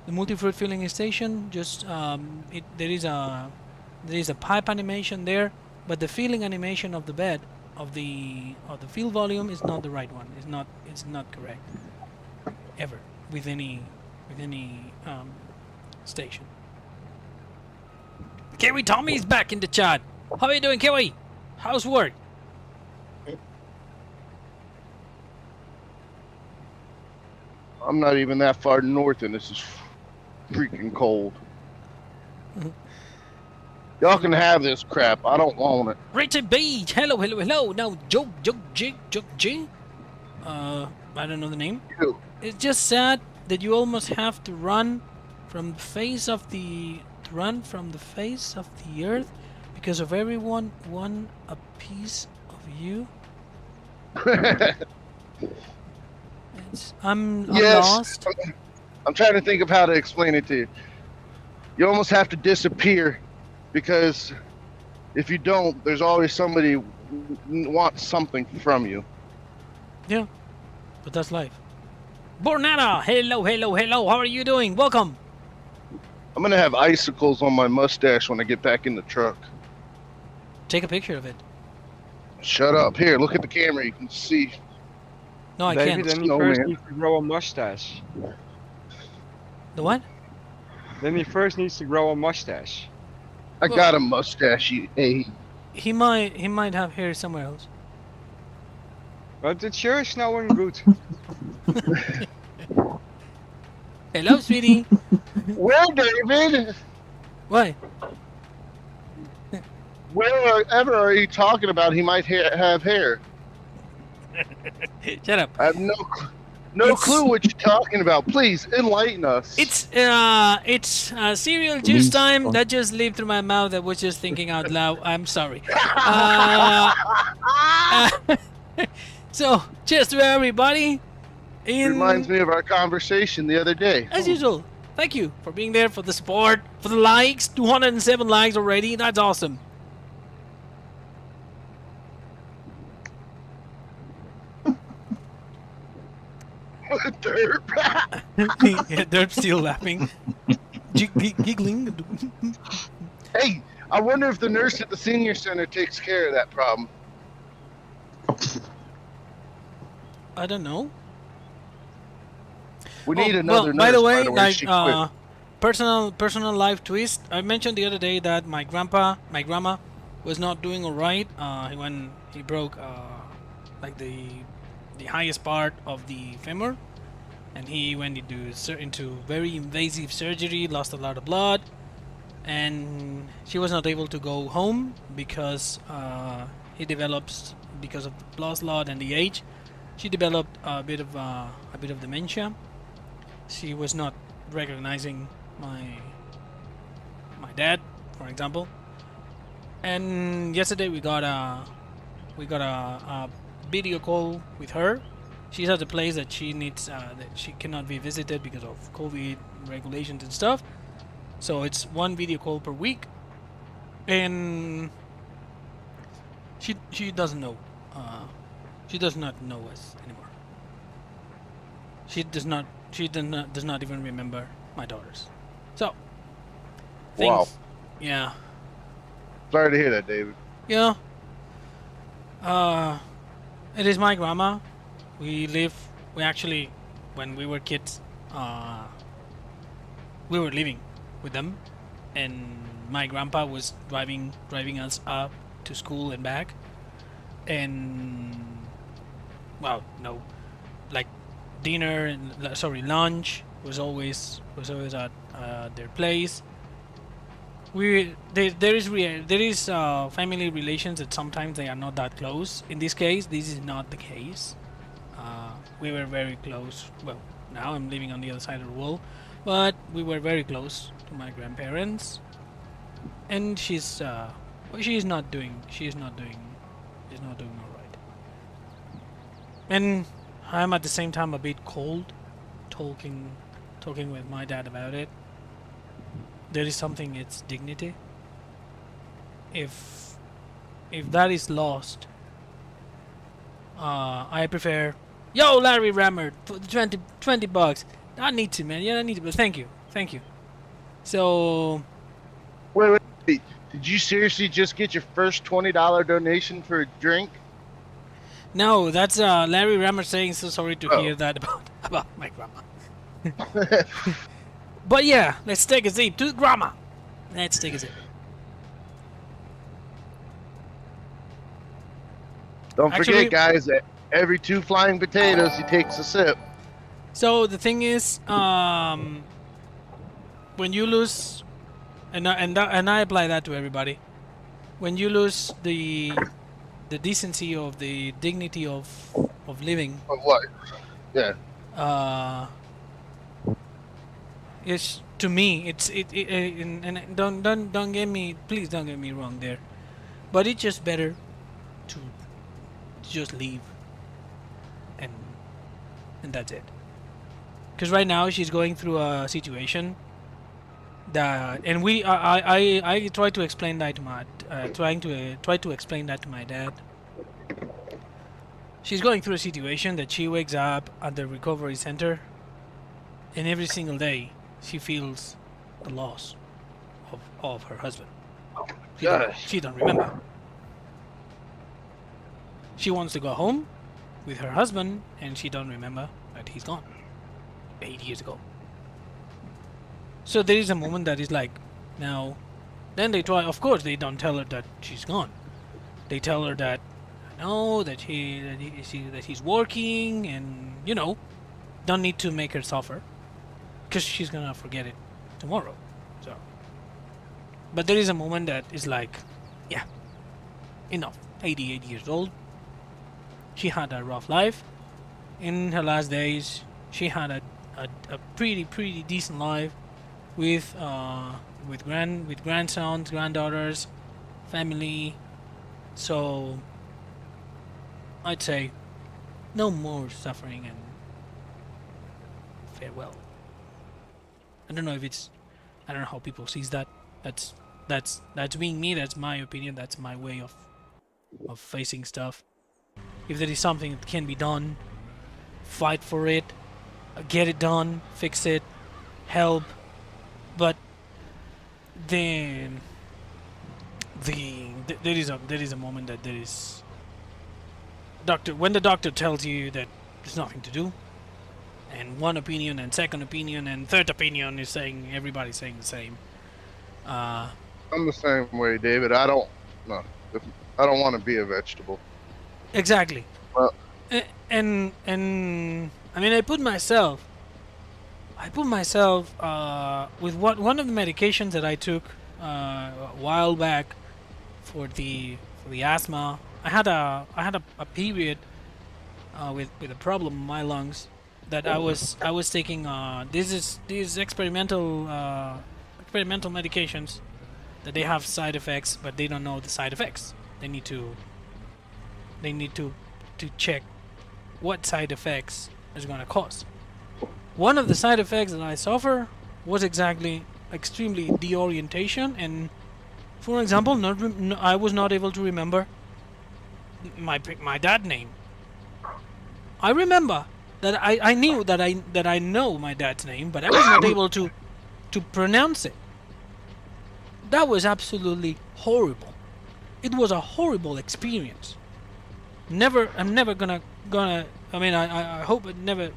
The multi-fruit filling station just there is a pipe animation there, but the filling animation of the bed of the fill volume is not the right one. It's not correct ever with any station. Kiwi Tommy is back in the chat. How are you doing, Kiwi? How's work? I'm not even that far north, and this is freaking cold. Y'all can have this crap. I don't want it. Richard Beach, hello. No, joke G. I don't know the name. Ew. It's just sad that you almost have to run from the face of the earth because of everyone want a piece of you. I'm Yes. lost. I'm trying to think of how to explain it to you. You almost have to disappear because if you don't, there's always somebody who wants something from you. Yeah, but that's life. Bornata, hello. How are you doing? Welcome. I'm gonna have icicles on my mustache when I get back in the truck. Take a picture of it. Shut up. Here, look at the camera. You can see. No, I David, can't. then he No, first man. needs to grow a mustache. The what? Then he first needs to grow a mustache. I got a mustache. Hey, He might have hair somewhere else. But it's sure snowing good. Hello, sweetie. where, David? Why? Wherever are you talking about? He might have hair. Shut up. I have no clue what you're talking about. Please enlighten us. It's cereal juice Least time. fun. That just leaped through my mouth. I was just thinking out loud. I'm sorry. Uh, so, cheers to everybody. Reminds me of our conversation the other day. As usual, thank you for being there, for the support, for the likes. 207 likes already. That's awesome. Derp. Yeah, they're still laughing. Giggling. Hey, I wonder if the nurse at the senior center takes care of that problem. I don't know. We need Oh, another well, nurse. by the way, like she quit. personal life twist. I mentioned the other day that my grandma was not doing all right. When he broke like the highest part of the femur, and he went into very invasive surgery, lost a lot of blood, and she was not able to go home because he develops, because of the blood loss and the age, she developed a bit of dementia. She was not recognizing my dad, for example. And yesterday we got a video call with her. She's at a place that she needs that she cannot be visited because of COVID regulations and stuff. So it's one video call per week, and she doesn't know. She does not know us anymore. She does not even remember my daughters. So Wow. Yeah. Sorry to hear that, David. Yeah. It is my grandma. We actually, when we were kids, we were living with them, and my grandpa was driving us up to school and back, and well, no, like dinner and lunch was always at their place. There is family relations that sometimes they are not that close. In this case, this is not the case. We were very close. Well, now I'm living on the other side of the world, but we were very close to my grandparents. And she's not doing all right. And I'm at the same time a bit cold, talking with my dad about it. There is something, it's dignity. If that is lost, I prefer. Yo, Larry Rammer, for the 20 bucks. I need to, man. Yeah, I need to. But thank you. So, Wait. Did you seriously just get your first $20 donation for a drink? no, that's Larry Rammer saying so sorry to hear that about my grandma. But yeah, let's take a sip to grandma. Let's take a sip. Don't Actually- forget, guys, that every 2 flying potatoes, he takes a sip. So the thing is, when you lose, and I apply that to everybody, when you lose the decency of the dignity of living, Of what? Yeah. it's, to me, and don't get me, please don't get me wrong there, but it's just better to just leave, and that's it. Because right now she's going through a situation that, and I try to explain that to my try to explain that to my dad. She's going through a situation that she wakes up at the recovery center, and every single day she feels the loss of her husband. She don't remember. She wants to go home with her husband, and she don't remember that he's gone 8 years ago. So there is a moment that is like, now, then they try. Of course, they don't tell her that she's gone. They tell her that, no, that he's working, and don't need to make her suffer, because she's gonna forget it tomorrow. So, but there is a moment that is like, yeah, enough. 88 years old. She had a rough life. In her last days, she had a pretty decent life with grandsons, granddaughters, family. So I'd say no more suffering and farewell. I don't know if it's, I don't know how people sees that. That's being me. That's my opinion. That's my way of facing stuff. If there is something that can be done, fight for it, get it done, fix it, help. But then there is a moment that there is when the doctor tells you that there's nothing to do, and one opinion and second opinion and third opinion is saying, everybody's saying the same. I'm the same way, David. I don't want to be a vegetable. Exactly. Well, and I mean, I put myself with one of the medications that I took a while back for the asthma. I had a period with a problem in my lungs that I was taking these experimental medications that they have side effects, but they don't know the side effects. They need to check what side effects is going to cause. One of the side effects that I suffer was extremely deorientation, and for example, I was not able to remember my dad's name. I remember that I knew that I know my dad's name, but I was not able to pronounce it. That was absolutely horrible. It was a horrible experience. I'm never gonna. I mean, I hope it never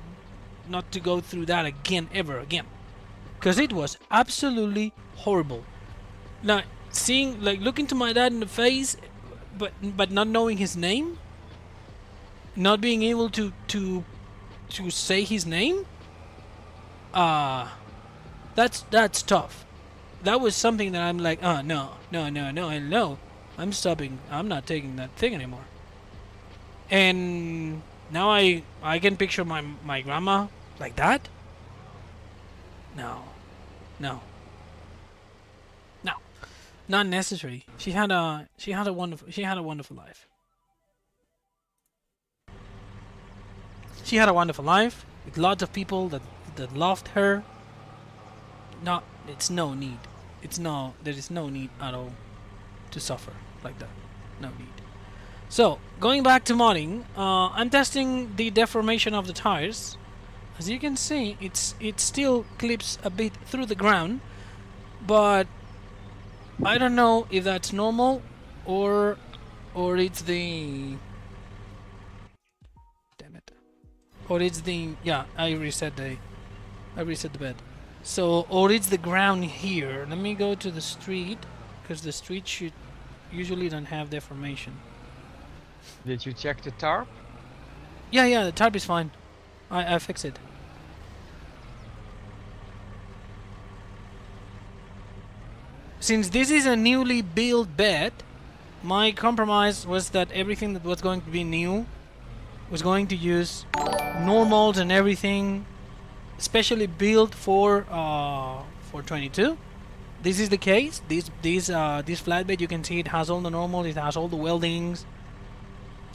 not to go through that again, ever again, because it was absolutely horrible. Now, looking to my dad in the face, but not knowing his name, not being able to say his name, that's tough. That was something that I'm like, no, I'm stopping. I'm not taking that thing anymore. And now I can picture my grandma like that. No, not necessary. She had a wonderful life. She had a wonderful life with lots of people that loved her. There is no need at all to suffer like that. No need. So, going back to modding, I'm testing the deformation of the tires. As you can see, it still clips a bit through the ground, but I don't know if that's normal or it's the... Damn it. Or it's the... Yeah, I reset the bed. So, or it's the ground here. Let me go to the street, because the street usually don't have deformation. Did you check the tarp? Yeah, the tarp is fine. I fixed it. Since this is a newly built bed, my compromise was that everything that was going to be new was going to use normals and everything, especially built for 22. This is the case. This flatbed, you can see it has all the normals. It has all the weldings.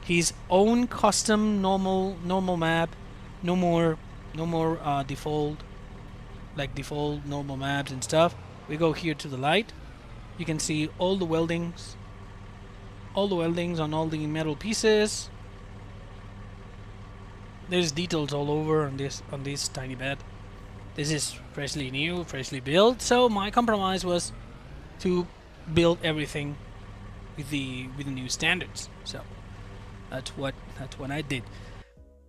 His own custom normal map. No more default normal maps and stuff. We go here to the light. You can see all the weldings on all the metal pieces. There's details all over on this tiny bed. This is freshly new, freshly built. So my compromise was to build everything with the new standards. So that's what I did.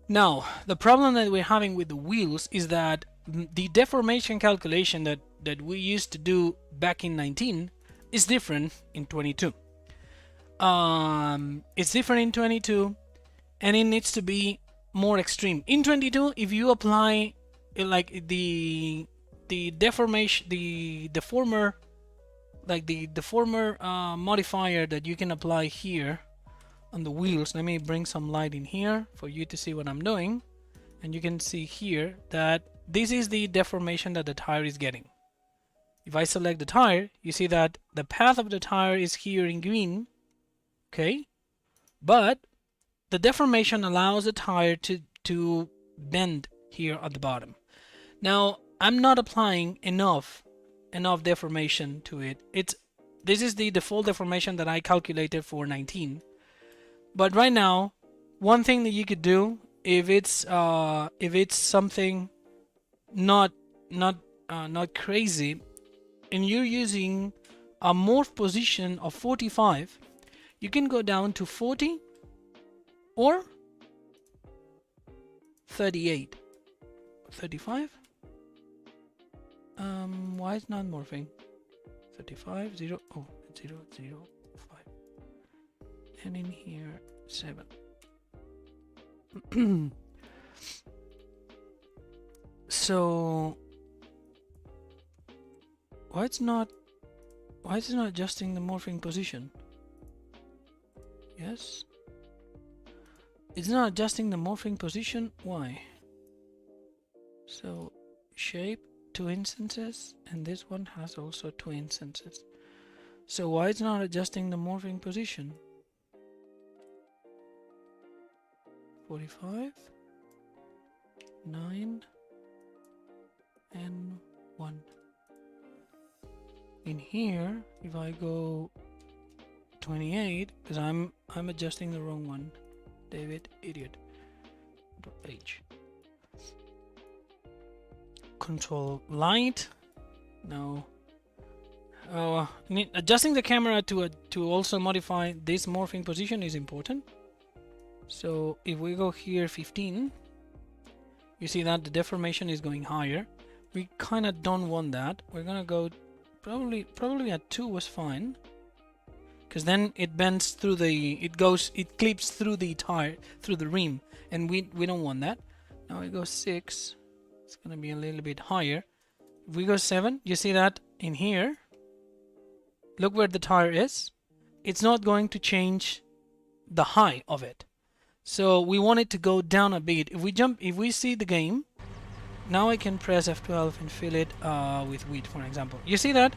Now, the problem that we're having with the wheels is that the deformation calculation that we used to do back in 19 is different in 22. It's different in 22, and it needs to be more extreme. In 22, if you apply like the deformation, the deformer modifier that you can apply here on the wheels. Let me bring some light in here for you to see what I'm doing. And you can see here that this is the deformation that the tire is getting. If I select the tire, you see that the path of the tire is here in green, okay? But the deformation allows the tire to bend here at the bottom. Now, I'm not applying enough deformation to it. This is the default deformation that I calculated for 19. But right now, one thing that you could do, if it's something not crazy, and you're using a morph position of 45, you can go down to 40 or 38. 35? Why is not morphing? 35, 0, oh, 0, 0, 5. And in here, 7. So why is it not adjusting the morphing position? Yes, it's not adjusting the morphing position. Why? So shape 2 instances, and this one has also 2 instances. So why it's not adjusting the morphing position? 45, 9, and 1. In here, if I go 28, because I'm adjusting the wrong one. David idiot. H. Control light. No. Adjusting the camera to also modify this morphing position is important. So if we go here 15, you see that the deformation is going higher. We kind of don't want that. We're gonna go probably at 2 was fine, because then it bends through it clips through the tire, through the rim, and we don't want that. Now we go 6. It's gonna be a little bit higher. If we go 7, you see that in here, look where the tire is. It's not going to change the height of it. So we want it to go down a bit. If we see the game, now I can press F12 and fill it with width, for example. You see that?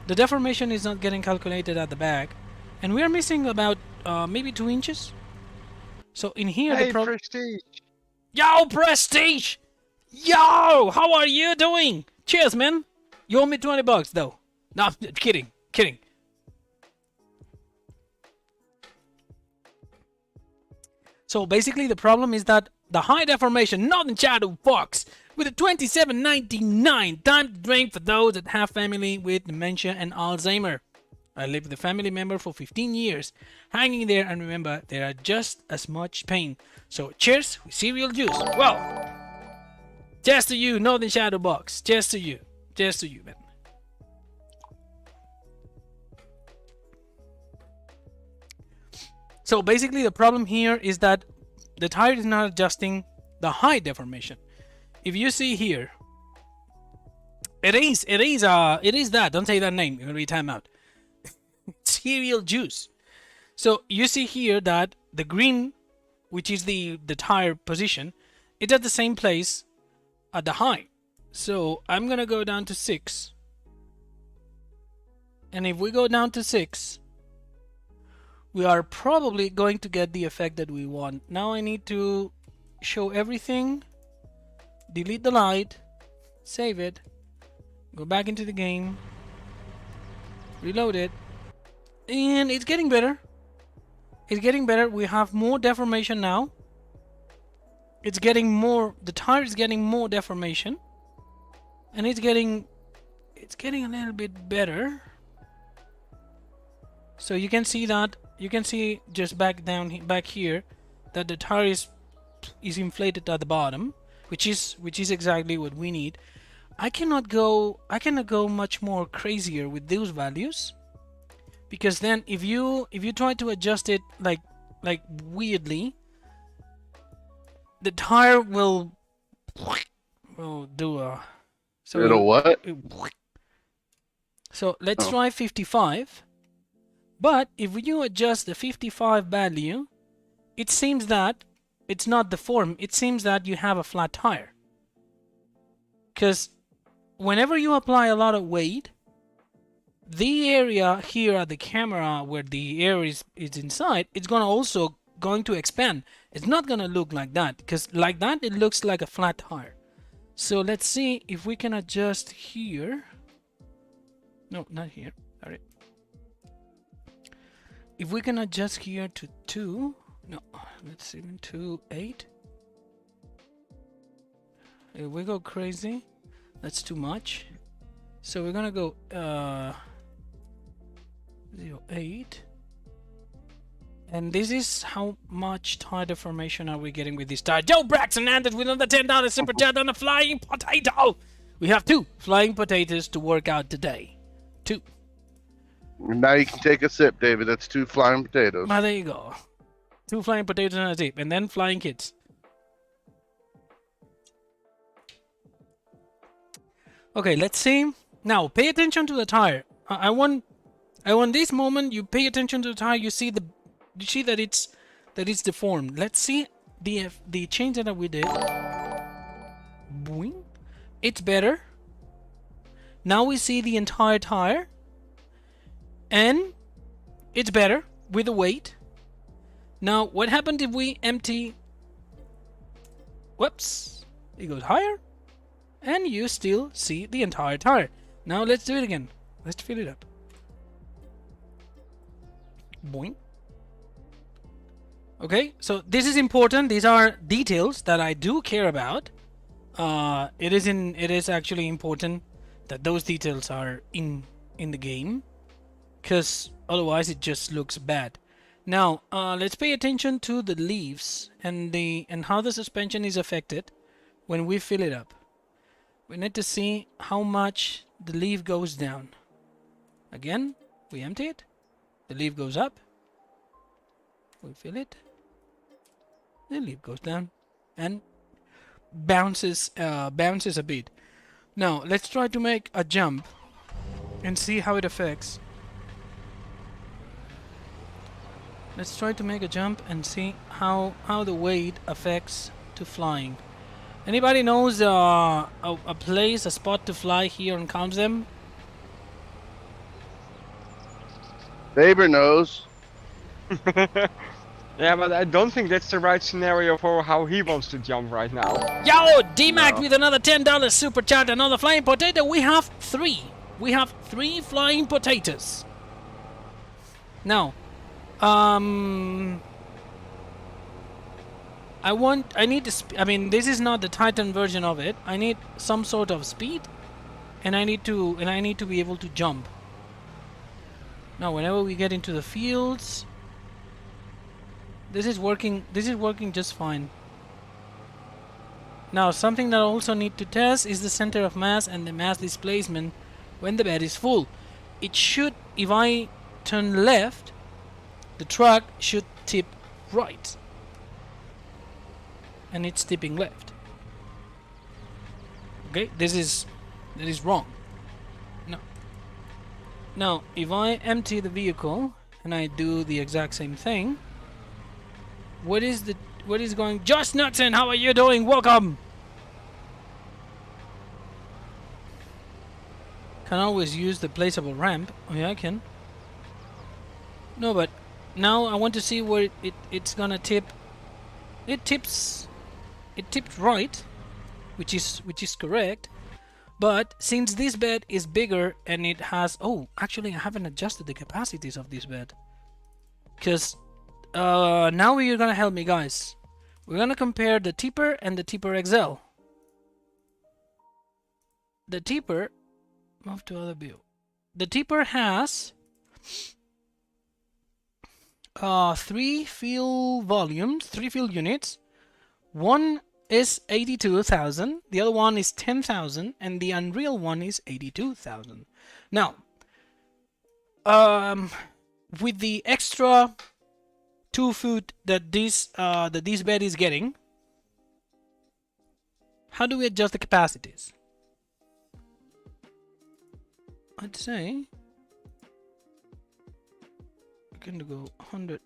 The deformation is not getting calculated at the back, and we are missing about maybe 2 inches. So in here, Hey, Prestige! Yo, Prestige! Yo, how are you doing? Cheers, man. You owe me $20 though. No, I'm kidding. So basically, the problem is that the high deformation, not in Shadow Fox, with a 27.99 time to drink for those that have family with dementia and Alzheimer. I lived with a family member for 15 years, hanging there, and remember, they are just as much pain. So cheers with cereal juice. Well, cheers to you, Northern Shadow Box. Cheers to you. Cheers to you, man. So basically, the problem here is that the tire is not adjusting the high deformation. If you see here, it is that. Don't say that name. You're gonna be timeout. Cereal juice. So you see here that the green, which is the tire position, it's at the same place at the high. So I'm gonna go down to 6, and if we go down to 6, we are probably going to get the effect that we want. Now I need to show everything, delete the light, save it, go back into the game, reload it, and it's getting better. It's getting better. We have more deformation now. It's getting more, the tire is getting more deformation, and it's getting a little bit better. So you can see that, you can see just back here that the tire is inflated at the bottom, which is exactly what we need. I cannot go much more crazier with those values, because then if you try to adjust it like weirdly, the tire will do a It'll what? So let's try 55. But if you adjust the 55 value, it seems that it's not the form. It seems that you have a flat tire. Because whenever you apply a lot of weight, the area here at the camera where the air is inside, it's also going to expand. It's not going to look like that, because like that it looks like a flat tire. So let's see if we can adjust here. No, not here. Sorry. If we can adjust here to 2. No, let's see, 2.8. If we go crazy, that's too much. So we're gonna go 0.8. And this is how much tire deformation are we getting with this tire. Joe Braxton ended with another $10 super chat on a flying potato. We have 2 flying potatoes to work out today. 2. Now you can take a sip, David. That's 2 flying potatoes. Well, there you go. 2 flying potatoes and a dip, and then flying kids. Okay, let's see. Now, pay attention to the tire. I want this moment. You pay attention to the tire. You see that it's deformed. Let's see the change that we did. Boing. It's better. Now we see the entire tire, and it's better with the weight. Now, what happened if we empty? Whoops! It goes higher, and you still see the entire tire. Now let's do it again. Let's fill it up. Boing. Okay, so this is important. These are details that I do care about. It is actually important that those details are in the game, because otherwise it just looks bad. Now, let's pay attention to the leaves and how the suspension is affected when we fill it up. We need to see how much the leaf goes down. Again, we empty it. The leaf goes up. We fill it. The leaf goes down and bounces a bit. Now, let's try to make a jump and see how it affects. Let's try to make a jump and see how the weight affects to flying. Anybody knows a place, a spot to fly here on Kamsem? Faber knows. Yeah, but I don't think that's the right scenario for how he wants to jump right now. Yo, D-Mac with another $10 super chat, another flying potato. We have 3. We have 3 flying potatoes. Now, I need to. I mean, this is not the Titan version of it. I need some sort of speed, and I need to be able to jump. Now, whenever we get into the fields, this is working. This is working just fine. Now, something that I also need to test is the center of mass and the mass displacement when the bed is full. It should, if I turn left, the truck should tip right. And it's tipping left. Okay, that is wrong. No. Now, if I empty the vehicle and I do the exact same thing, what is going? Josh Knudsen, how are you doing? Welcome. Can always use the placeable ramp. Oh yeah, I can. No, but now I want to see where it's gonna tip. It tipped right, which is correct. But since this bed is bigger and it has, oh, actually I haven't adjusted the capacities of this bed, because now you're gonna help me, guys. We're gonna compare the tipper and the tipper XL. The tipper, move to other view. The tipper has 3 fill volumes, 3 fill units. One is 82,000, the other one is 10,000, and the Unreal one is 82,000. Now, with the extra 2 foot that this bed is getting, how do we adjust the capacities? I'd say can go 100.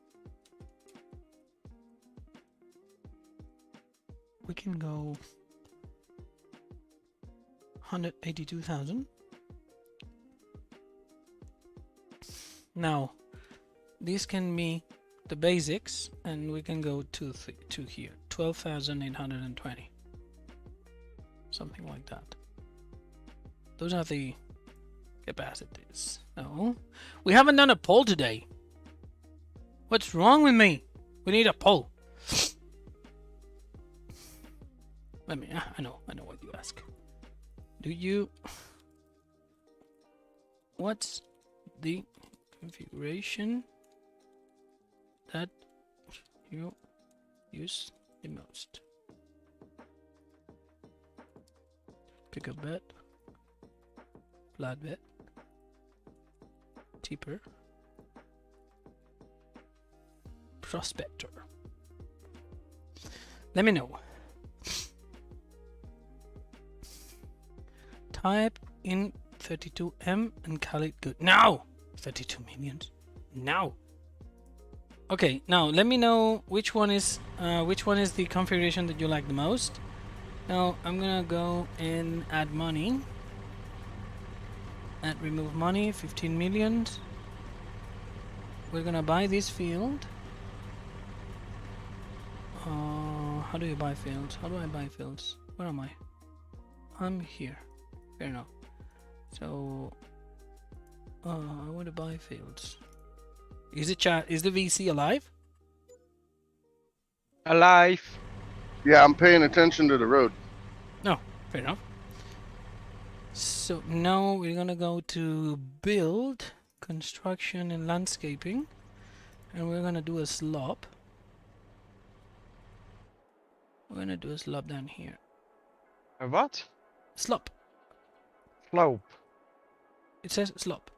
We can go 182,000. Now, these can be the basics, and we can go to here, 12,820, something like that. Those are the capacities. No, we haven't done a poll today. What's wrong with me? We need a poll. Let me. I know what you ask. Do you? What's the configuration that you use the most? Pick a bed, flat bed, cheaper, Prospector. Let me know. Type in 32M and call it good. Now! 32 millions. Now! Okay, now let me know which one is the configuration that you like the most. Now I'm gonna go and add money. Add remove money, 15 million. We're gonna buy this field. How do you buy fields? How do I buy fields? Where am I? I'm here. Fair enough. So I want to buy fields. Is it chat? Is the VC alive? Alive. Yeah, I'm paying attention to the road. No, fair enough. So now we're gonna go to build, construction and landscaping, and we're gonna do a slope. We're gonna do a slope down here. A what? Slope. Slope. It says slope.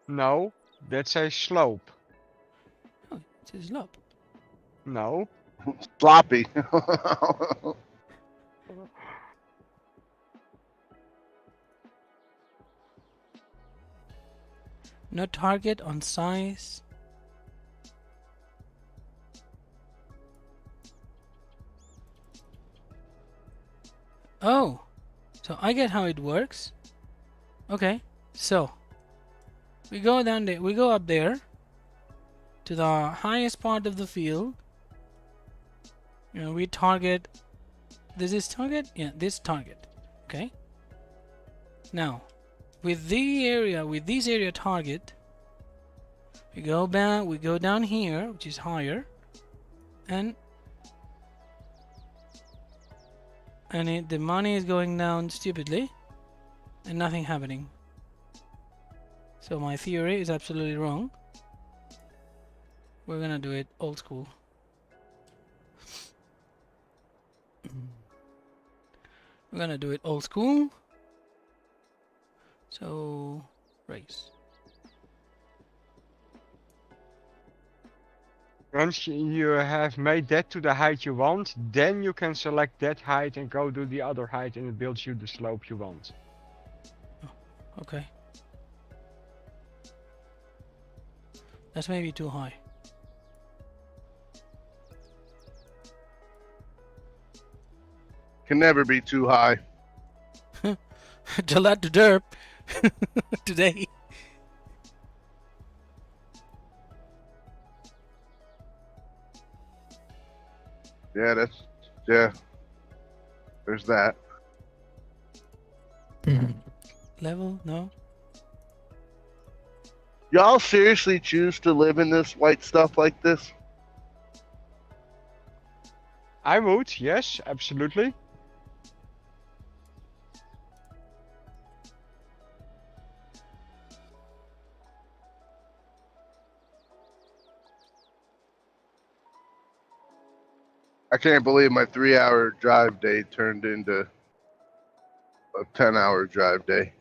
No, that's a slope. Oh, it says slope. No. Sloppy. No target on size. Oh, so I get how it works. Okay, so we go down there, we go up there to the highest part of the field. You know, we target. This is target? Yeah, this target. Okay. Now, with this area target, we go back, we go down here, which is higher, and the money is going down stupidly, and nothing happening. So my theory is absolutely wrong. We're gonna do it old school. We're gonna do it old school. So race. Once you have made that to the height you want, then you can select that height and go to the other height, and it builds you the slope you want. Okay. That's maybe too high. Can never be too high. Gillette to derp today. Yeah, there's that. Level? No. Y'all seriously choose to live in this white stuff like this? I would, yes, absolutely. I can't believe my 3-hour drive day turned into a 10-hour drive day.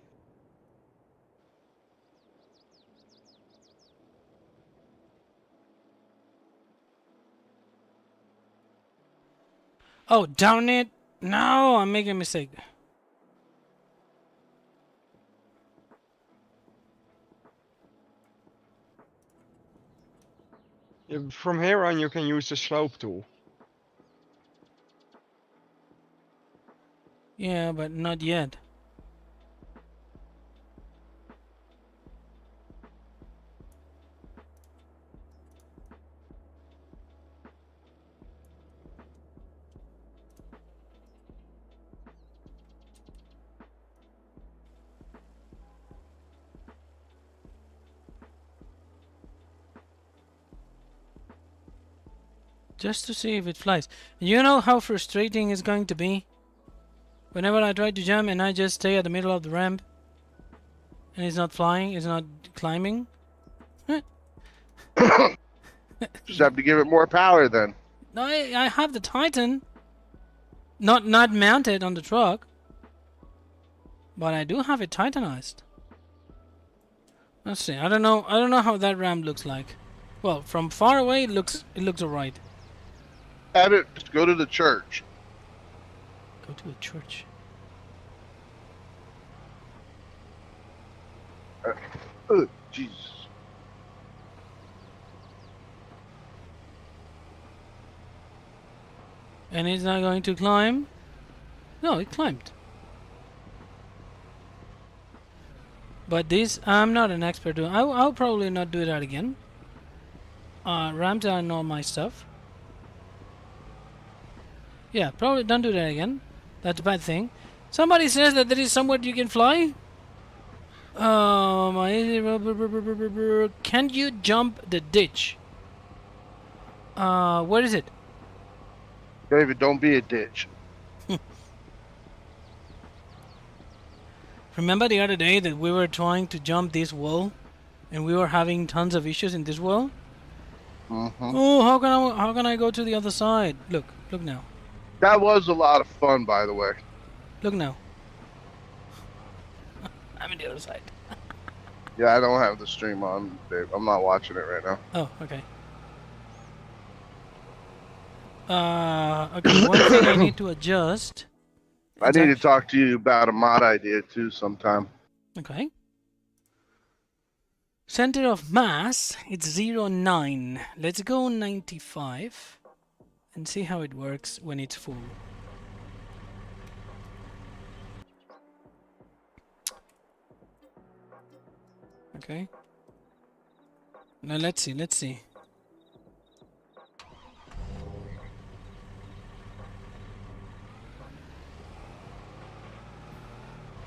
Oh, darn it. No, I'm making a mistake. From here on, you can use the slope tool. Yeah, but not yet. Just to see if it flies. You know how frustrating it's going to be? Whenever I try to jump and I just stay at the middle of the ramp and it's not flying, it's not climbing. Just have to give it more power then. No, I have the Titan. Not mounted on the truck. But I do have it Titanized. Let's see. I don't know how that ramp looks like. Well, from far away it looks alright. Have it just go to the church. Go to a church. Oh, Jesus. And it's not going to climb? No, it climbed. But this, I'm not an expert doing. I'll probably not do that again. Ramps are not my stuff. Yeah, probably don't do that again. That's a bad thing. Somebody says that there is somewhere you can fly. Can you jump the ditch? Where is it? David, don't be a ditch. Remember the other day that we were trying to jump this wall, and we were having tons of issues in this wall. Oh, how can I go to the other side? Look now. That was a lot of fun, by the way. Look now. I'm in the other side. Yeah, I don't have the stream on, Dave. I'm not watching it right now. Oh, okay. Okay, one thing I need to adjust. I need to talk to you about a mod idea too sometime. Okay. Center of mass, it's 0.9. Let's go 95 and see how it works when it's full. Okay. Now let's see.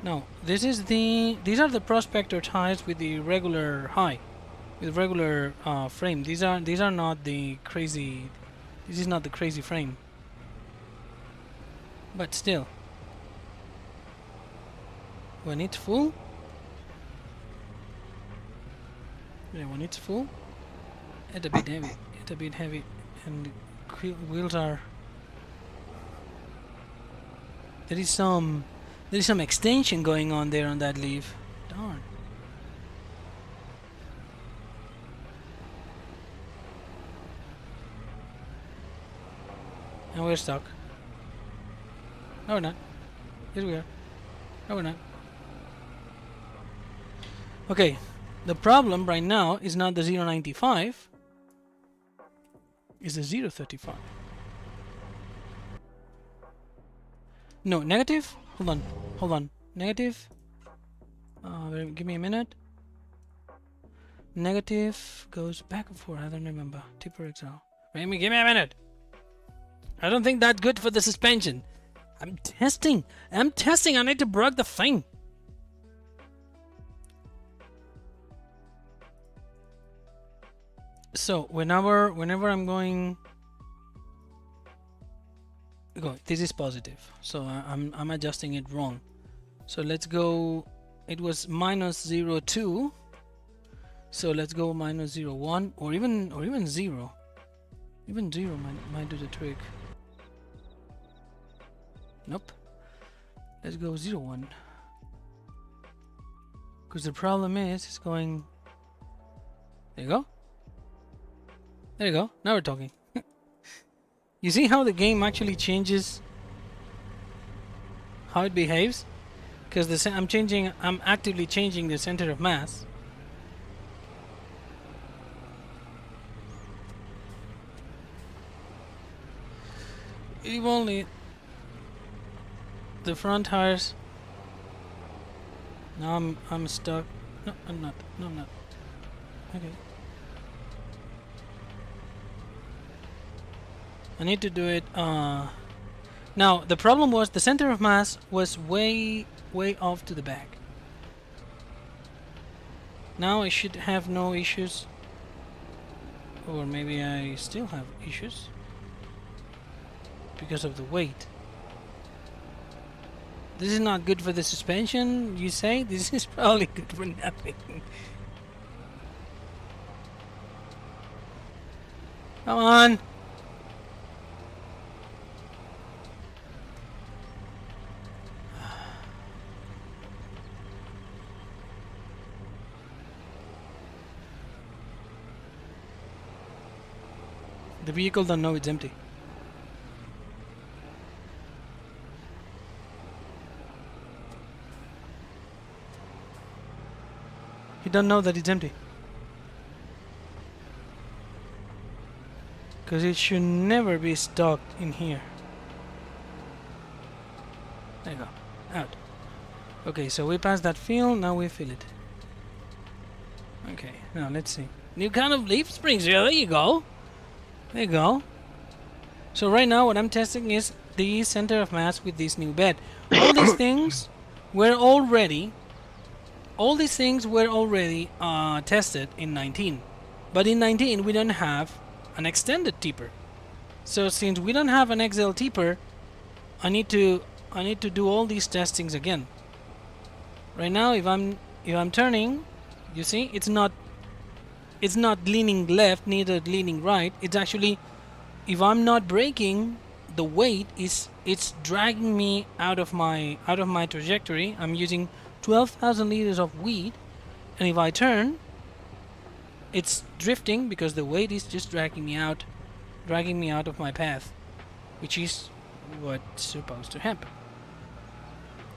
No, these are the Prospector tires with the regular high, with regular frame. These are not the crazy. This is not the crazy frame. But still, when it's full, it's a bit heavy. It's a bit heavy, and the wheels are. There is some extension going on there on that leaf. Darn. And we're stuck. No, we're not. Yes, we are. No, we're not. Okay. The problem right now is not the 0.95. It's the 0.35. No, negative? Hold on. Negative. Give me a minute. Negative goes back and forth. I don't remember. Tipper Excel. Give me a minute. I don't think that's good for the suspension. I'm testing. I need to break the thing. So whenever I'm going. This is positive, so I'm adjusting it wrong. So let's go. It was minus 0.2, so let's go minus 0.1 or even 0. Even 0 might do the trick. Nope. Let's go 0.1. Because the problem is it's going. There you go. There you go. Now we're talking. You see how the game actually changes how it behaves? Because I'm actively changing the center of mass. If only the front tires. No, I'm stuck. No, I'm not. No, I'm not. Okay. I need to do it. Now the problem was the center of mass was way off to the back. Now I should have no issues. Or maybe I still have issues because of the weight. This is not good for the suspension, you say? This is probably good for nothing. Come on! The vehicle don't know it's empty. He don't know that it's empty. Because it should never be stocked in here. There you go. Out. Okay, so we passed that field, now we fill it. Okay, now let's see. New kind of leaf springs. Yeah, there you go. There you go. So right now what I'm testing is the center of mass with this new bed. All these things were already tested in 19. But in 19 we don't have an extended tipper. So since we don't have an XL tipper, I need to do all these testings again. Right now if I'm turning, you see it's not leaning left, neither leaning right. It's actually, if I'm not braking, the weight it's dragging me out of my trajectory. I'm using 12,000 liters of weight, and if I turn, it's drifting because the weight is just dragging me out of my path, which is what's supposed to happen.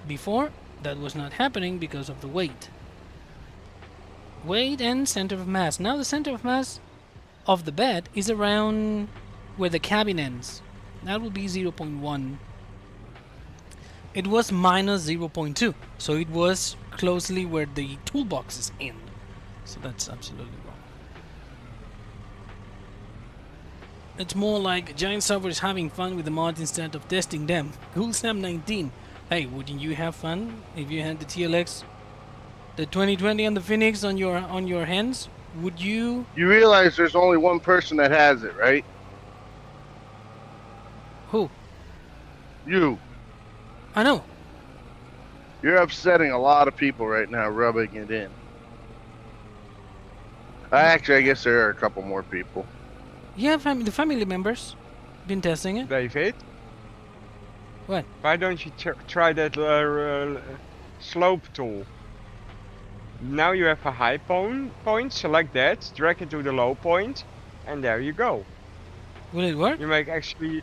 Before, that was not happening because of the weight. Weight and center of mass. Now the center of mass of the bed is around where the cabin ends. That will be 0.1. It was minus 0.2, so it was closely where the toolboxes end. So that's absolutely wrong. It's more like Giant Software is having fun with the mods instead of testing them. Cool Sam 19. Hey, wouldn't you have fun if you had the TLX, the 2020 and the Phoenix on your hands? Would you? You realize there's only one person that has it, right? Who? You. I know. You're upsetting a lot of people right now, rubbing it in. Actually, I guess there are a couple more people. Yeah, the family members been testing it. David, What? why don't you try that slope tool? Now you have a high point, select that, drag it to the low point, and there you go. Will it work? You make actually...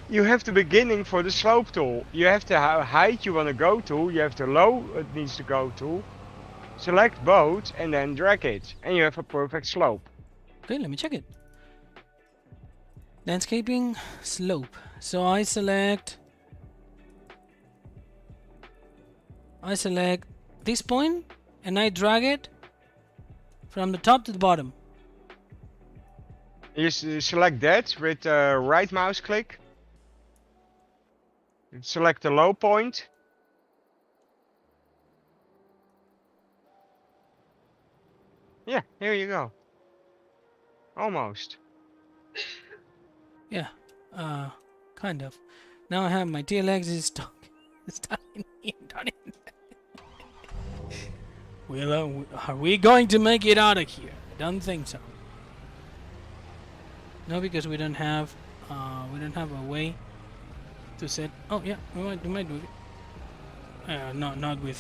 You have the beginning for the slope tool. You have the height you want to go to, you have the low it needs to go to. Select both and then drag it, and you have a perfect slope. Okay, let me check it. Landscaping, slope. So I select this point and I drag it from the top to the bottom. You select that with right mouse click. Select the low point. Yeah, here you go. Almost. Yeah, kind of. Now I have my TLX is stuck. Stuck in here, darn it. Well, are we going to make it out of here? I don't think so. No, because we don't have a way to set. Oh yeah, we might do it. Not with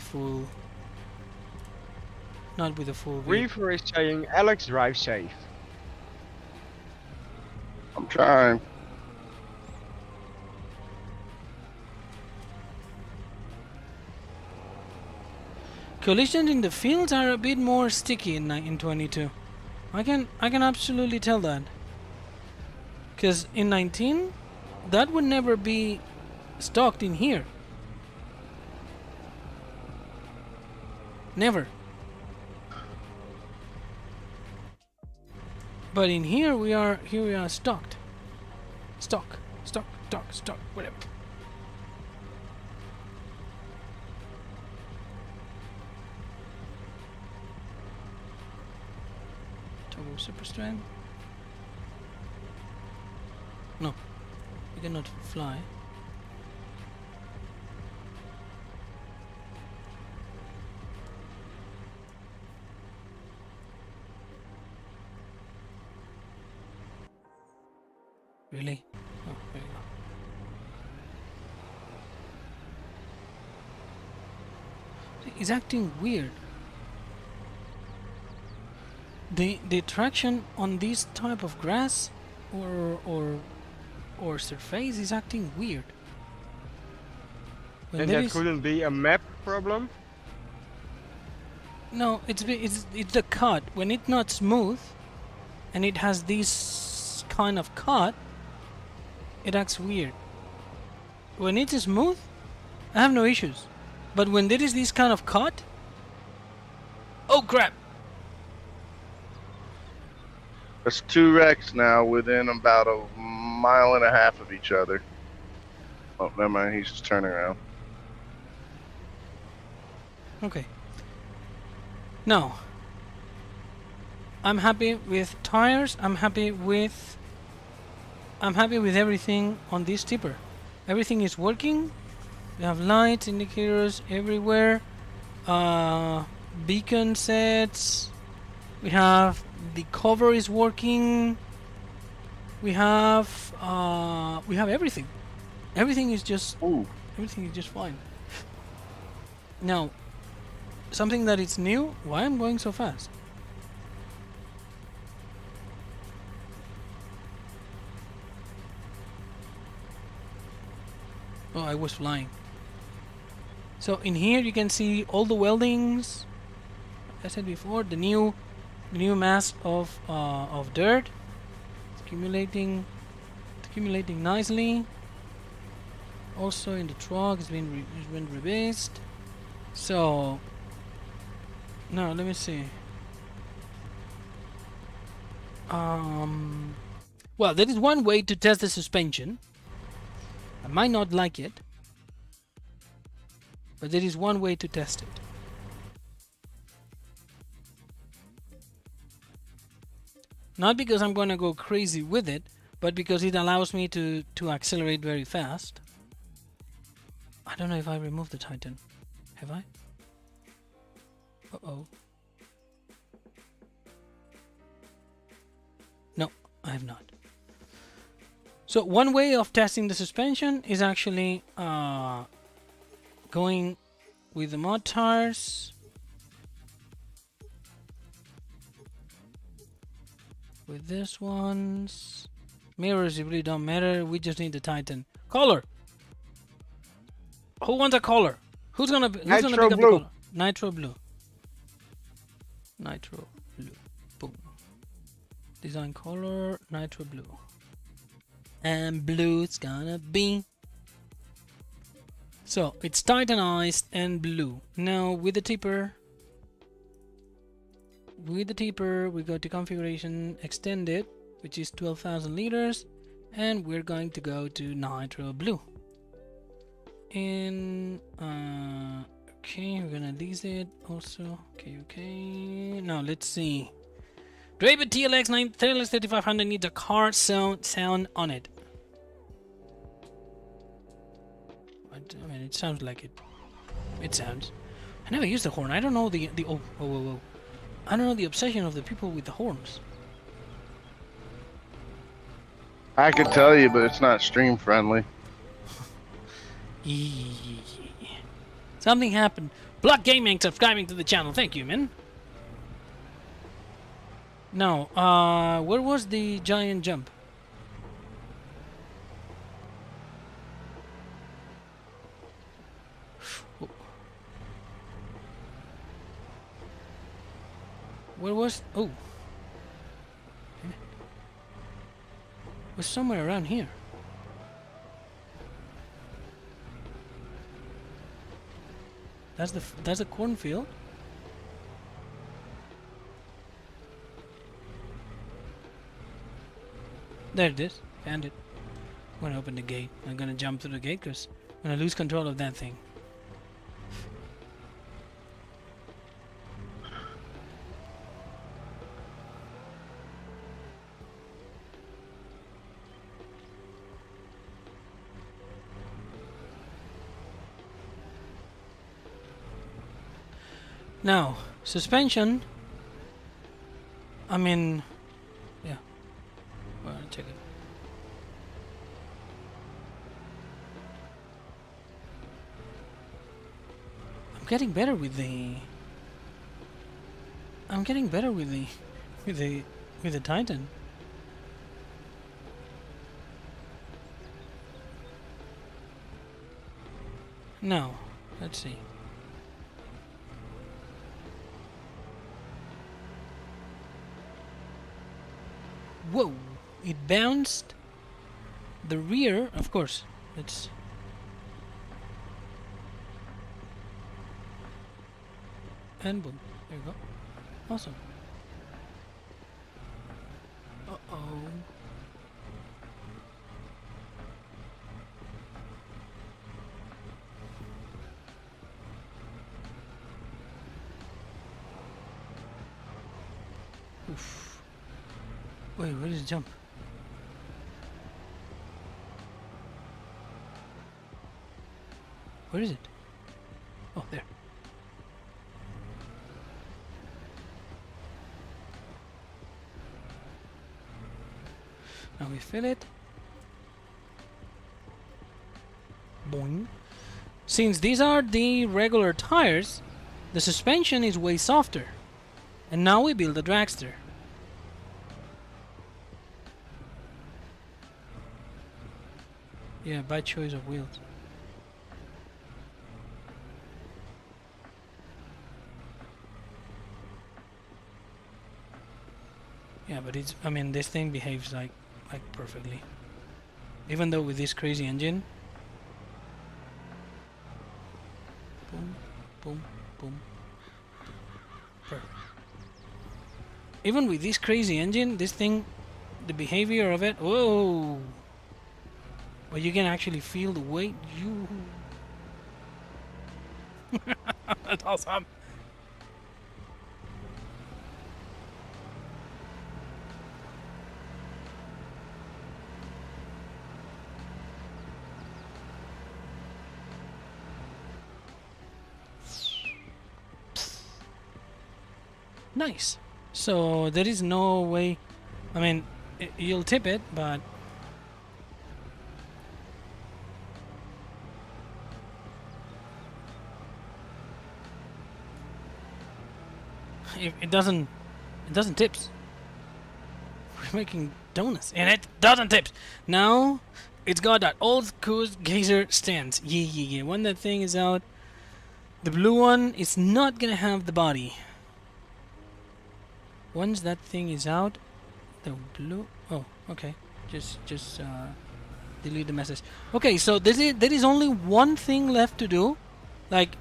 full. Not with a full. Reaver is saying Alex drive safe. I'm trying. Collisions in the fields are a bit more sticky in 22. I can absolutely tell that. Because in 19, that would never be stocked in here. Never. But in here we are stocked. Stock, whatever. Toggle super strength. No, we cannot fly. Really? Oh, there you go. It's acting weird. The traction on this type of grass or surface is acting weird. When And there that is- couldn't be a map problem? No, it's the cut. When it's not smooth, and it has this kind of cut, it acts weird. When it is smooth, I have no issues. But when there is this kind of cut, oh crap! There's 2 wrecks now within about a mile and a half of each other. Oh, never mind. He's just turning around. Okay. Now, I'm happy with tires. I'm happy with everything on this tipper. Everything is working. We have lights, indicators everywhere. Beacon sets. We have the cover is working. We have everything. Everything is just fine. Now, something that is new. Why I'm going so fast? Oh, I was flying. So in here you can see all the weldings. Like I said before, the new mass of dirt. It's accumulating nicely. Also in the truck, it's been rebased. So now let me see. Well, there is one way to test the suspension. I might not like it, but there is one way to test it. Not because I'm going to go crazy with it, but because it allows me to accelerate very fast. I don't know if I removed the Titan. Have I? Uh-oh. No, I have not. So one way of testing the suspension is actually going with the mud tires. With this ones. Mirrors really don't matter. We just need the Titan. Color. Who wants a color? Who's gonna pick up the color? Nitro blue. Nitro blue. Boom. Design color. Nitro blue. And blue it's gonna be. So it's titanized and blue. Now with the tipper, we go to configuration extended, which is 12,000 liters, and we're going to go to nitro blue. And okay, we're gonna lease it also. Okay. Now let's see. Draper TLX3500 needs a car sound on it. I mean, it sounds like it. It sounds. I never used the horn. I don't know the whoa. I don't know the obsession of the people with the horns. I could tell you, but it's not stream friendly. Something happened. Block Gaming subscribing to the channel. Thank you, man. Now, where was the giant jump? Where was... Oh. was somewhere around here. That's the cornfield. There it is. Found it. I'm gonna open the gate. I'm gonna jump through the gate because I'm gonna lose control of that thing. Now, suspension. I mean, yeah. Well, check it. I'm getting better with the. I'm getting better with the Titan. Now, let's see. Whoa! It bounced. The rear, of course. It's. And boom. There you go. Awesome. Uh-oh. Oof. Wait, where does it jump? Where is it? Oh, there. Now we fill it. Boing. Since these are the regular tires, the suspension is way softer. And now we build a dragster. Yeah, bad choice of wheels. Yeah, but it's, I mean, this thing behaves like perfectly. Even though with this crazy engine. Boom, boom, boom. Perfect. Even with this crazy engine, this thing, the behavior of it, whoa! But you can actually feel the weight. That's awesome. Nice. So there is no way. I mean, you'll tip it, but it doesn't tips. We're making donuts and it doesn't tips. Now it's got that old school geyser stance. Yeah. When that thing is out, the blue one is not gonna have the body. Once that thing is out, the blue. Oh, okay. Just delete the message. Okay, so there is only one thing left to do, like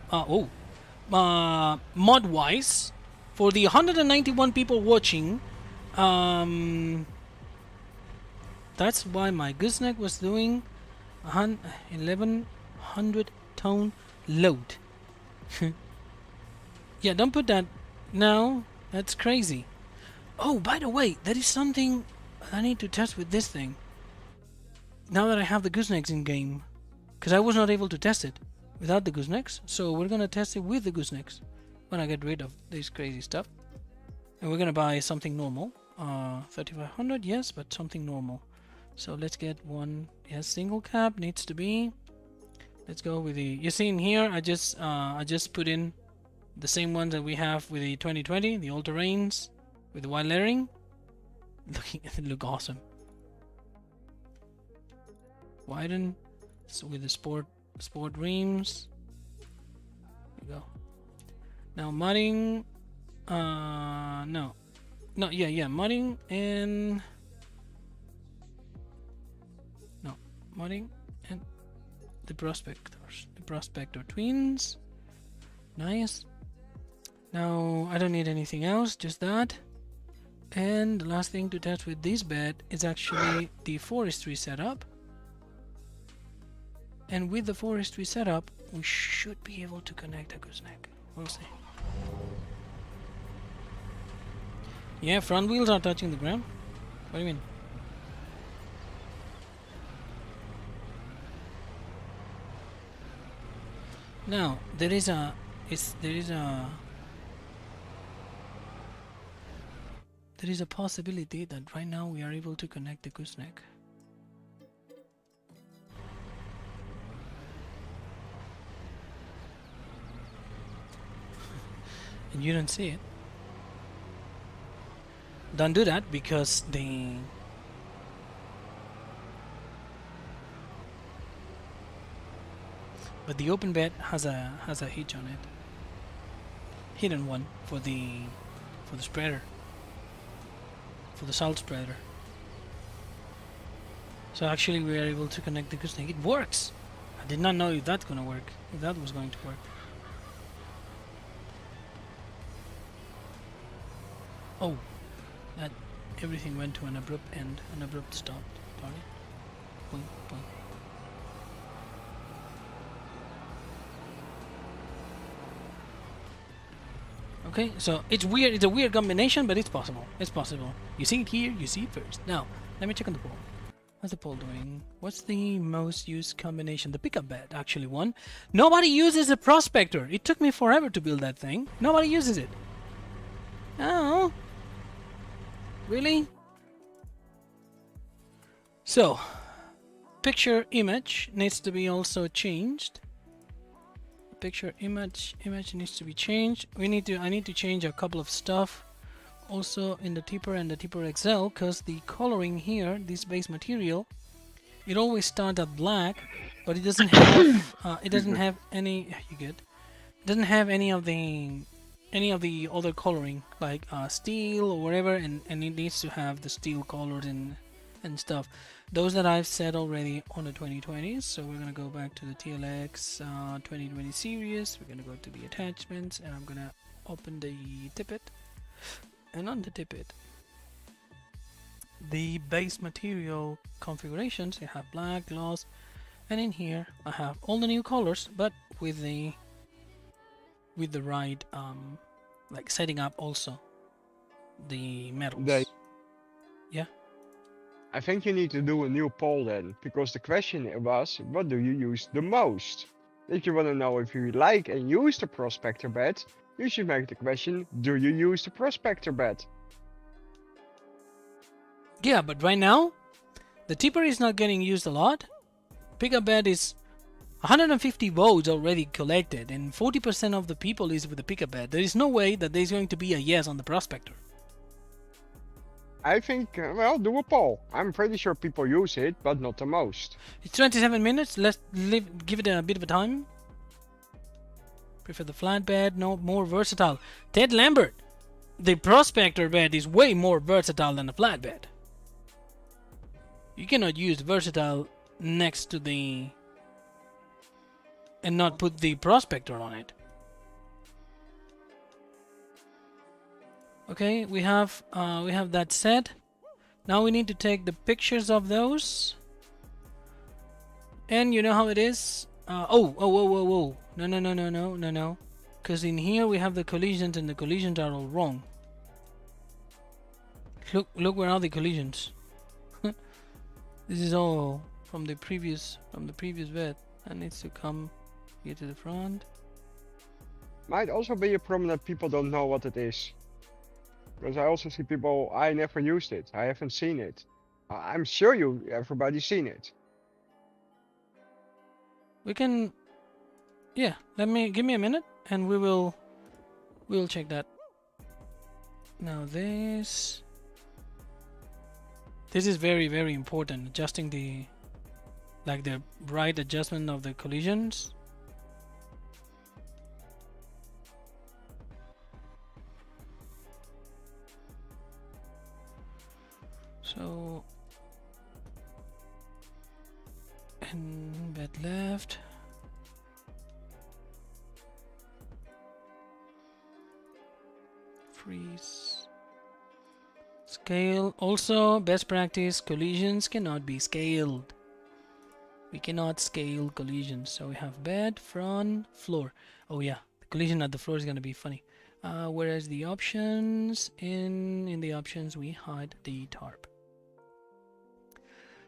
mod wise. For the 191 people watching, that's why my gooseneck was doing 1100 tone load. Yeah, don't put that now. That's crazy. Oh, by the way, there is something I need to test with this thing. Now that I have the goosenecks in game, because I was not able to test it without the goosenecks, so we're gonna test it with the goosenecks when I get rid of this crazy stuff. And we're gonna buy something normal. 3500, yes, but something normal. So let's get one. Yes, single cab needs to be. Let's go with the. You see in here, I just put in the same ones that we have with the 2020, the all-terrains with the white lettering. Look awesome. Widen, so with the sport rims. There we go. Now mudding. No, yeah, mudding and modding, and the Prospectors. The Prospector twins. Nice. Now I don't need anything else, just that. And the last thing to test with this bed is actually the Forestry Setup. And with the Forestry Setup, we should be able to connect a gooseneck. We'll see. Yeah, front wheels are touching the ground. What do you mean? Now there is a possibility that right now we are able to connect the gooseneck. And you don't see it. Don't do that because but the open bed has a hitch on it. Hidden one for the spreader. For the salt spreader. So actually we are able to connect the gooseneck. It works! I did not know if that's gonna work. If that was going to work. Oh, that everything went to an abrupt end, an abrupt stop. Sorry. Boing, boing. Okay, so it's weird. It's a weird combination, but it's possible. It's possible. You see it here. You see it first. Now, let me check on the poll. What's the poll doing? What's the most used combination? The pickup bed actually won. Nobody uses the Prospector. It took me forever to build that thing. Nobody uses it. Oh. Really? So, picture image needs to be also changed. Picture image needs to be changed. I need to change a couple of stuff also in the Tipper and the Tipper XL, because the coloring here, this base material, it always starts at black, but it doesn't have it doesn't have any it doesn't have any of the other coloring like steel or whatever, and it needs to have the steel colors and stuff. Those that I've said already on the 2020s. So we're gonna go back to the TLX 2020 series. We're gonna go to the attachments, and I'm gonna open the tippet, and on the tippet, the base material configurations. I have black, gloss, and in here I have all the new colors, but with the right like setting up also the metals. Yeah. I think you need to do a new poll then, because the question was, what do you use the most? If you want to know if you like and use the Prospector bed, you should make the question, do you use the Prospector bed? Yeah, but right now, the tipper is not getting used a lot. Pickup bed is 150 votes already collected, and 40% of the people is with the pickup bed. There is no way that there's going to be a yes on the Prospector. I think, well, do a poll. I'm pretty sure people use it, but not the most. It's 27 minutes. Let's give it a bit of a time. Prefer the flat bed, no, more versatile. Ted Lambert, the Prospector bed is way more versatile than the flat bed. You cannot use versatile next to the and not put the Prospector on it. Okay, we have that set. Now we need to take the pictures of those. And you know how it is? Whoa. No. Because in here we have the collisions, and the collisions are all wrong. Look where are the collisions. This is all from the previous bed. That needs to come here to the front. Might also be a problem that people don't know what it is. Because I also see people, I never used it, I haven't seen it. I'm sure everybody's seen it. We can, yeah. Give me a minute, and we'll check that. Now this is very, very important. Adjusting the right adjustment of the collisions. So And bed left. Freeze. Scale. Also, best practice, collisions cannot be scaled. We cannot scale collisions. So we have bed, front, floor. Oh yeah, the collision at the floor is gonna be funny. Whereas the options, in the options we had the tarp.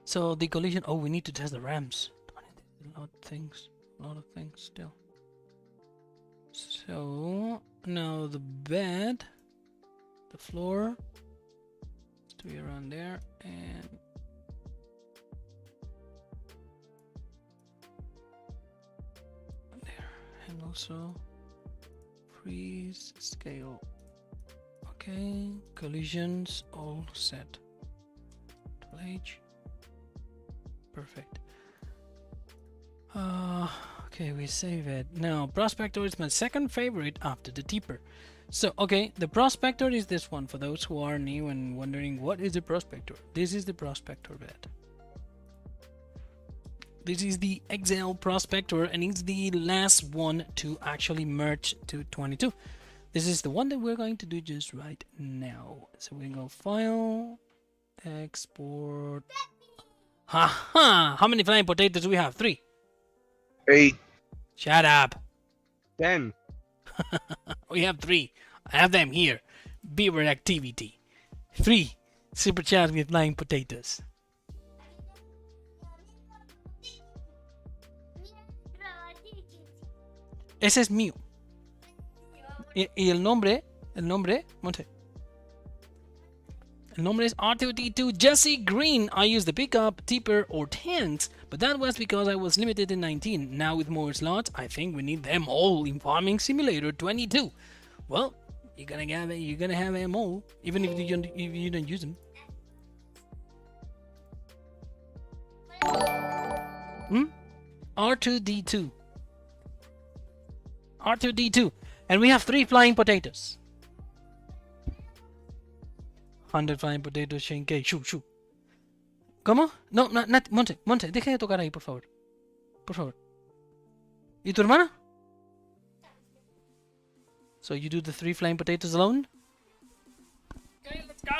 So the collision, oh, we need to test the ramps. A lot of things still. So now the bed, the floor, to be around there, and there, and also freeze scale. Okay, collisions all set. H. Perfect. Okay, we save it. Now, Prospector is my second favorite after the Deeper. So, okay, the Prospector is this one for those who are new and wondering what is the Prospector. This is the Prospector bed. This is the XL Prospector and it's the last one to actually merge to 22. This is the one that we're going to do just right now. So we go File, Export. Haha! How many flying potatoes do we have? 3. 8. Shut up. 10. We have 3. I have them here. Beaver activity. 3 super chats with flying potatoes. Ese es mío. Y el nombre, Monte. El nombre es R2D2 Jesse Green. I used the pickup, tipper, or tanks, but that was because I was limited in 19. Now with more slots, I think we need them all in Farming Simulator 22. Well, you're gonna have them all, even if you don't use them. R2D2. R2D2. And we have 3 flying potatoes. 100 flying potatoes, Shane K. Shoo. ¿Cómo? No, Monte, deja de tocar ahí, por favor. Por favor. ¿Y tu hermana? So you do the 3 flying potatoes alone? Okay, let's go.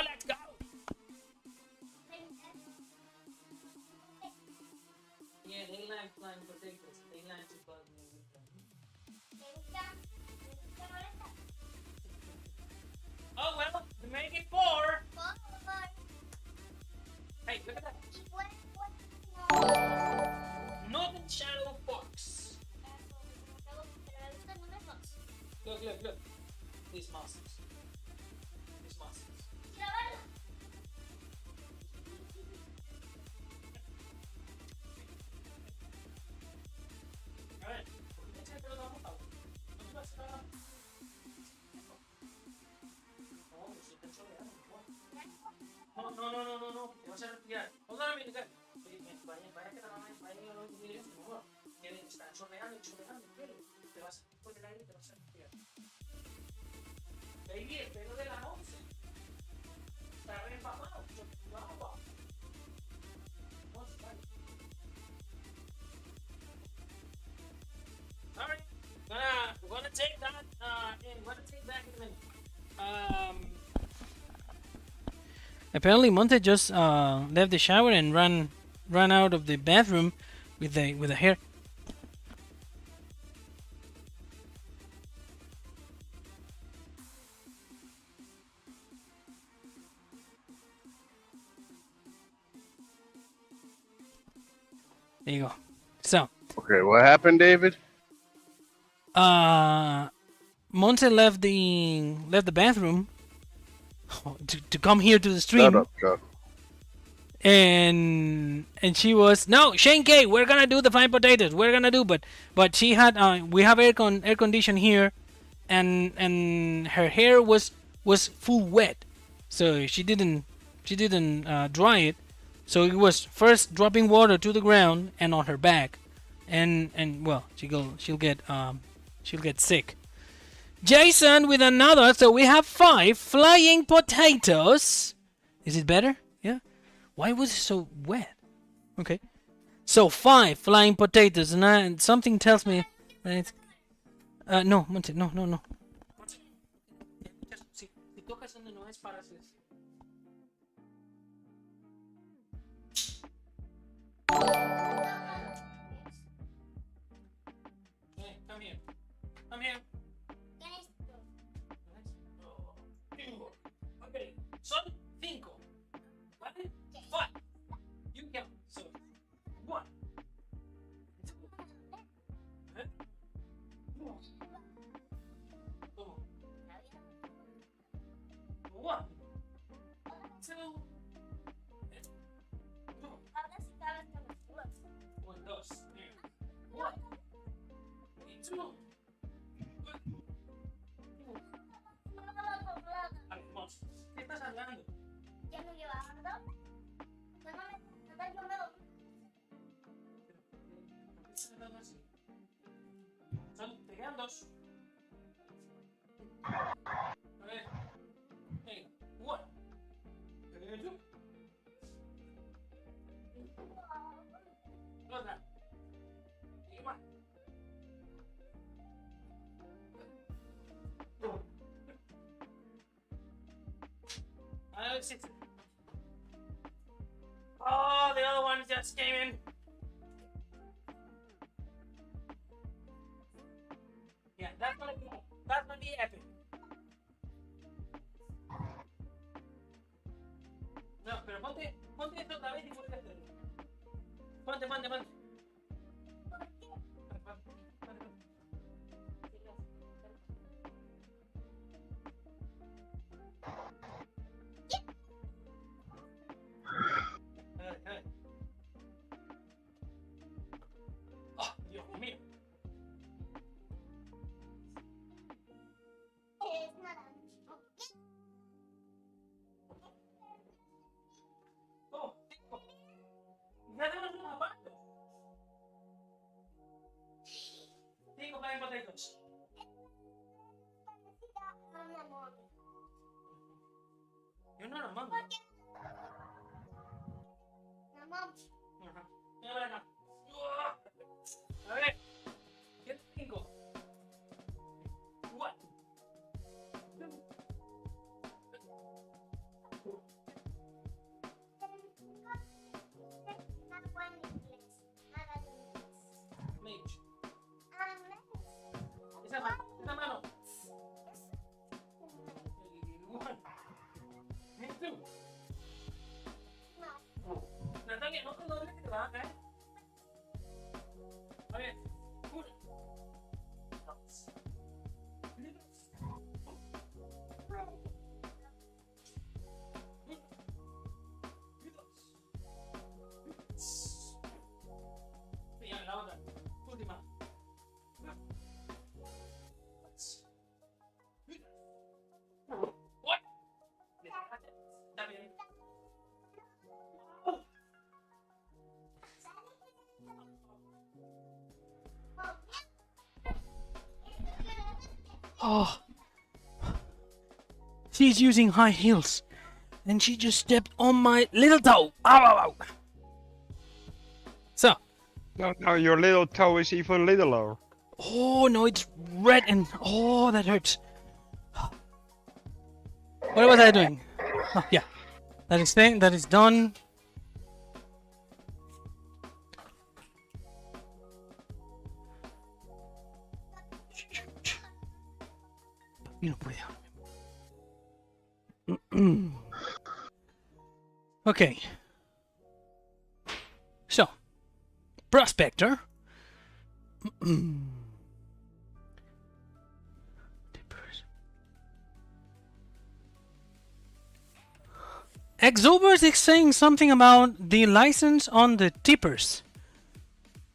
Yeah, they like flying potatoes. They like to bug me with them. Oh well, we made it 4. Hey, look at that. Northern Shadow Fox. Look. These monsters. Alright. No. Te vas a retirar. Hold on a minute, guys. Vaya que la mamá vaya a los videos, por favor. Están chorreando, pero te vas a poner aire y te vas a retirar. Baby, el pelo de la 11 está re empapado. Agua. Alright. We're gonna take that and we're gonna take back in a minute. Apparently Monte just left the shower and ran out of the bathroom with the hair. There you go. So Okay, what happened, David? Monte left the bathroom to come here to the stream. Shut up, Chuck. And she was, no, Shane K, we're gonna do the flying potatoes. We're gonna do, but she had we have air condition here, and her hair was full wet, so she didn't dry it. So it was first dropping water to the ground and on her back, and well, she'll get sick. Jason with another. So we have 5 flying potatoes. Is it better? Yeah. Why was it so wet? Okay. So 5 flying potatoes, and something tells me that it's... no, Monte, no, no, no. Si tocas donde no es para hacer... Come here. Come here. Okay, son 5. ¿Vale? 5. You count. So, 1. 1. 2. 1, 2. 1. 2. Vamos. ¿Qué estás hablando? Ya no llevando. No me yo me lo. Son, te quedan 2. A ver. Venga. 1. 2. Otra. Y 1. Oh, the other one just came in. Yeah, that's gonna be epic. No, pero ponte esto otra vez y vuelve a hacerlo. Ponte. Oh, Dios mío. Es nada. Oh, ya tenemos una parte. 5 flying potatoes. You're not a monkey. Ajá. Mira para acá. A ver. ¿Qué tengo? 1. 2. Mage. Esa mano. 1. 2. Natalia, no te dobles que te vas a caer. A ver. 1. 2. 3. Y la otra. Última. What? Está bien. Oh. She's using high heels. And she just stepped on my little toe. Ow, ow, ow. So. No, your little toe is even littler. Oh, no, it's red and... Oh, that hurts. What was I doing? Oh, yeah. That is done. You no puede. Okay. So, Prospector. Exobers is saying something about the license on the tippers.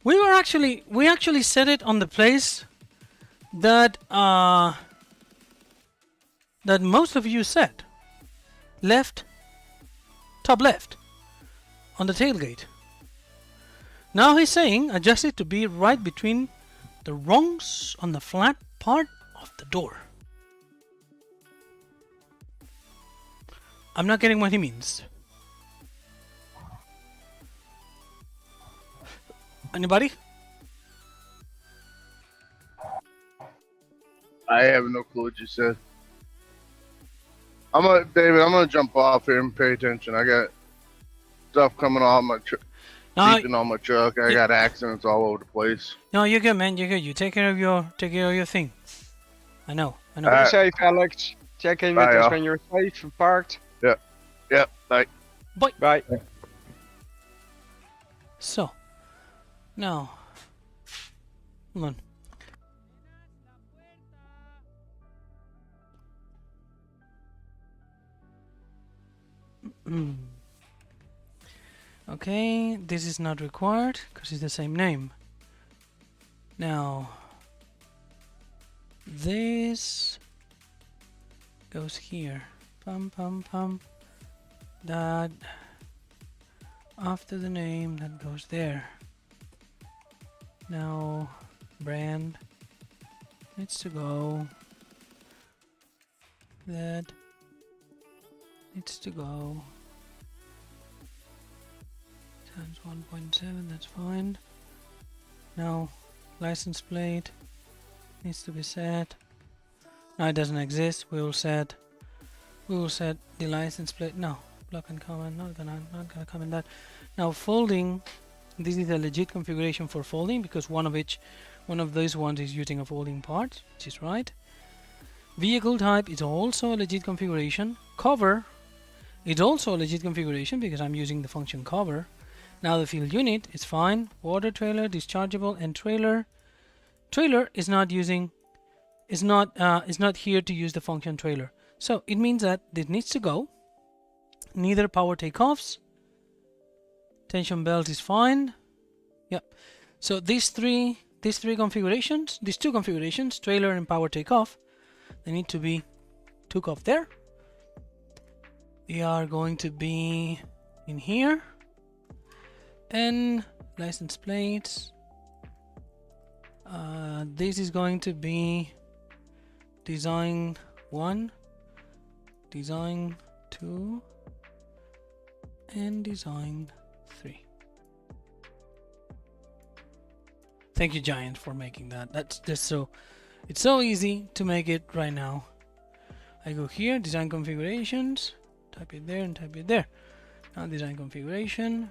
We actually set it on the place that that most of you said. Left, top left, on the tailgate. Now he's saying adjust it to be right between the rungs on the flat part of the door. I'm not getting what he means. Anybody? I have no clue what you said. David, I'm gonna jump off here and pay attention. I got stuff coming off my No, beeping on my truck. I got accidents all over the place. no, you're good, man. You're good. You take care of your thing. I know. Be safe, Alex. Check in with Bye, us y'all. when you're safe and parked. Yep. Bye. Bye. So, now, hold on. Okay, this is not required because it's the same name. Now, this goes here. Pum pum pum. That after the name that goes there. Now, brand needs to go. That needs to go. Times 1.7, that's fine. Now, license plate needs to be set. Now it doesn't exist. We will set the license plate. No, block and comment. Not gonna comment that. Now folding. This is a legit configuration for folding because one of those ones is using a folding part, which is right. Vehicle type is also a legit configuration. Cover is also a legit configuration because I'm using the function cover. Now the field unit is fine. Water trailer, dischargeable, and trailer. Trailer is not here to use the function trailer. So it means that this needs to go. Neither power takeoffs. Tension belt is fine. Yep. So these two configurations, trailer and power takeoff, they need to be took off there. They are going to be in here. And license plates. This is going to be design 1, design 2, and design 3. Thank you, Giant, for making that. That's just it's so easy to make it right now. I go here, design configurations, type it there and type it there. Now design configuration.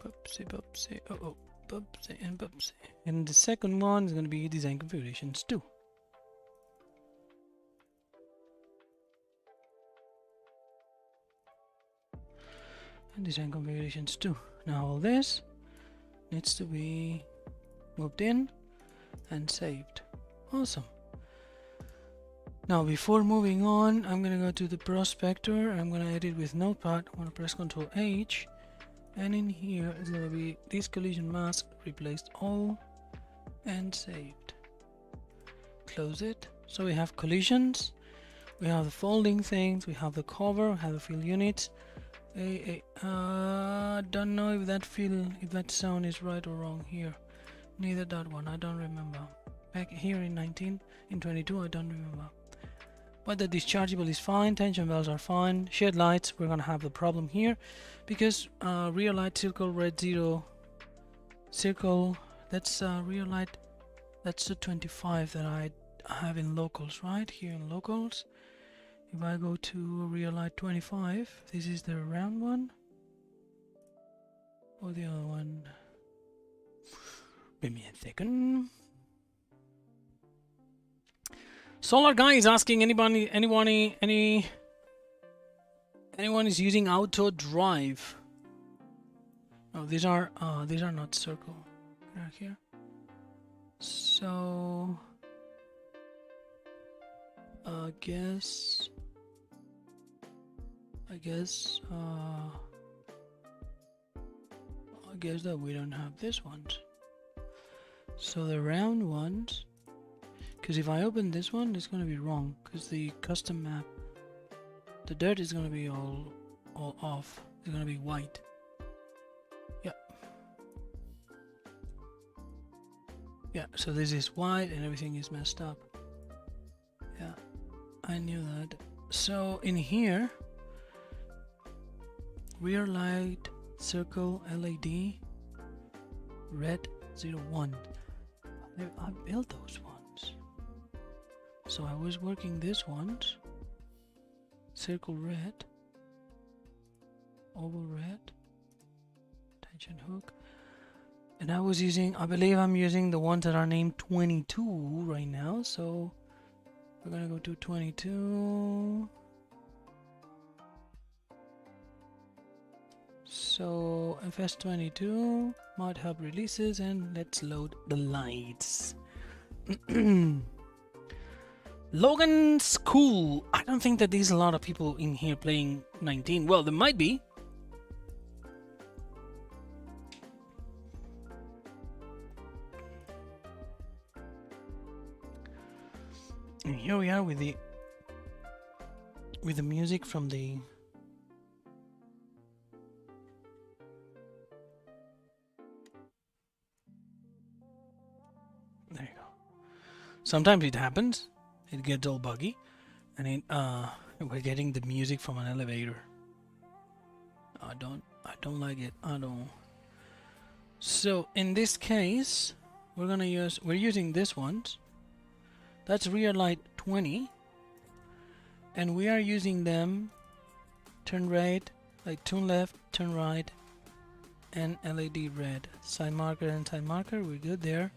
Boopsie, boopsie, and boopsie. And the second one is going to be design configurations 2. And design configurations 2. Now all this needs to be moved in and saved. Awesome. Now before moving on, I'm going to go to the Prospector. I'm going to edit with Notepad. I'm going to press Ctrl H. And in here is going to be this collision mask, replaced all, and saved. Close it. So we have collisions, we have the folding things, we have the cover, we have the field units. Don't know if that sound is right or wrong here. Neither that one, I don't remember. Back here in 22, I don't remember. But the dischargeable is fine, tension belts are fine, shed lights, we're gonna have the problem here because rear light circle red 0 circle, that's rear light, that's the 25 that I have in locals, right here in locals. If I go to rear light 25, this is the round one or the other one. Give me a second. Solar Guy is asking anyone is using auto drive. Oh, these are not circle. Right here. So I guess that we don't have this ones. So the round ones. Because if I open this one, it's going to be wrong. Because the custom map, the dirt is going to be all off. It's going to be white. Yeah. Yeah, so this is white and everything is messed up. Yeah, I knew that. So in here, rear light circle LED red 01. I built those ones. So I was working this ones. Circle red, oval red, tension hook, and I was using, I believe I'm using the ones that are named 22 right now. So we're gonna go to 22. So FS22 mod hub releases, and let's load the lights. Logan's cool. I don't think that there's a lot of people in here playing 19. Well, there might be. And here we are with the music from the there you go. Sometimes it happens. It gets all buggy, and we're getting the music from an elevator. I don't like it. I don't. So in this case, we're using this one. That's rear light 20, and we are using them turn right, like turn left, turn right, and LED red. Side marker and side marker, we're good there.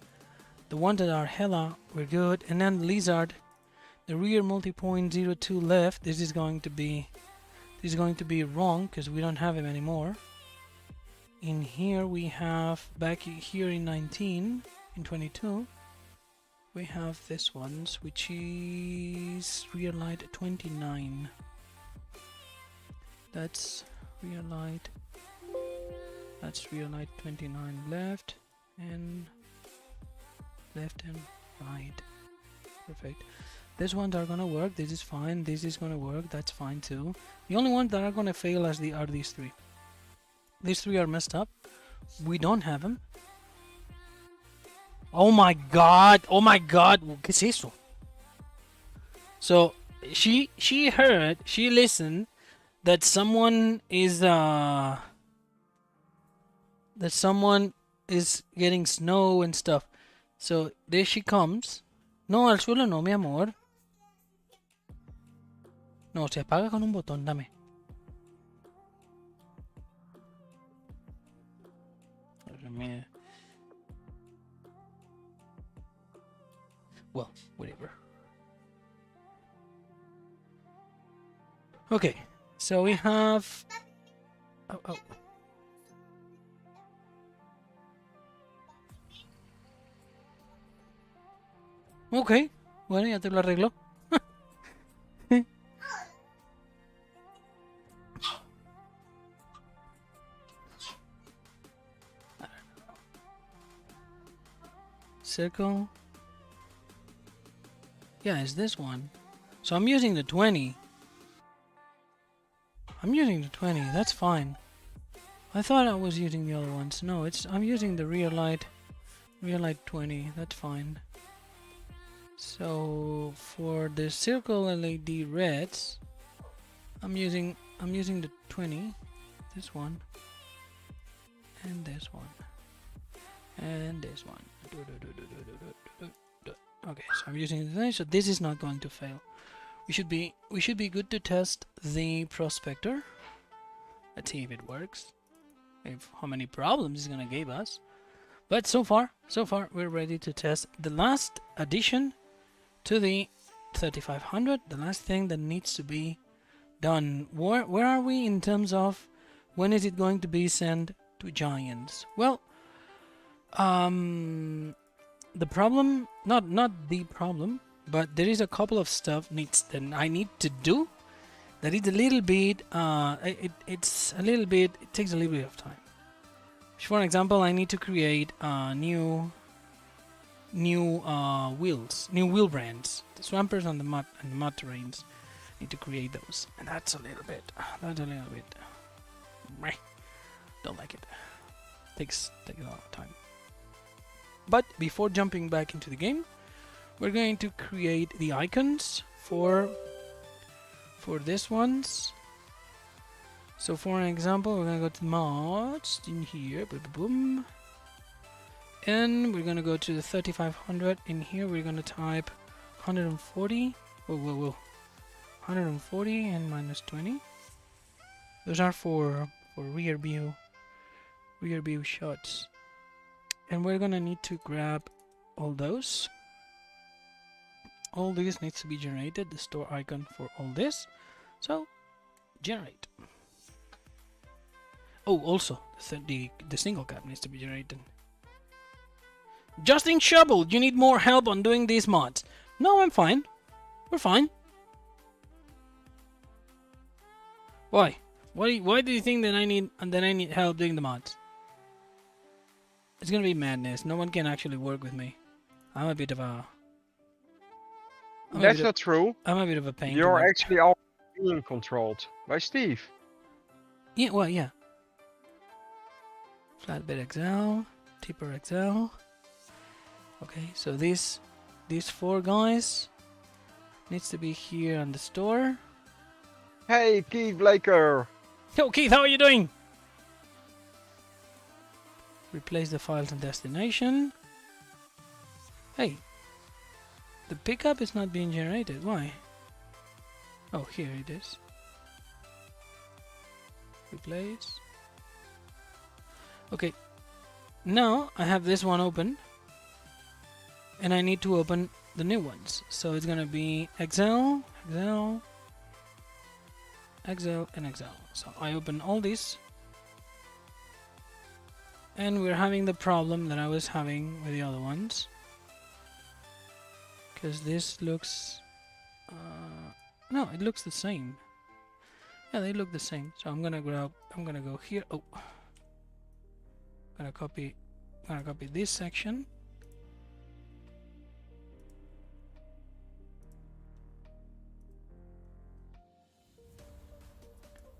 The ones that are hella, we're good. And then lizard, the rear multi-point 02 left. This is going to be wrong because we don't have him anymore. In here we have back here in 19, in 22. We have this ones, which is rear light 29. That's rear light. That's rear light 29 left and right. Perfect. These ones are gonna work. This is fine. This is gonna work. That's fine too. The only ones that are gonna fail are these three. These three are messed up. We don't have them. Oh my god! Oh my god! ¿Qué es eso? So she listened that someone is getting snow and stuff. So there she comes. No, al suelo no, mi amor. No, se apaga con un botón, dame. Well, whatever. Okay, so we have... Oh. Ok, bueno, ya te lo arreglo. Circle. Yeah, it's this one. So I'm using the 20. That's fine. I thought I was using the other ones. No, I'm using the rear light 20. That's fine. So for the circle LED reds, I'm using the 20, this one, and this one, and this one. Okay, so I'm using this, so this is not going to fail. We should be good to test the Prospector. Let's see if it works. How many problems it's gonna give us. But so far we're ready to test the last addition to the 3500. The last thing that needs to be done. Where are we in terms of when is it going to be sent to Giants? Well, the problem, not the problem, but there is a couple of stuff that I need to do. That is a little bit. It takes a little bit of time. For example, I need to create new wheels, new wheel brands. The swampers and the mud terrains. Need to create those, and that's a little bit. Meh. Don't like it. Takes a lot of time. But before jumping back into the game, we're going to create the icons for this ones. So for an example, we're gonna go to mods in here, boom, boom, boom. And we're gonna go to the 3500. In here, we're gonna type 140. Whoa, whoa, whoa. 140 and minus 20. Those are for rear view shots. And we're gonna need to grab all those. All this needs to be generated, the store icon for all this. So, generate. Oh, also, the SingleCab needs to be generated. Justin Shovel, you need more help on doing these mods. No, I'm fine. We're fine. Why? Why do you think that I need help doing the mods? It's gonna be madness. No one can actually work with me. I'm a bit of a... That's not true. I'm a bit of a pain. You're actually all being controlled by Steve. Yeah, well, yeah. Flatbed XL, Tipper XL. Okay, so these 4 guys needs to be here on the store. Hey, Keith Blaker. Yo, Keith, how are you doing? Replace the files and destination. Hey, the pickup is not being generated. Why? Oh, here it is. Replace. Okay, now I have this one open, and I need to open the new ones. So it's gonna be XL, XL, XL, and XL. So I open all these, and we're having the problem that I was having with the other ones, because this looks no, it looks the same. Yeah, they look the same. So I'm gonna go here. Oh, gonna copy this section.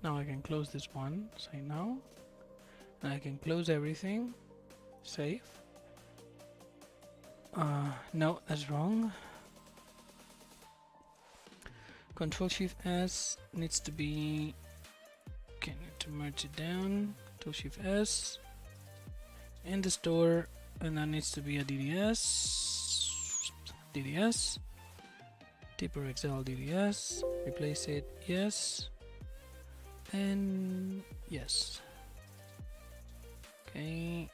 Now I can close this one, say no. And I can close everything, save. No, that's wrong. Control Shift S needs to be, okay, need to merge it down. Control Shift S in the store, and that needs to be a DDS. Tipper XL DDS, replace it, yes. And yes. Okay,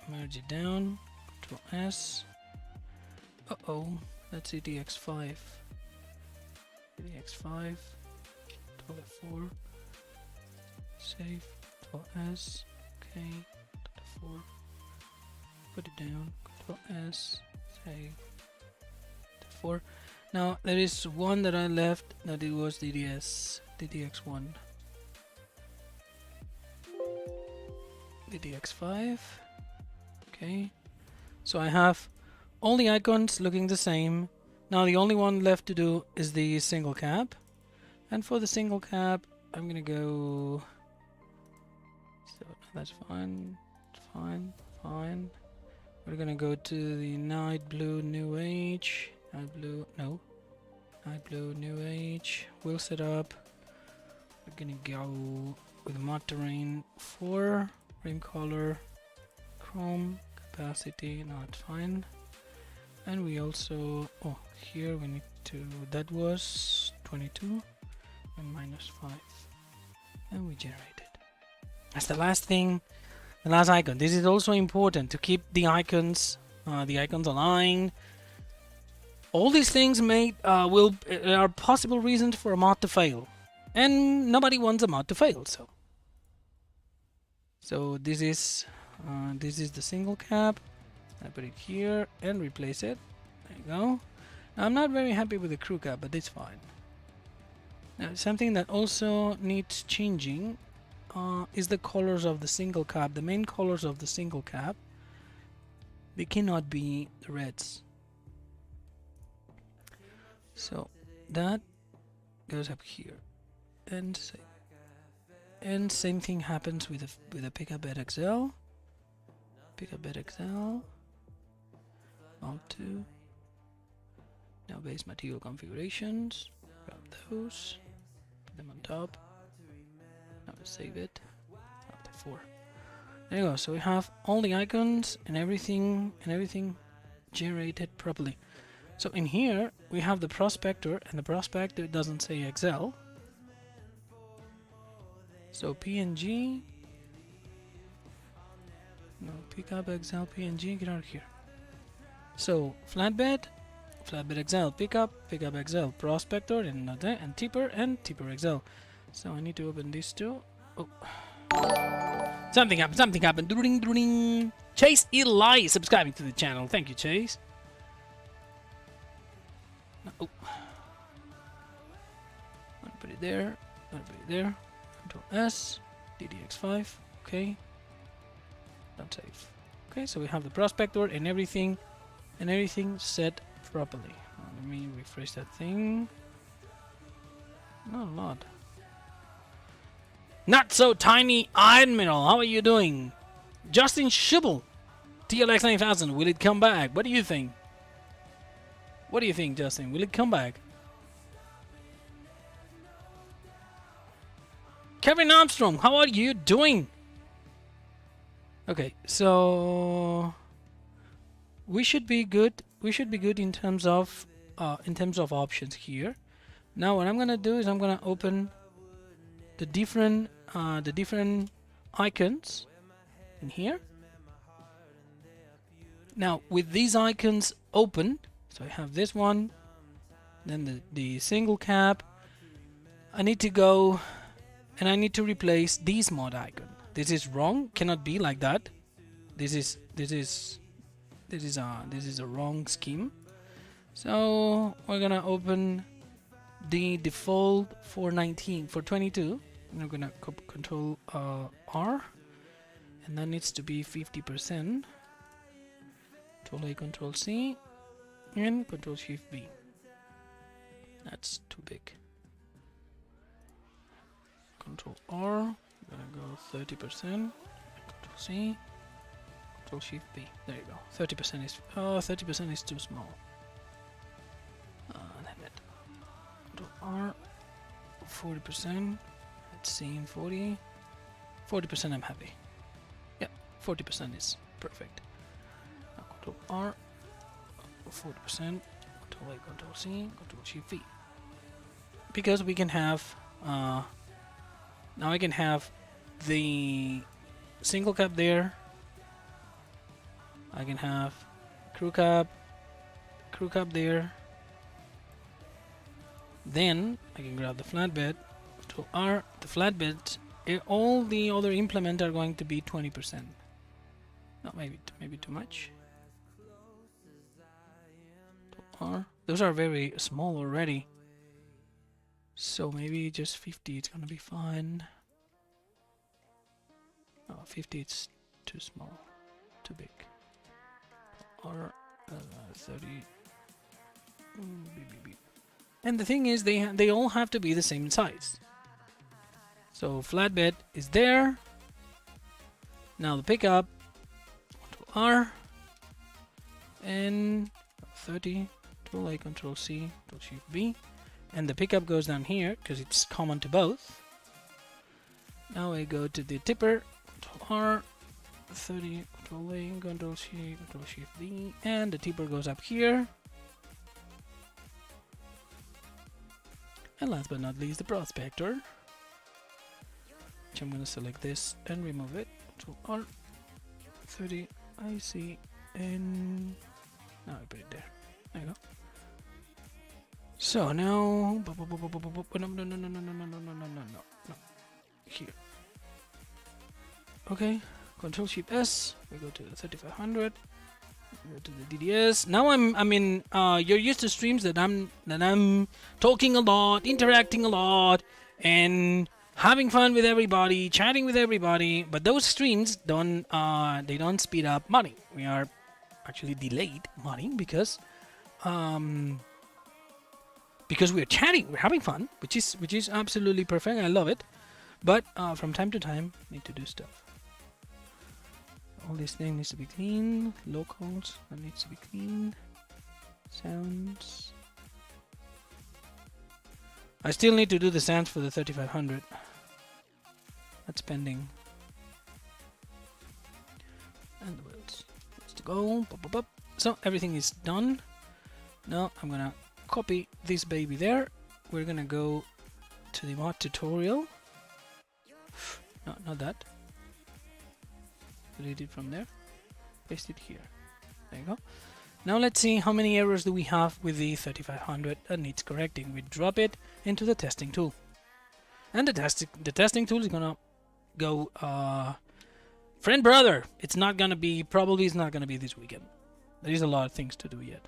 merge it down, Control S. Uh-oh, that's EDX5. EDX5, Control F4, save, Control S, okay, Control F4, put it down, Control S, save, F4. Now there is one that I left that it was DDX1. DDX5. Okay, so I have all the icons looking the same. Now the only one left to do is the SingleCab, and for the SingleCab I'm gonna go, so that's fine, fine. We're gonna go to the Night Blue New Age, Night Blue New Age, wheel setup. We're gonna go with mod terrain 4, rim color, chrome, capacity, not fine. And we also, oh, here we need to, that was 22 and minus 5. And we generate it. That's the last thing, the last icon. This is also important to keep the icons aligned. All these things are possible reasons for a mod to fail. And nobody wants a mod to fail, so this is the SingleCab. I put it here and replace it. There you go. Now, I'm not very happy with the crew cab, but it's fine. Now, something that also needs changing is the colors of the SingleCab. The main colors of the SingleCab, they cannot be the reds. So that goes up here, and same thing happens with a Pickup Bed XL. Pickup Bed XL. Alt 2. Now base material configurations. Grab those. Put them on top. save it. Up to 4. There you go. So we have all the icons and everything generated properly. So in here we have the Prospector, and the Prospector doesn't say Excel. So PNG. No, pick up Excel PNG. Get out of here. So flatbed Excel, pick up Excel, Prospector, and Tipper Excel. So I need to open these two. Oh. Something happened. Ding. Chase Eli subscribing to the channel. Thank you, Chase. No, oh. I'm gonna put it there. Control S, DDX5. Okay. Don't save. Okay, so we have the Prospector and everything set properly. Let me refresh that thing. Not a lot. Not so tiny Admiral, how are you doing? Justin Schubel, TLX9000, will it come back? What do you think? What do you think, Justin? Will it come back? Kevin Armstrong, how are you doing? Okay, so we should be good. We should be good in terms of options here. Now what I'm gonna do is I'm gonna open the different icons in here. Now with these icons open, so I have this one, then the SingleCab. I need to go and I need to replace this mod icon. This is wrong. Cannot be like that. This is a wrong scheme. So we're gonna open the default for 22. I'm gonna control R, and that needs to be 50%. Control A, Control C, and Control Shift B. That's too big. Control R. I'm gonna go 30%. Control C. Control Shift B. There you go. 30% is too small. Damn it. Control R. 40%. Let's see, 40. 40% I'm happy. Yeah, 40% is perfect. Now Control R. 40%. Control A, Control C, Control Shift V. Because we can have now I can have the SingleCab there. I can have crew cab there. Then I can grab the flatbed. Control R. The flatbed. All the other implements are going to be 20%. No, maybe too much. Control R. Those are very small already. So maybe just 50. It's gonna be fine. Oh, 50. It's too small, too big. Or 30. And the thing is, they all have to be the same size. So flatbed is there. Now the pickup, Control R, and 30. Control A, Control C, Control Shift B, and the pickup goes down here because it's common to both. Now I go to the tipper, Control R, 30, Control A, Control C, Control Shift V, and the tipper goes up here. And last but not least, the Prospector, which I'm gonna select this and remove it. Control R, 30, IC, and now I put it there. There you go. So now, no, here. Okay. Control Shift S. We go to the 3500. We go to the DDS. Now you're used to streams that I'm talking a lot, interacting a lot, and having fun with everybody, chatting with everybody. But those streams don't speed up modding. We are actually delayed modding because we're chatting, we're having fun, which is absolutely perfect. I love it. But from time to time, need to do stuff. All this thing needs to be clean. Locals, that needs to be clean. Sounds. I still need to do the sounds for the 3500. That's pending. And the wheels. Let's go. Pop, pop, pop. So everything is done. Now I'm gonna copy this baby there. We're gonna go to the mod tutorial. No, not that. Delete it from there. Paste it here. There you go. Now let's see how many errors do we have with the 3500 that needs correcting. We drop it into the testing tool. And the testing tool is gonna go friend brother. It's not gonna be this weekend. There is a lot of things to do yet.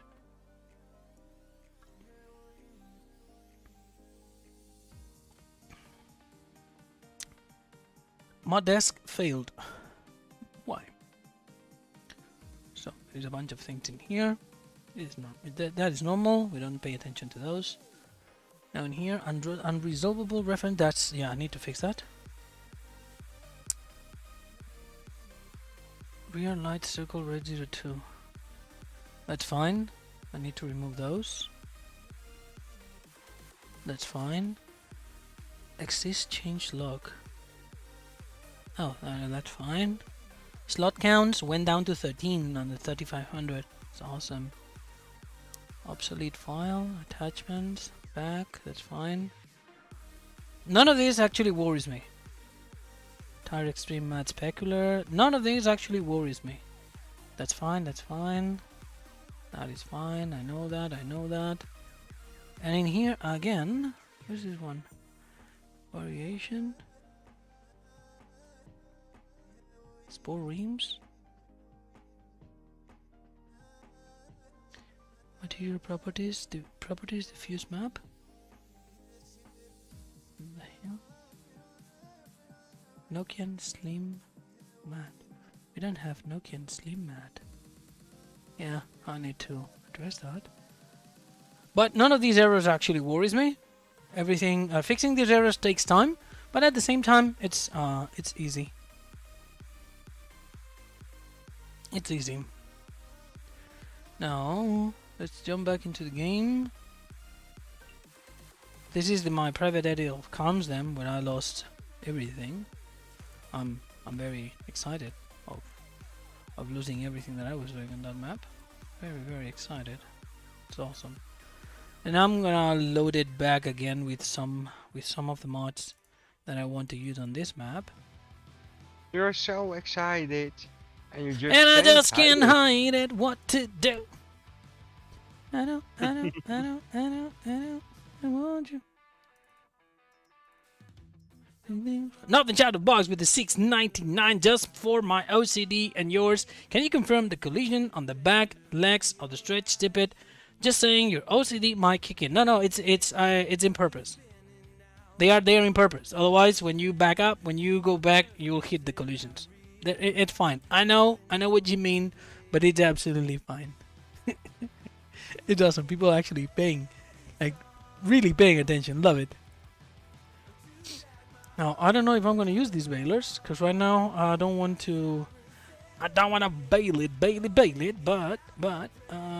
Mod desk failed. Why? So there's a bunch of things in here. That is normal. We don't pay attention to those. Now in here, unresolvable reference. That's, yeah, I need to fix that. Rear light circle red 02. That's fine. I need to remove those. That's fine. Exist change log. Oh, that's fine. Slot counts went down to 13 on the 3500. It's awesome. Obsolete file, attachments, back, that's fine. None of these actually worries me. Tire extreme mad specular. None of these actually worries me. That's fine, that's fine. That is fine, I know that, I know that. And in here again, where's this one? Variation. Spore reams. Material properties, diffuse map. What the hell? Nokian Slim Mat. We don't have Nokian Slim Mat. Yeah, I need to address that. But none of these errors actually worries me. Everything, fixing these errors takes time, but at the same time, it's easy. It's easy. Now, let's jump back into the game. This is my private edit of Calms Them, where I lost everything. I'm very excited of losing everything that I was doing on that map. Very, very excited. It's awesome. And I'm gonna load it back again with some of the mods that I want to use on this map. You're so excited. And you just I just can't can't hide it. What to do? I know, I want you. Nothing out of box with the 699 just for my OCD and yours. Can you confirm the collision on the back legs of the stretch tippet? Just saying your OCD might kick in. No, it's in purpose. They are there in purpose. Otherwise, when you back up, when you go back, you'll hit the collisions. It's fine. I know what you mean, but it's absolutely fine. It's awesome. People are actually paying, like, really paying attention. Love it. Now, I don't know if I'm going to use these bailers, because right now I don't want to bail it, but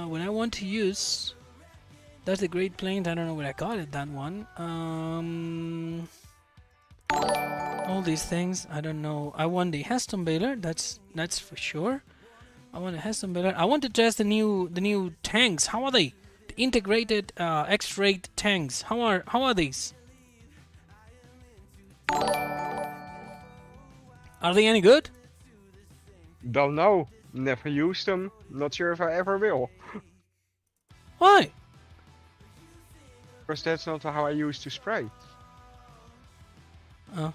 when I want to use, that's the Great Plains. I don't know where I got it, that one. All these things, I don't know. I want the Heston baler, that's for sure. I want a Heston baler. I want to test the new tanks. How are they? The integrated X-rate tanks. How are these? Are they any good? Don't know. Never used them. Not sure if I ever will. Why? Because that's not how I used to spray. Oh,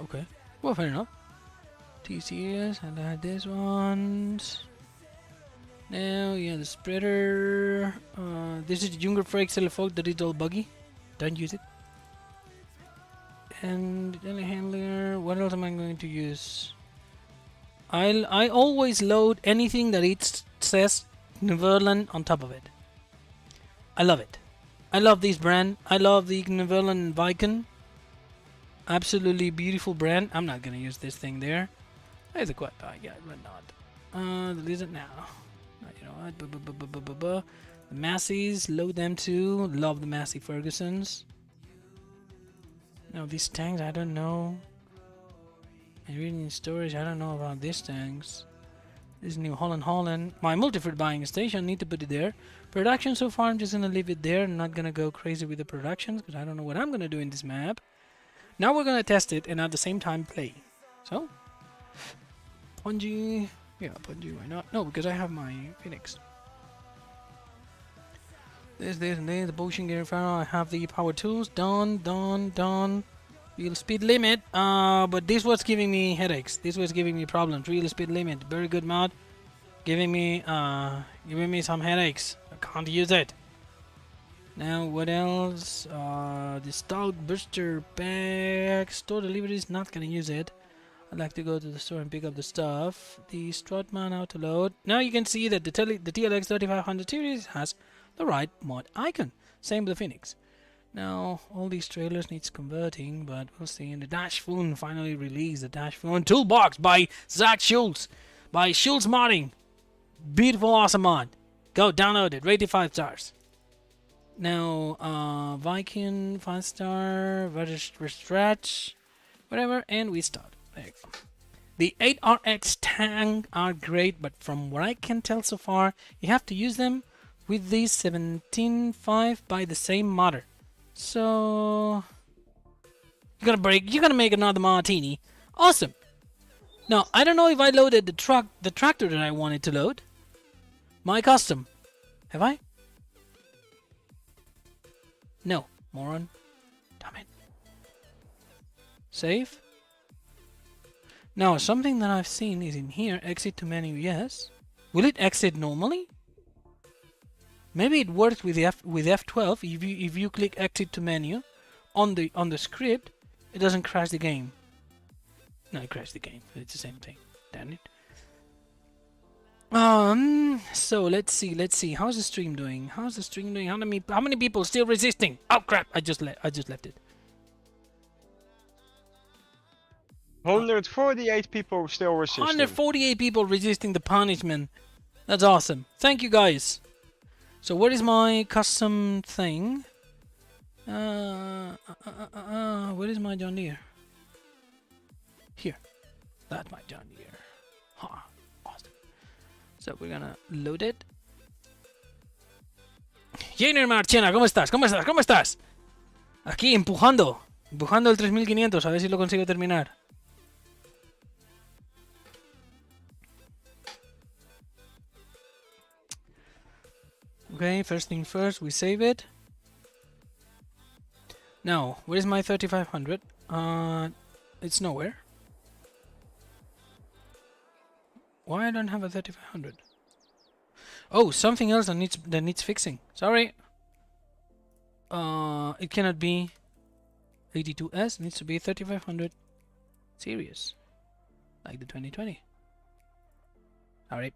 okay. Well, fair enough. TCS, and I had this one. Now, yeah, the spreader. This is the Junger Frake Telefolk that is all buggy. Don't use it. And the telehandler. What else am I going to use? I always load anything that it says Neverland on top of it. I love it. I love this brand. I love the Neverland Viking. Absolutely beautiful brand. I'm not gonna use this thing there. It's a quad bike, yeah, but not. Delete it now. You know what? The Massey's, load them too. Love the Massey Fergusons. Now these tanks, I don't know. And reading storage, I don't know about these things. This is New Holland. My multi-fruit buying station, need to put it there. Production so far, I'm just gonna leave it there. I'm not gonna go crazy with the productions because I don't know what I'm gonna do in this map. Now we're gonna test it and at the same time play. So, Punji, yeah, Punji, why not? No, because I have my Phoenix. This, and this, the potion gear inferno. I have the power tools. Done. Real speed limit. But this was giving me headaches. This was giving me problems. Real speed limit. Very good mod. Giving me some headaches. I can't use it. Now what else? The stout booster pack. Store deliveries. Not gonna use it. I'd like to go to the store and pick up the stuff. The Strutman auto load. Now you can see that the TLX3500 series has the right mod icon. Same with the Phoenix. Now all these trailers needs converting, but we'll see. And the Dash Phone finally released. The Dash Phone Toolbox by Zach Schultz. By Schultz Modding. Beautiful, awesome mod. Go download it. Rate it 5 stars. Now Viking 5 star. Stretch. Whatever. And we start. There you go. The 8RX tank are great, but from what I can tell so far, you have to use them with the 17.5 by the same modder. So you're gonna make another martini. Awesome. Now I don't know if I loaded the tractor that I wanted to load. My custom. Have I? No, moron. Damn it. Save. Now something that I've seen is in here. Exit to menu, yes. Will it exit normally? Maybe it works with F12. If you click exit to menu on the script, it doesn't crash the game. No, it crashed the game. It's the same thing. Damn it. So let's see. How's the stream doing? How many people still resisting? Oh crap! I just left it. 148 people still resisting. 148 people resisting the punishment. That's awesome. Thank you guys. So what is my custom thing? What is my John Deere? Here. That's my John Deere. Ha. Awesome. So we're gonna load it. Jainer Marchena, ¿cómo estás? ¿Cómo estás? Aquí empujando el 3500, a ver si lo consigo terminar. Okay, first thing first, we save it. Now, where is my 3500? It's nowhere. Why I don't have a 3500? Oh, something else that needs fixing. Sorry. It cannot be 82S. It needs to be 3500 series, like the 2020. Alright.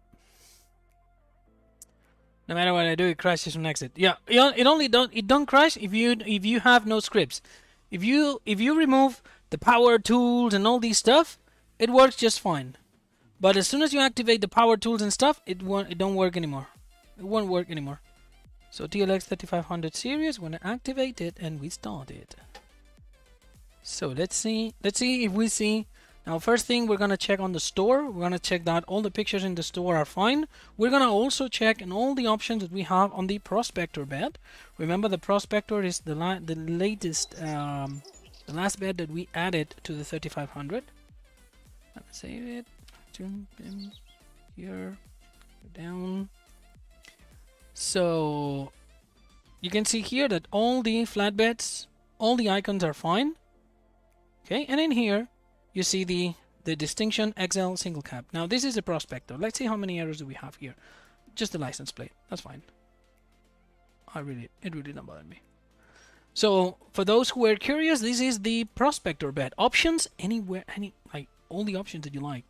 No matter what I do, it crashes on exit. Yeah, it don't crash if you have no scripts. If you remove the power tools and all these stuff, it works just fine. But as soon as you activate the power tools and stuff, it don't work anymore. It won't work anymore. So TLX3500 series, we're gonna activate it and we start it. So let's see if we see. Now first thing, we're gonna check on the store. We're gonna check that all the pictures in the store are fine. We're gonna also check in all the options that we have on the Prospector bed. Remember, the Prospector is the latest, the last bed that we added to the 3500. Let's save it. Zoom in here, down. So you can see here that all the flatbeds, all the icons are fine. Okay, and in here you see the Distinction XL single cab. Now this is a Prospector. Let's see how many errors do we have here. Just the license plate. That's fine. It really don't bother me. So for those who are curious, this is the Prospector bed. Options anywhere, like all the options that you like.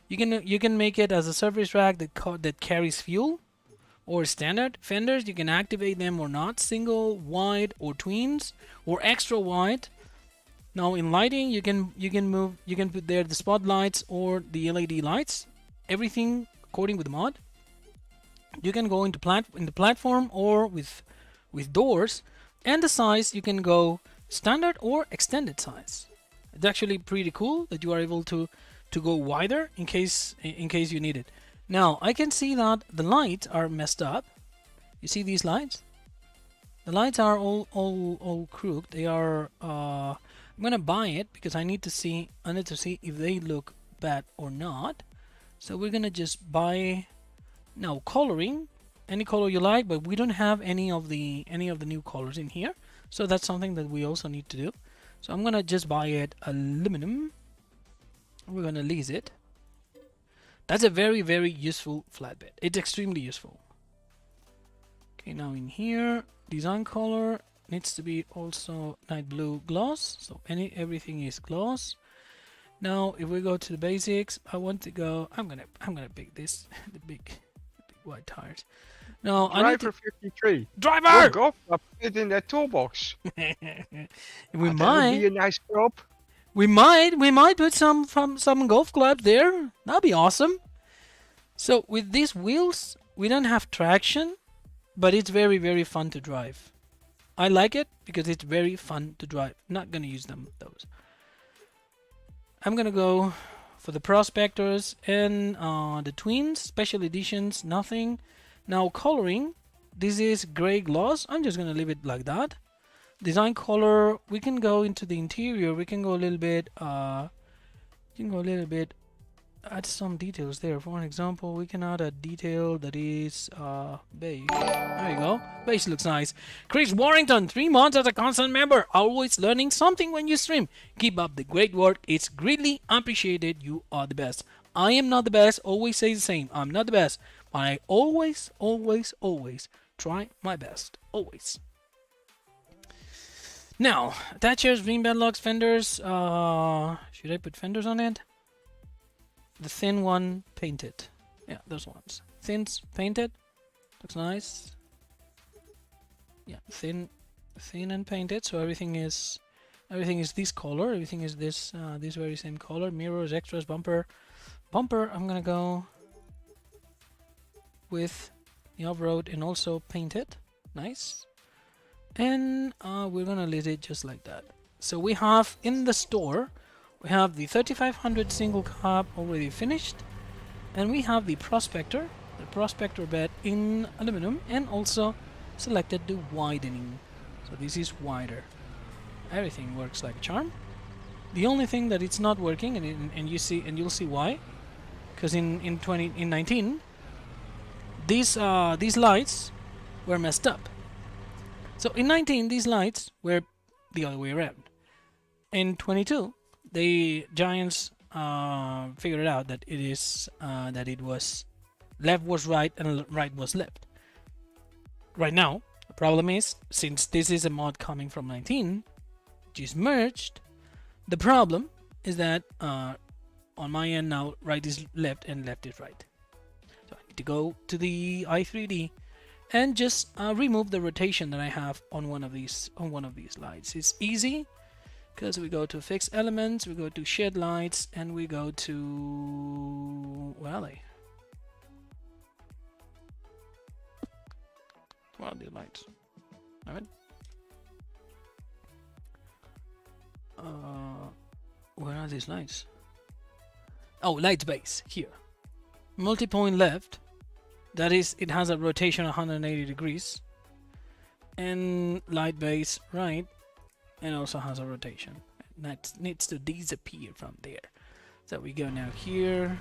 You can make it as a service rack that carries fuel, or standard fenders. You can activate them or not. Single, wide, or tweens, or extra wide. Now in lighting, you can put there the spotlights or the LED lights. Everything according with the mod. You can go into the platform or with doors, and the size you can go standard or extended size. It's actually pretty cool that you are able to go wider in case you need it. Now I can see that the lights are messed up. You see these lights? The lights are all crooked. They are. I'm gonna buy it because I need to see if they look bad or not. So we're gonna just buy now coloring, any color you like, but we don't have any of the new colors in here. So that's something that we also need to do. So I'm gonna just buy it aluminum. We're gonna lease it. That's a very, very useful flatbed. It's extremely useful. Okay, now in here, design color needs to be also night blue gloss. So everything is gloss. Now if we go to the basics, I want to go. I'm gonna pick this the big white tires. No, I need to, Driver 53. driver. Oh, golf club fit in that toolbox. we That would might. be a nice prop. We might put some golf clubs there. That'd be awesome. So with these wheels, we don't have traction, but it's very, very fun to drive. I like it because it's very fun to drive. Not gonna use those. I'm gonna go for the Prospectors and the Twins special editions. Nothing. Now coloring. This is gray gloss. I'm just gonna leave it like that. Design color, we can go into the interior. We can go a little bit add some details there. For an example, we can add a detail that is beige. There you go. Beige looks nice. Chris Warrington, 3 months as a constant member, always learning something when you stream. Keep up the great work. It's greatly appreciated. You are the best. I am not the best. Always say the same. I'm not the best, but I always try my best. Always. Now, attachers, rim bed locks, fenders. Should I put fenders on it? The thin one painted. Yeah, those ones. Thins painted. Looks nice. Yeah, thin and painted. So everything is this color. Everything is this very same color. Mirrors, extras, bumper. I'm gonna go with the off-road and also painted. Nice. And we're gonna leave it just like that. So we have in the store, we have the 3500 single cab already finished, and we have the Prospector bed in aluminum, and also selected the widening. So this is wider. Everything works like a charm. The only thing that it's not working, and you'll see why, because in 19 these lights were messed up. So in 19, these lights were the other way around. In 22, the Giants figured out that it was left was right and right was left. Right now, the problem is, since this is a mod coming from 19, which is merged, the problem is that on my end now, right is left and left is right. So I need to go to the i3D and just remove the rotation that I have on one of these lights. It's easy because we go to fixed elements, we go to shed lights, and we go to where are these lights? Alright. Where are these lights? Oh, light base here. Multi-point left. That is, it has a rotation 180 degrees, and light base right, and also has a rotation. That needs to disappear from there. So we go now here,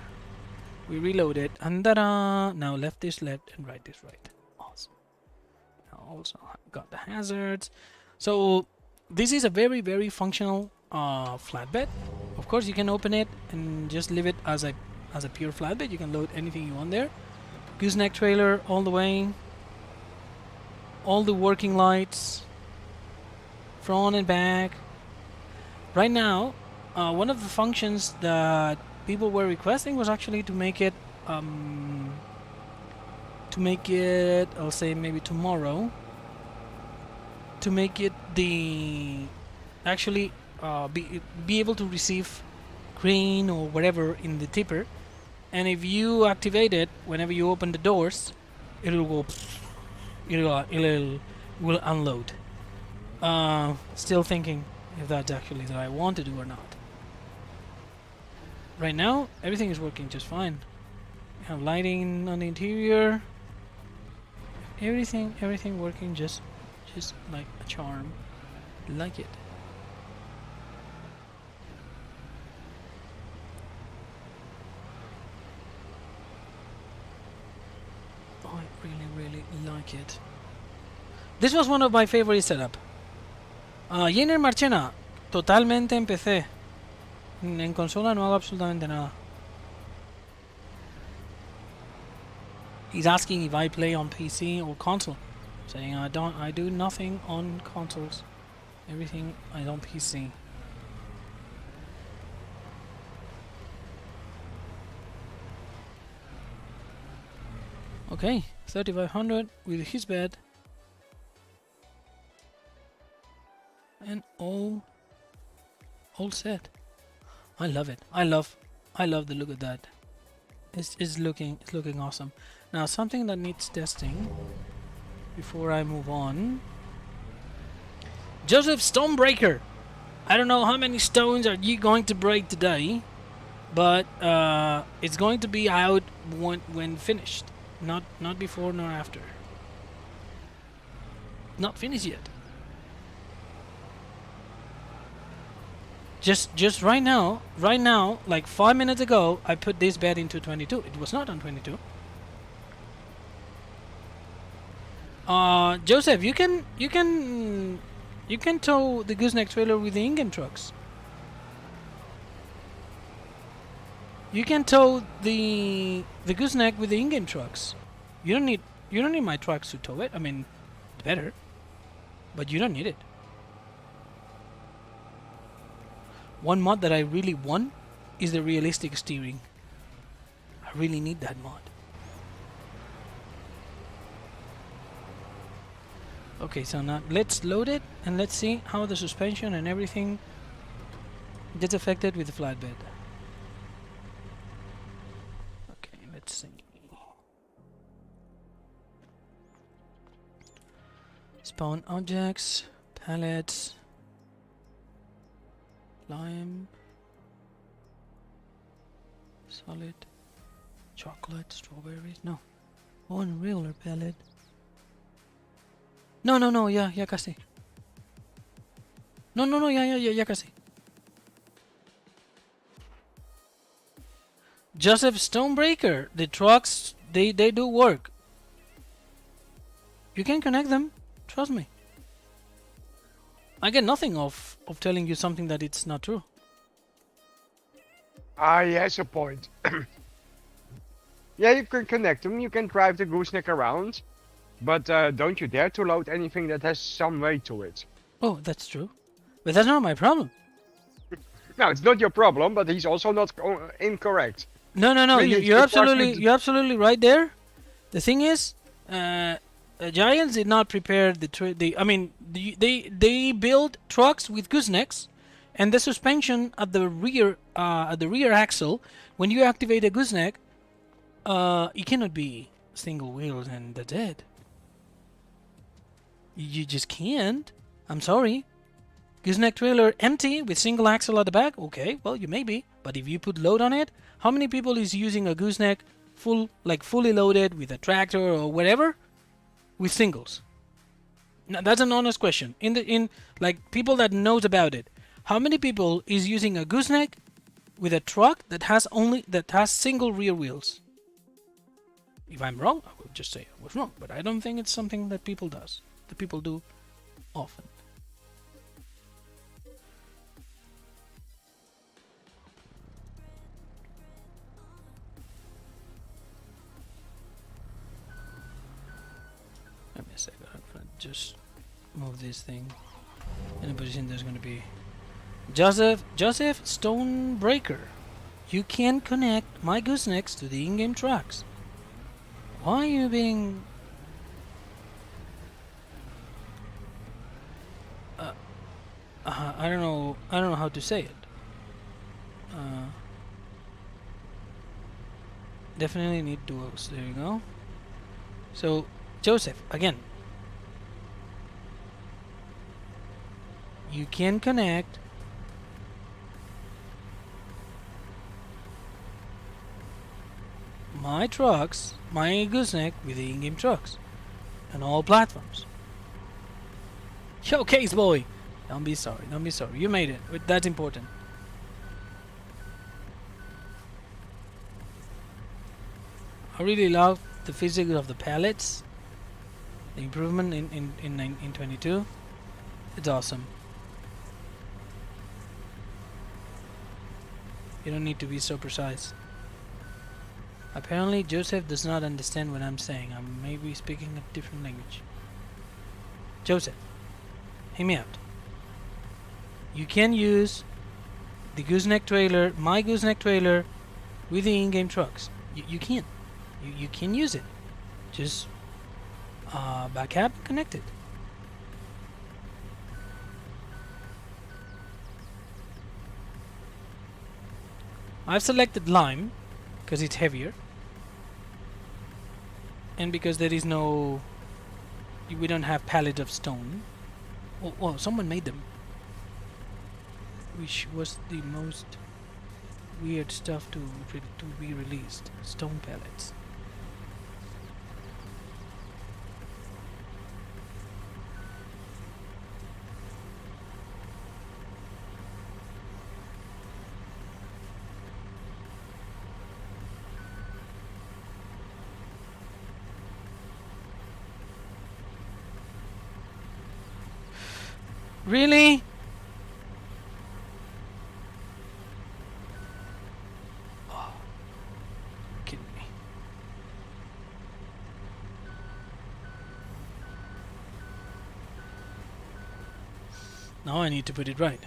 we reload it, and ta-da! Now left is left and right is right. Awesome. Now also got the hazards. So this is a very, very functional flatbed. Of course, you can open it and just leave it as a pure flatbed. You can load anything you want there. Gooseneck trailer all the way, all the working lights, front and back. Right now, one of the functions that people were requesting was actually to make it, I'll say maybe tomorrow, to make it actually be able to receive grain or whatever in the tipper. And if you activate it, whenever you open the doors, it'll go, it will unload. Still thinking if that's actually that I want to do or not. right now, everything is working just fine. We have lighting on the interior. Everything working just like a charm. Like it. Oh, I really like it. This was one of my favorite setup. Jenner Marchena, totalmente en PC. En consola no hago absolutamente nada. He's asking if I play on PC or console. Saying I do nothing on consoles. Everything is on PC. Okay, 3500 with his bed. And all set. I love it. I love the look of that. It's looking awesome. Now something that needs testing before I move on. Joseph Stonebreaker. I don't know how many stones are you going to break today, but it's going to be out when finished. Not before nor after. Not finished yet. Just right now, like 5 minutes ago, I put this bed into 22. It was not on 22. Joseph, you can tow the gooseneck trailer with the in-game trucks. You can tow the gooseneck with the in-game trucks. You don't need my trucks to tow it. I mean, it's better, but you don't need it. One mod that I really want is the realistic steering. I really need that mod. Okay, so now let's load it and let's see how the suspension and everything gets affected with the flatbed. Okay, let's see. Spawn objects, pallets, lime, solid, chocolate, strawberries. No, one regular pallet. No, ya casi. No, ya casi. Joseph Stonebreaker, the trucks, they do work. You can connect them, trust me. I get nothing of telling you something that it's not true. He has a point. Yeah, you can connect them, you can drive the gooseneck around, but don't you dare to load anything that has some weight to it. Oh, that's true. But that's not my problem. No, it's not your problem, but he's also not incorrect. No. Really, You're it's absolutely right there. The thing is, Giants did not prepare they build trucks with goosenecks, and the suspension at the rear axle. When you activate a gooseneck, it cannot be single wheels and that's it. You just can't. I'm sorry. Gooseneck trailer empty with single axle at the back. Okay, well you may be, but if you put load on it, how many people is using a gooseneck fully loaded with a tractor or whatever? With singles. Now that's an honest question. In people that knows about it, how many people is using a gooseneck with a truck that has single rear wheels? If I'm wrong, I will just say I was wrong. But I don't think it's something that people do often. Let me a second. I'm gonna just move this thing in a position there's gonna be Joseph Stonebreaker. You can connect my goosenecks to the in-game trucks. Why are you being I don't know how to say it. Definitely need duals. There you go. So Joseph, again, you can connect my trucks, my gooseneck with the in-game trucks. On all platforms. Yo, Case Boy! Don't be sorry, don't be sorry. You made it. That's important. I really love the physics of the pallets. The improvement in 22. It's awesome. You don't need to be so precise. Apparently Joseph does not understand what I'm saying. I may be speaking a different language. Joseph, hear me out. You can use the gooseneck trailer, my gooseneck trailer, with the in-game trucks. You can. You can use it. Just backup connected. I've selected lime because it's heavier and because there is no, we don't have pallets of stone. Oh, someone made them, which was the most weird stuff to be released. Stone pallets. Really? Oh, kidding me. Now I need to put it right.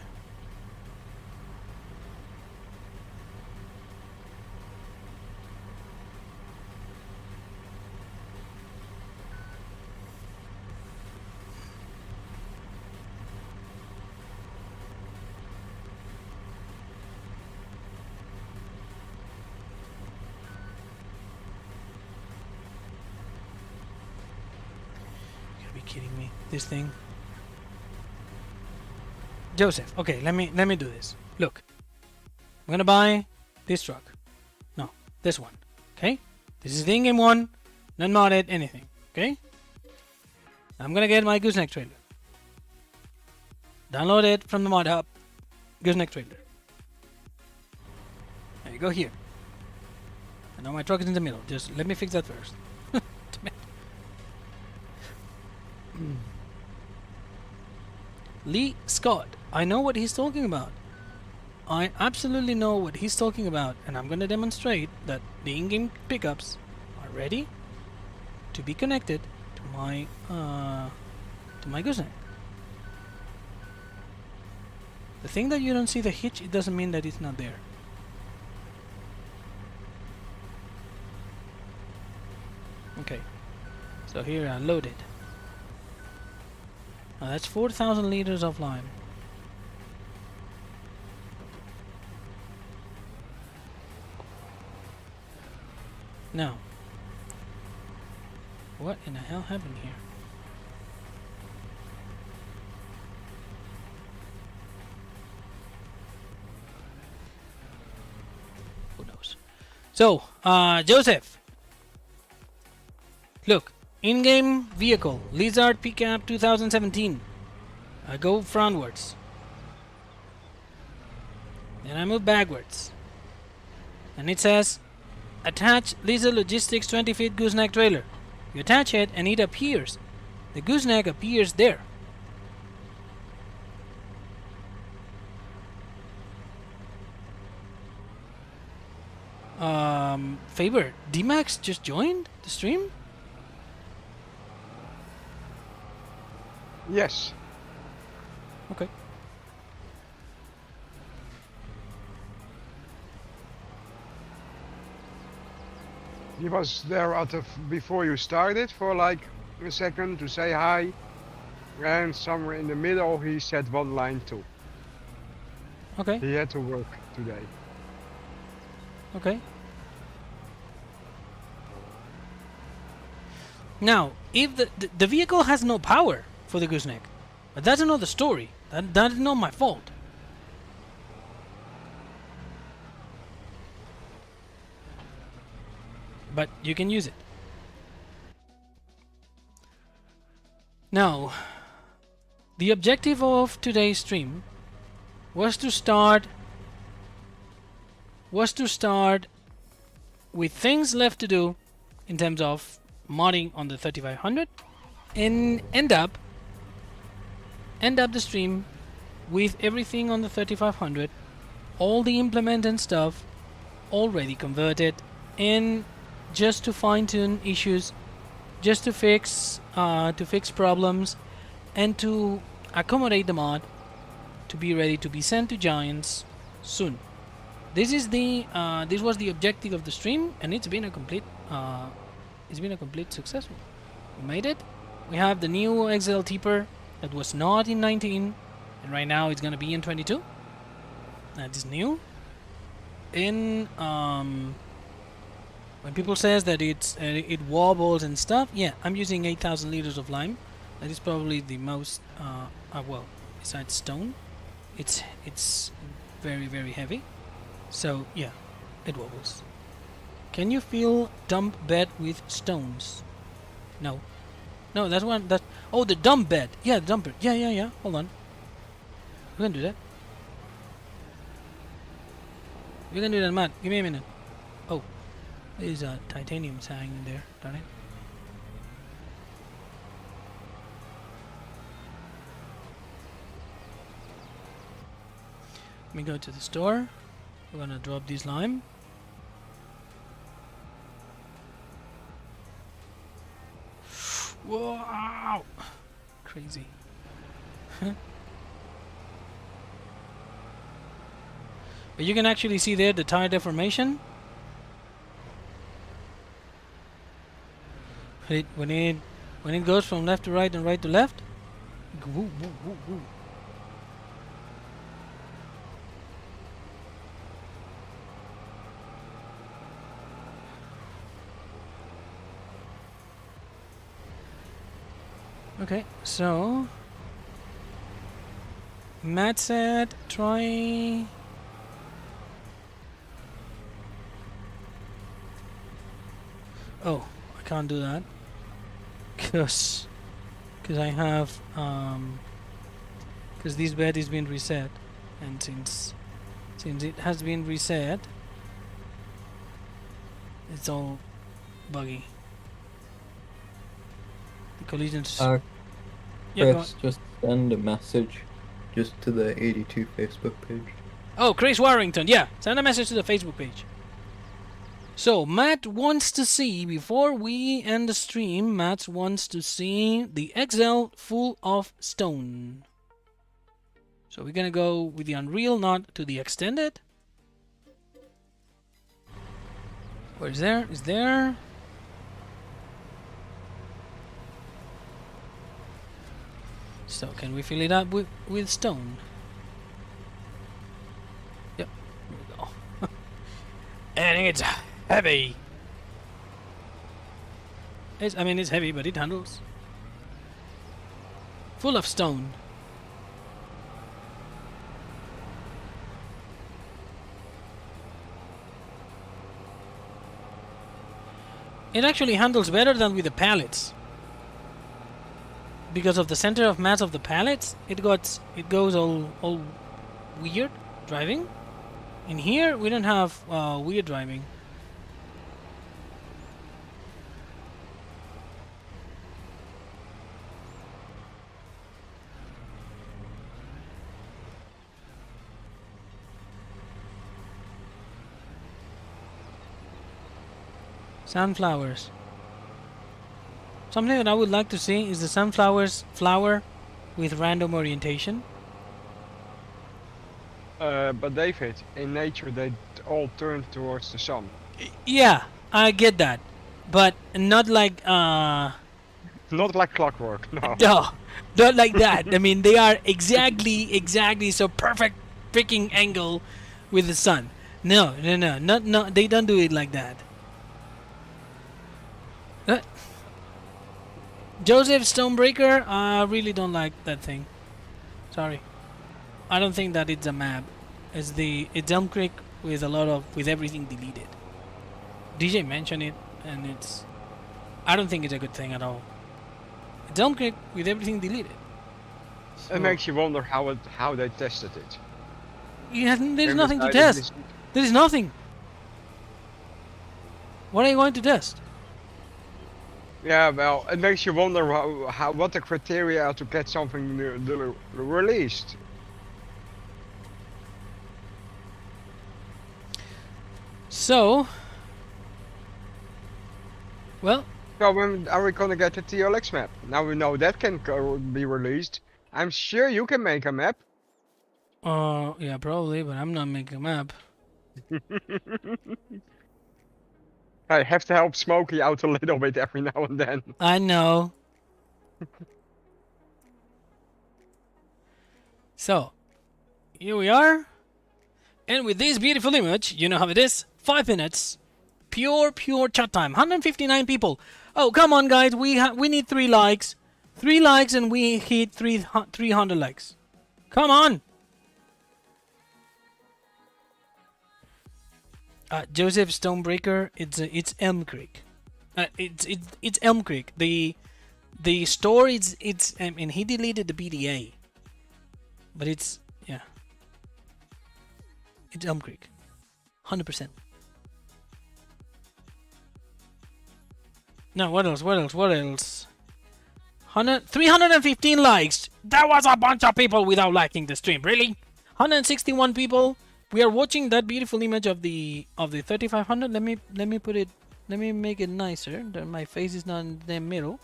Kidding me? This thing. Joseph, okay, let me do this. Look, I'm gonna buy this truck. No, this one. Okay, this is the in-game one, not modded anything. Okay, I'm gonna get my gooseneck trailer. Download it from the mod hub. Gooseneck trailer. There you go here. I know my truck is in the middle. Just let me fix that first. Lee Scott, I know what he's talking about. I absolutely know what he's talking about, and I'm going to demonstrate that the in-game pickups are ready to be connected to my gooseneck. The thing that you don't see the hitch, it doesn't mean that it's not there. Okay, so here I load it. Now that's 4,000 liters of lime. Now, what in the hell happened here? Who knows? So, Joseph, look. In-game vehicle, Lizard Pickup 2017. I go frontwards. Then I move backwards. And it says, attach Lizard Logistics 20 feet gooseneck trailer. You attach it and it appears. The gooseneck appears there. Faber, D-Max just joined the stream? Yes. Okay. He was there before you started for like a second to say hi. And somewhere in the middle he said one line too. Okay. He had to work today. Okay. Now, if the vehicle has no power for the gooseneck, but that's another story. That is not my fault. but you can use it. Now, the objective of today's stream was to start with things left to do in terms of modding on the 3500, and end up the stream with everything on the 3500, all the implement and stuff already converted, and just to fine-tune issues, just to fix problems, and to accommodate the mod to be ready to be sent to Giants soon. This was the objective of the stream, and it's been a complete success. We made it. We have the new XL Tipper that was not in 19, and right now it's gonna be in 22. That is new. In when people says that it wobbles and stuff, yeah, I'm using 8,000 liters of lime. That is probably the most well, besides stone, it's very, very heavy. So yeah, it wobbles. Can you feel dump bed with stones? No, that's one. Oh, the dump bed. Yeah, the dumper. Yeah. Hold on. We can do that. We can do that, Matt. Give me a minute. Oh, there's a titanium hanging there. Darn it. Let me go to the store. We're gonna drop this lime. Wow! Crazy. But you can actually see there the tire deformation. When it goes from left to right and right to left. Woo, woo, woo, woo. Okay, so Matt said try I can't do that because I have because this bed is being reset, and since it has been reset, it's all buggy. The collisions. Yeah, Chris, just send a message just to the 82 Facebook page. Oh, Chris Warrington, yeah, send a message to the Facebook page. So, Matt wants to see, before we end the stream, Matt wants to see the XL full of stone. So we're gonna go with the Unreal, not to the Extended. Where is there? Is there? So can we fill it up with stone? Yep, here we go. And it's heavy. It's heavy, but it handles. Full of stone. It actually handles better than with the pallets. Because of the center of mass of the pallets, it goes all weird driving. In here, we don't have weird driving. Sunflowers. Something that I would like to see is the sunflowers flower with random orientation. But David, in nature they all turn towards the sun. Yeah, I get that, but not like Not like clockwork, no. no, not like that. I mean, they are exactly so perfect freaking angle with the sun. No, they don't do it like that. Joseph Stonebreaker, I really don't like that thing. Sorry, I don't think that it's a map. It's Elm Creek with everything deleted. DJ mentioned it. and I don't think it's a good thing at all. It's Elm Creek with everything deleted. It makes you wonder how they tested it. There's They nothing to decided test. There is nothing. What are you going to test? Yeah, well, it makes you wonder what the criteria are to get something released. So, well, So when are we gonna get the TLX map? Now we know that can be released. I'm sure you can make a map. yeah, probably, but I'm not making a map. I have to help Smokey out a little bit every now and then. I know. So, here we are. And with this beautiful image, you know how it is. 5 minutes. Pure chat time. 159 people. Oh, come on, guys. We need 3 likes. 3 likes and we hit 300 likes. Come on. Joseph Stonebreaker. It's Elm Creek. It's Elm Creek. The store it's I mean he deleted the BDA. But it's yeah. It's Elm Creek. 100%. No, what else? 315 likes. That was a bunch of people without liking the stream. Really? 161 people. We are watching that beautiful image of the 3500. Let me put it. Let me make it nicer. That my face is not in the middle.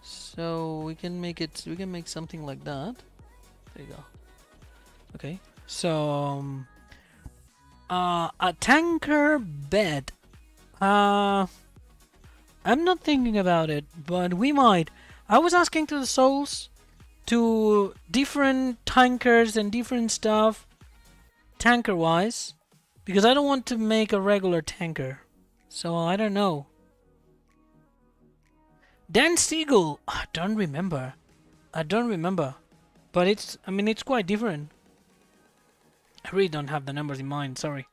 So we can make it. We can make something like that. There you go. Okay. So a tanker bed. I'm not thinking about it, but we might. I was asking to the souls to different tankers and different stuff, tanker wise, because I don't want to make a regular tanker. So I don't know. Dan Siegel, I don't remember. But it's quite different. I really don't have the numbers in mind, sorry.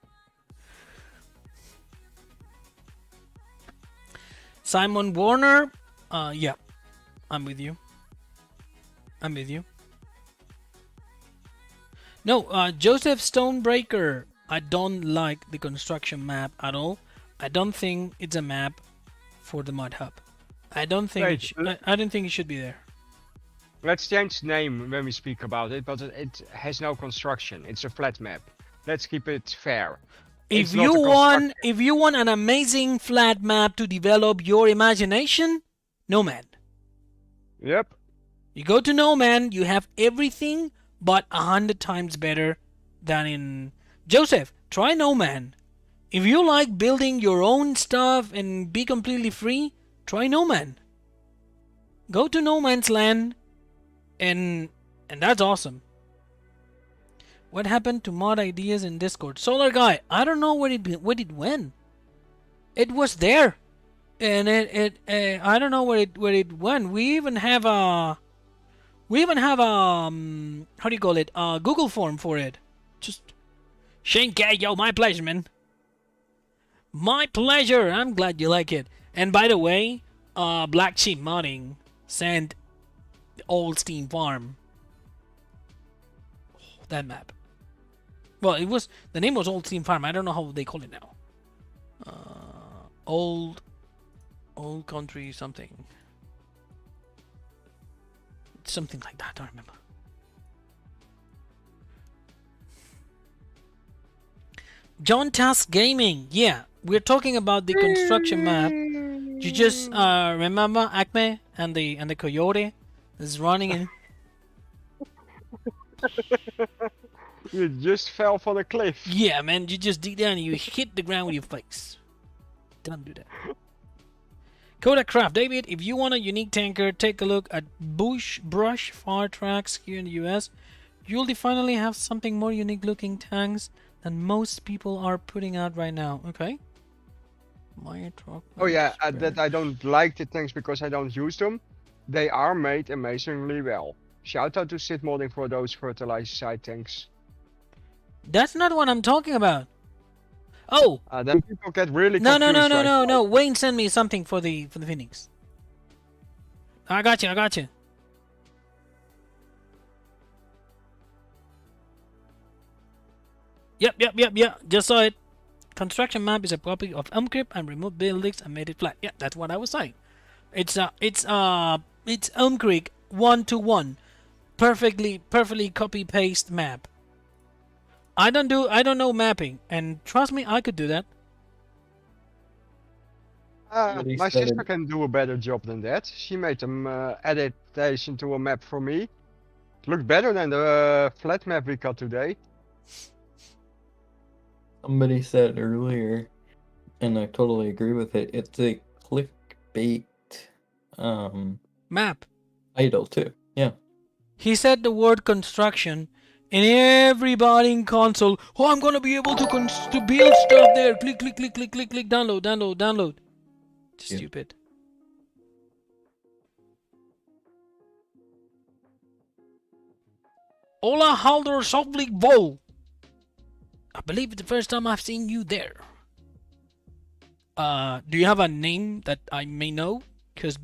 Simon Warner, yeah, I'm with you. No, Joseph Stonebreaker, I don't like the construction map at all. I don't think it's a map for the mod hub. I don't think I don't think it should be there. Let's change the name when we speak about it, but it has no construction. It's a flat map. Let's keep it fair. If you want an amazing flat map to develop your imagination, No Man. Yep. You go to No Man, you have everything, but 100 times better than in Joseph. Try No Man. If you like building your own stuff and be completely free, try No Man. Go to No Man's Land, and that's awesome. What happened to mod ideas in Discord? Solar Guy, I don't know where it went. It was there, and I don't know where it went. We even have a how do you call it? A Google form for it. Just Shane K, yo, my pleasure, man. My pleasure. I'm glad you like it. And by the way, Black Sheep Modding sent the old Steam Farm. Oh, that map. Well, the name was Old Steam Farm. I don't know how they call it now. Old Country something. Something like that. I don't remember. John Task Gaming. Yeah, we're talking about the construction map. You just remember Acme and the coyote is running in. You just fell from a cliff. Yeah, man, you just dig down and you hit the ground with your face. Don't do that. Kodak Craft, David, if you want a unique tanker, take a look at Brush Far Tracks here in the US. You'll finally have something more unique looking tanks than most people are putting out right now. Okay. My truck. Oh yeah, that I don't like the tanks because I don't use them. They are made amazingly well. Shout out to Sid Modding for those fertilizer side tanks. That's not what I'm talking about. Oh, Then people get really no, confused. no, no, no, right no, now. no. Wayne sent me something for the Phoenix. I got you. I got you. Yep. Just saw it. Construction map is a copy of Umcrypt and removed buildings and made it flat. Yeah, that's what I was saying. It's Umcrypt 1-to-1, perfectly copy paste map. I don't know mapping, and trust me, I could do that. Somebody My said sister it- can do a better job than that. She made an adaptation to a map for me. It looked better than the flat map we got today. Somebody said earlier, and I totally agree with it. It's a clickbait Map. title too. Yeah. He said the word construction, and everybody in console, oh, I'm gonna be able to build stuff there. Click, download. Yeah. Stupid. Ola Halder Sovlik Vol. I believe it's the first time I've seen you there. Do you have a name that I may know? Because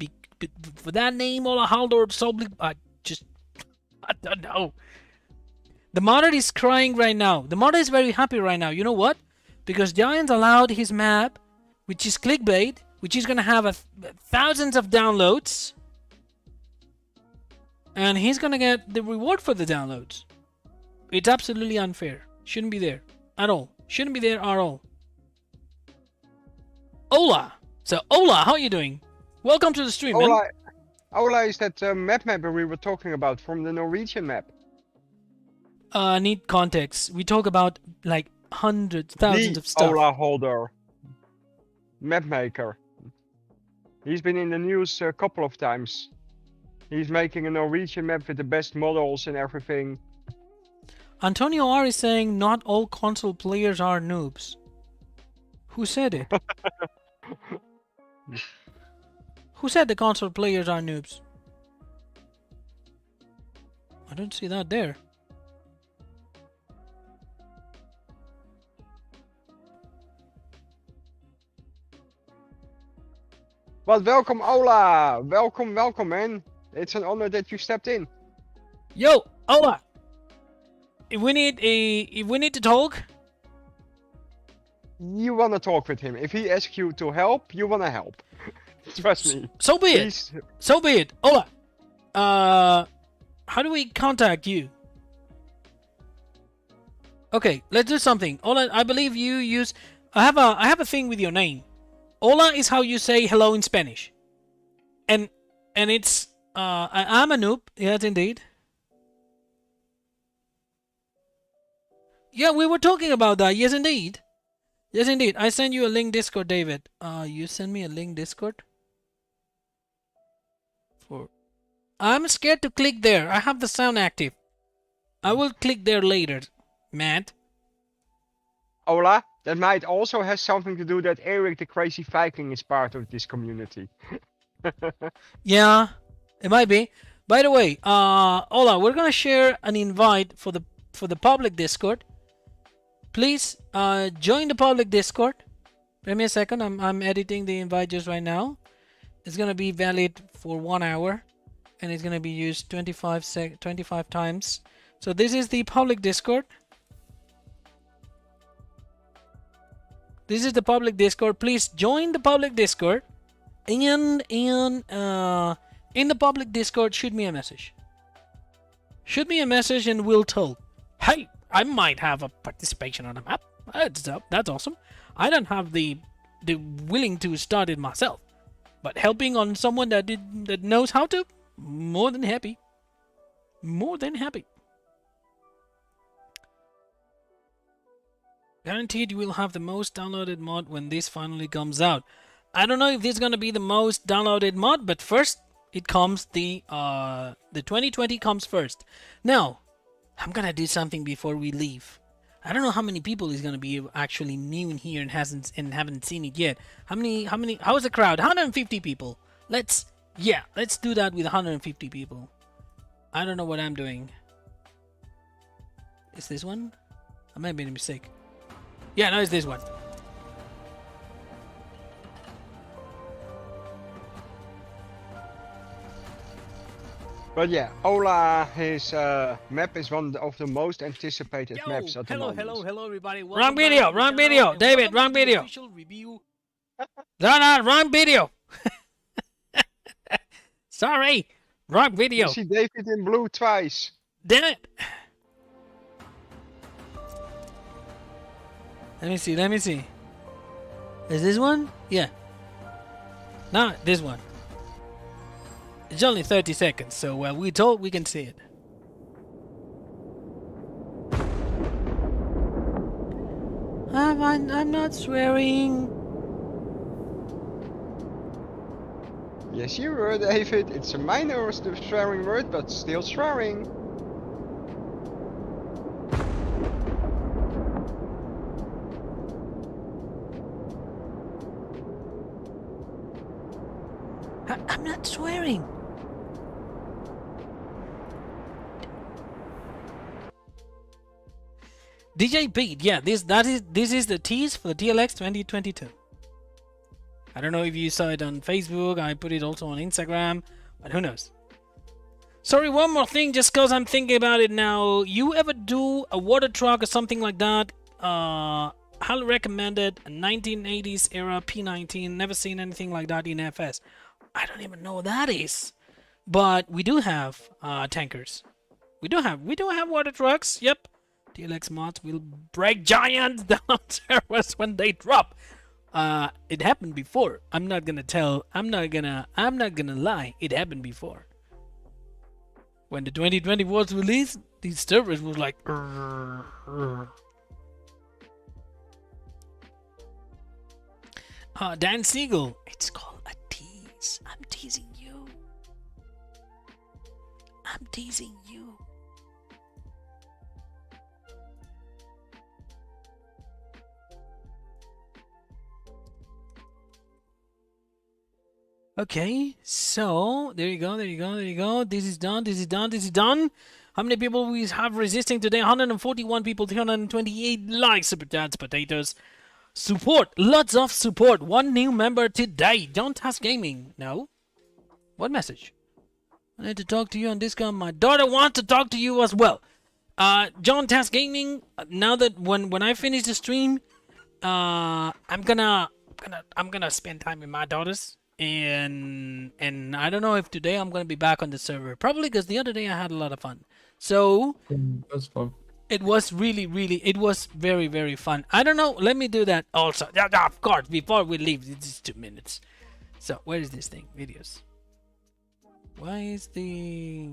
for that name, Ola Halder Sovlik, I don't know. The modder is crying right now. The modder is very happy right now. You know what? Because Giants allowed his map, which is clickbait, which is gonna have thousands of downloads, and he's gonna get the reward for the downloads. It's absolutely unfair. Shouldn't be there at all. Shouldn't be there at all. Ola. So Ola, how are you doing? Welcome to the stream, man. Ola is that map mapper we were talking about from the Norwegian map. Need context. We talk about like hundreds, thousands The of stuff. Ola Holder, map maker. He's been in the news a couple of times. He's making a Norwegian map with the best models and everything. Antonio R is saying not all console players are noobs. Who said it? Who said the console players are noobs? I don't see that there. But welcome, Ola! Welcome, man. It's an honor that you stepped in. Yo, Ola. If we need to talk, You wanna talk with him. If he asks you to help, you wanna help. Trust me. so be it. He's- So be it. Ola. How do we contact you? Okay, let's do something. Ola, I believe you use. I have a thing with your name. Hola is how you say hello in Spanish. And it's I'm a noob, yes indeed. Yeah, we were talking about that, yes indeed. Yes indeed. I sent you a link Discord, David. You send me a link Discord? I'm scared to click there. I have the sound active. I will click there later, Matt. Ola, that might also have something to do that Eric the Crazy Viking is part of this community. Yeah, it might be. By the way, Ola, we're gonna share an invite for the public Discord. Please join the public Discord. Give me a second. I'm editing the invite just right now. It's gonna be valid for 1 hour, and it's gonna be used 25 times. So this is the public Discord. This is the public Discord. Please join the public Discord, and in the public Discord, shoot me a message. Shoot me a message, and we'll talk. Hey, I might have a participation on a map. That's awesome. I don't have the willing to start it myself, but helping on someone that knows how to, more than happy. More than happy. Guaranteed you will have the most downloaded mod when this finally comes out. I don't know if this is gonna be the most downloaded mod, but first it comes the 2020 comes first. Now, I'm gonna do something before we leave. I don't know how many people is gonna be actually new in here and haven't seen it yet. How's the crowd? 150 people. Let's do that with 150 people. I don't know what I'm doing. Is this one? I might have made a mistake. Yeah, no, it's this one. But yeah, Ola, his map is one of the most anticipated maps at the moment. hello, everybody. Wrong video, wrong video, David, wrong video. Official review. No, wrong video. Sorry, wrong video. You see David in blue twice. Damn it. Let me see. Is this one? Yeah. No, this one. It's only 30 seconds, so we told we can see it. I'm not swearing. Yes, you were, David. It's a minor swearing word, but still swearing. I'm not swearing. DJ Pete, yeah, this is the tease for the TLX 2022. I don't know if you saw it on Facebook. I put it also on Instagram, but who knows? Sorry, one more thing, just cause I'm thinking about it now. You ever do a water truck or something like that? Highly recommended. A 1980s era P19. Never seen anything like that in FS. I don't even know what that is. But we do have tankers. We do have water trucks. Yep. TLX mods will break giants down servers when they drop. It happened before. I'm not gonna lie. It happened before. When the 2020 was released, these servers was like Dan Siegel. It's called a tease. I'm teasing you. I'm teasing you. Okay, so there you go. This is done. How many people we have resisting today? 141 people, 328 likes, super chats, potatoes. Support, lots of support. One new member today. John Task Gaming. No. What message? I need to talk to you on Discord. My daughter wants to talk to you as well. John Task Gaming. Now that when I finish the stream, I'm gonna spend time with my daughters. And I don't know if today I'm gonna be back on the server. Probably because the other day I had a lot of fun. So It was fun. it was it was very, very fun. I don't know. Let me do that also. Yeah, of course. Before we leave, it's 2 minutes. So where is this thing? Videos. Why is the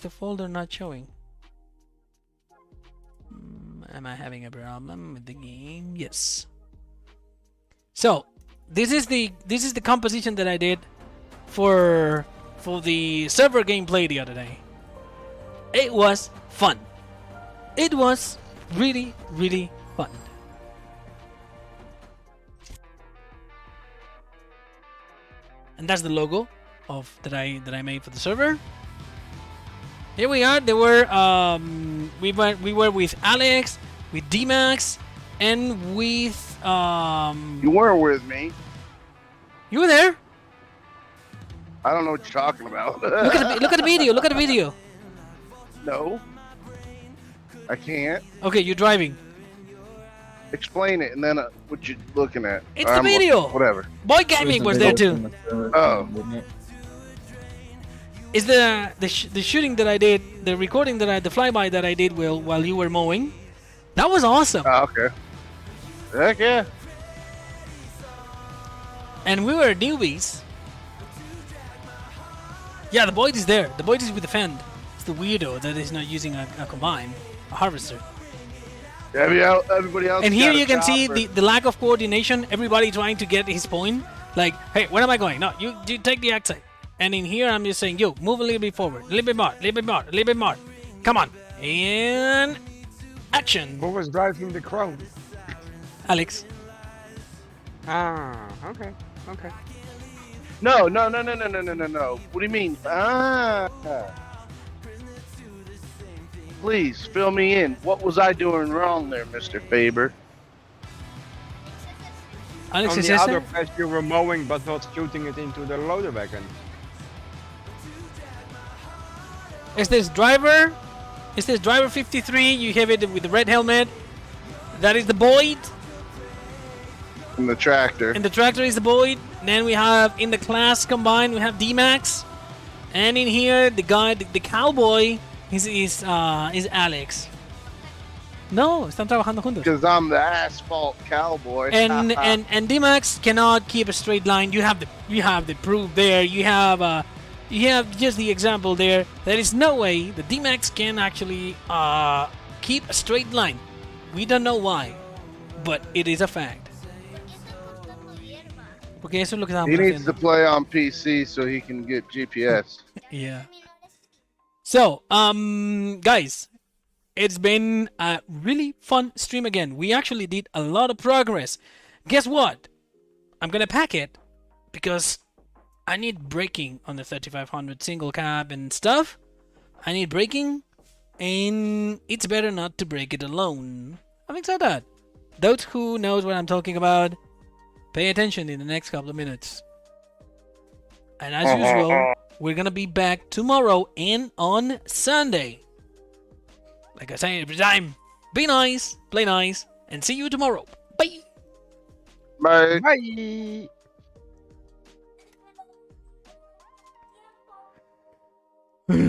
folder not showing? Am I having a problem with the game? Yes. So this is the composition that I did for the server gameplay the other day. It was fun. It was really, really fun. And that's the logo of that I made for the server. Here we are. There were we were with Alex, with D-Max, and with You weren't with me. You were there. I don't know what you're talking about. Look at the video. Look at the video. No. I can't. Okay, you're driving. Explain it, and then what you looking at. It's the video. Whatever. Boy Gaming was there too. Oh. Is the shooting that I did, the recording the flyby that I did while you were mowing? That was awesome. Oh, okay. Heck yeah. And we were newbies. Yeah, the Boyd is there. The Boyd is with the fend. It's the weirdo that is not using a combine, a harvester. Everybody else. And here you can see the lack of coordination. Everybody trying to get his point. Like, hey, where am I going? No, you take the exit. And in here, I'm just saying, yo, move a little bit forward. A little bit more. A little bit more. A little bit more. Come on. And action. Who was driving the Crown? Alex. Ah, okay. No. What do you mean? Please fill me in. What was I doing wrong there, Mr. Faber? Alex On is the yes, other sir? patch you were mowing but not shooting it into the loader wagon. Is this driver? Is this driver 53? You have it with the red helmet. That is the Boyd. In the tractor. And the tractor is the Boyd. Then we have in the class combined, we have D-Max. And in here, the guy, the cowboy, is Alex. No, están trabajando juntos. Because I'm the asphalt cowboy. And D-Max cannot keep a straight line. You have the proof there. You have just the example there. There is no way the D-Max can actually keep a straight line. We don't know why, but it is a fact. Porque eso es lo que He estamos needs haciendo. to play on PC so he can get GPS. Yeah. So, guys, it's been a really fun stream again. We actually did a lot of progress. Guess what? I'm gonna pack it because I need braking on the 3500 single cab and stuff. I need braking, and it's better not to break it alone. Having said that, those who knows what I'm talking about, pay attention in the next couple of minutes. And as usual, we're gonna be back tomorrow and on Sunday. Like I say every time, be nice, play nice, and see you tomorrow. Bye! Bye. Bye.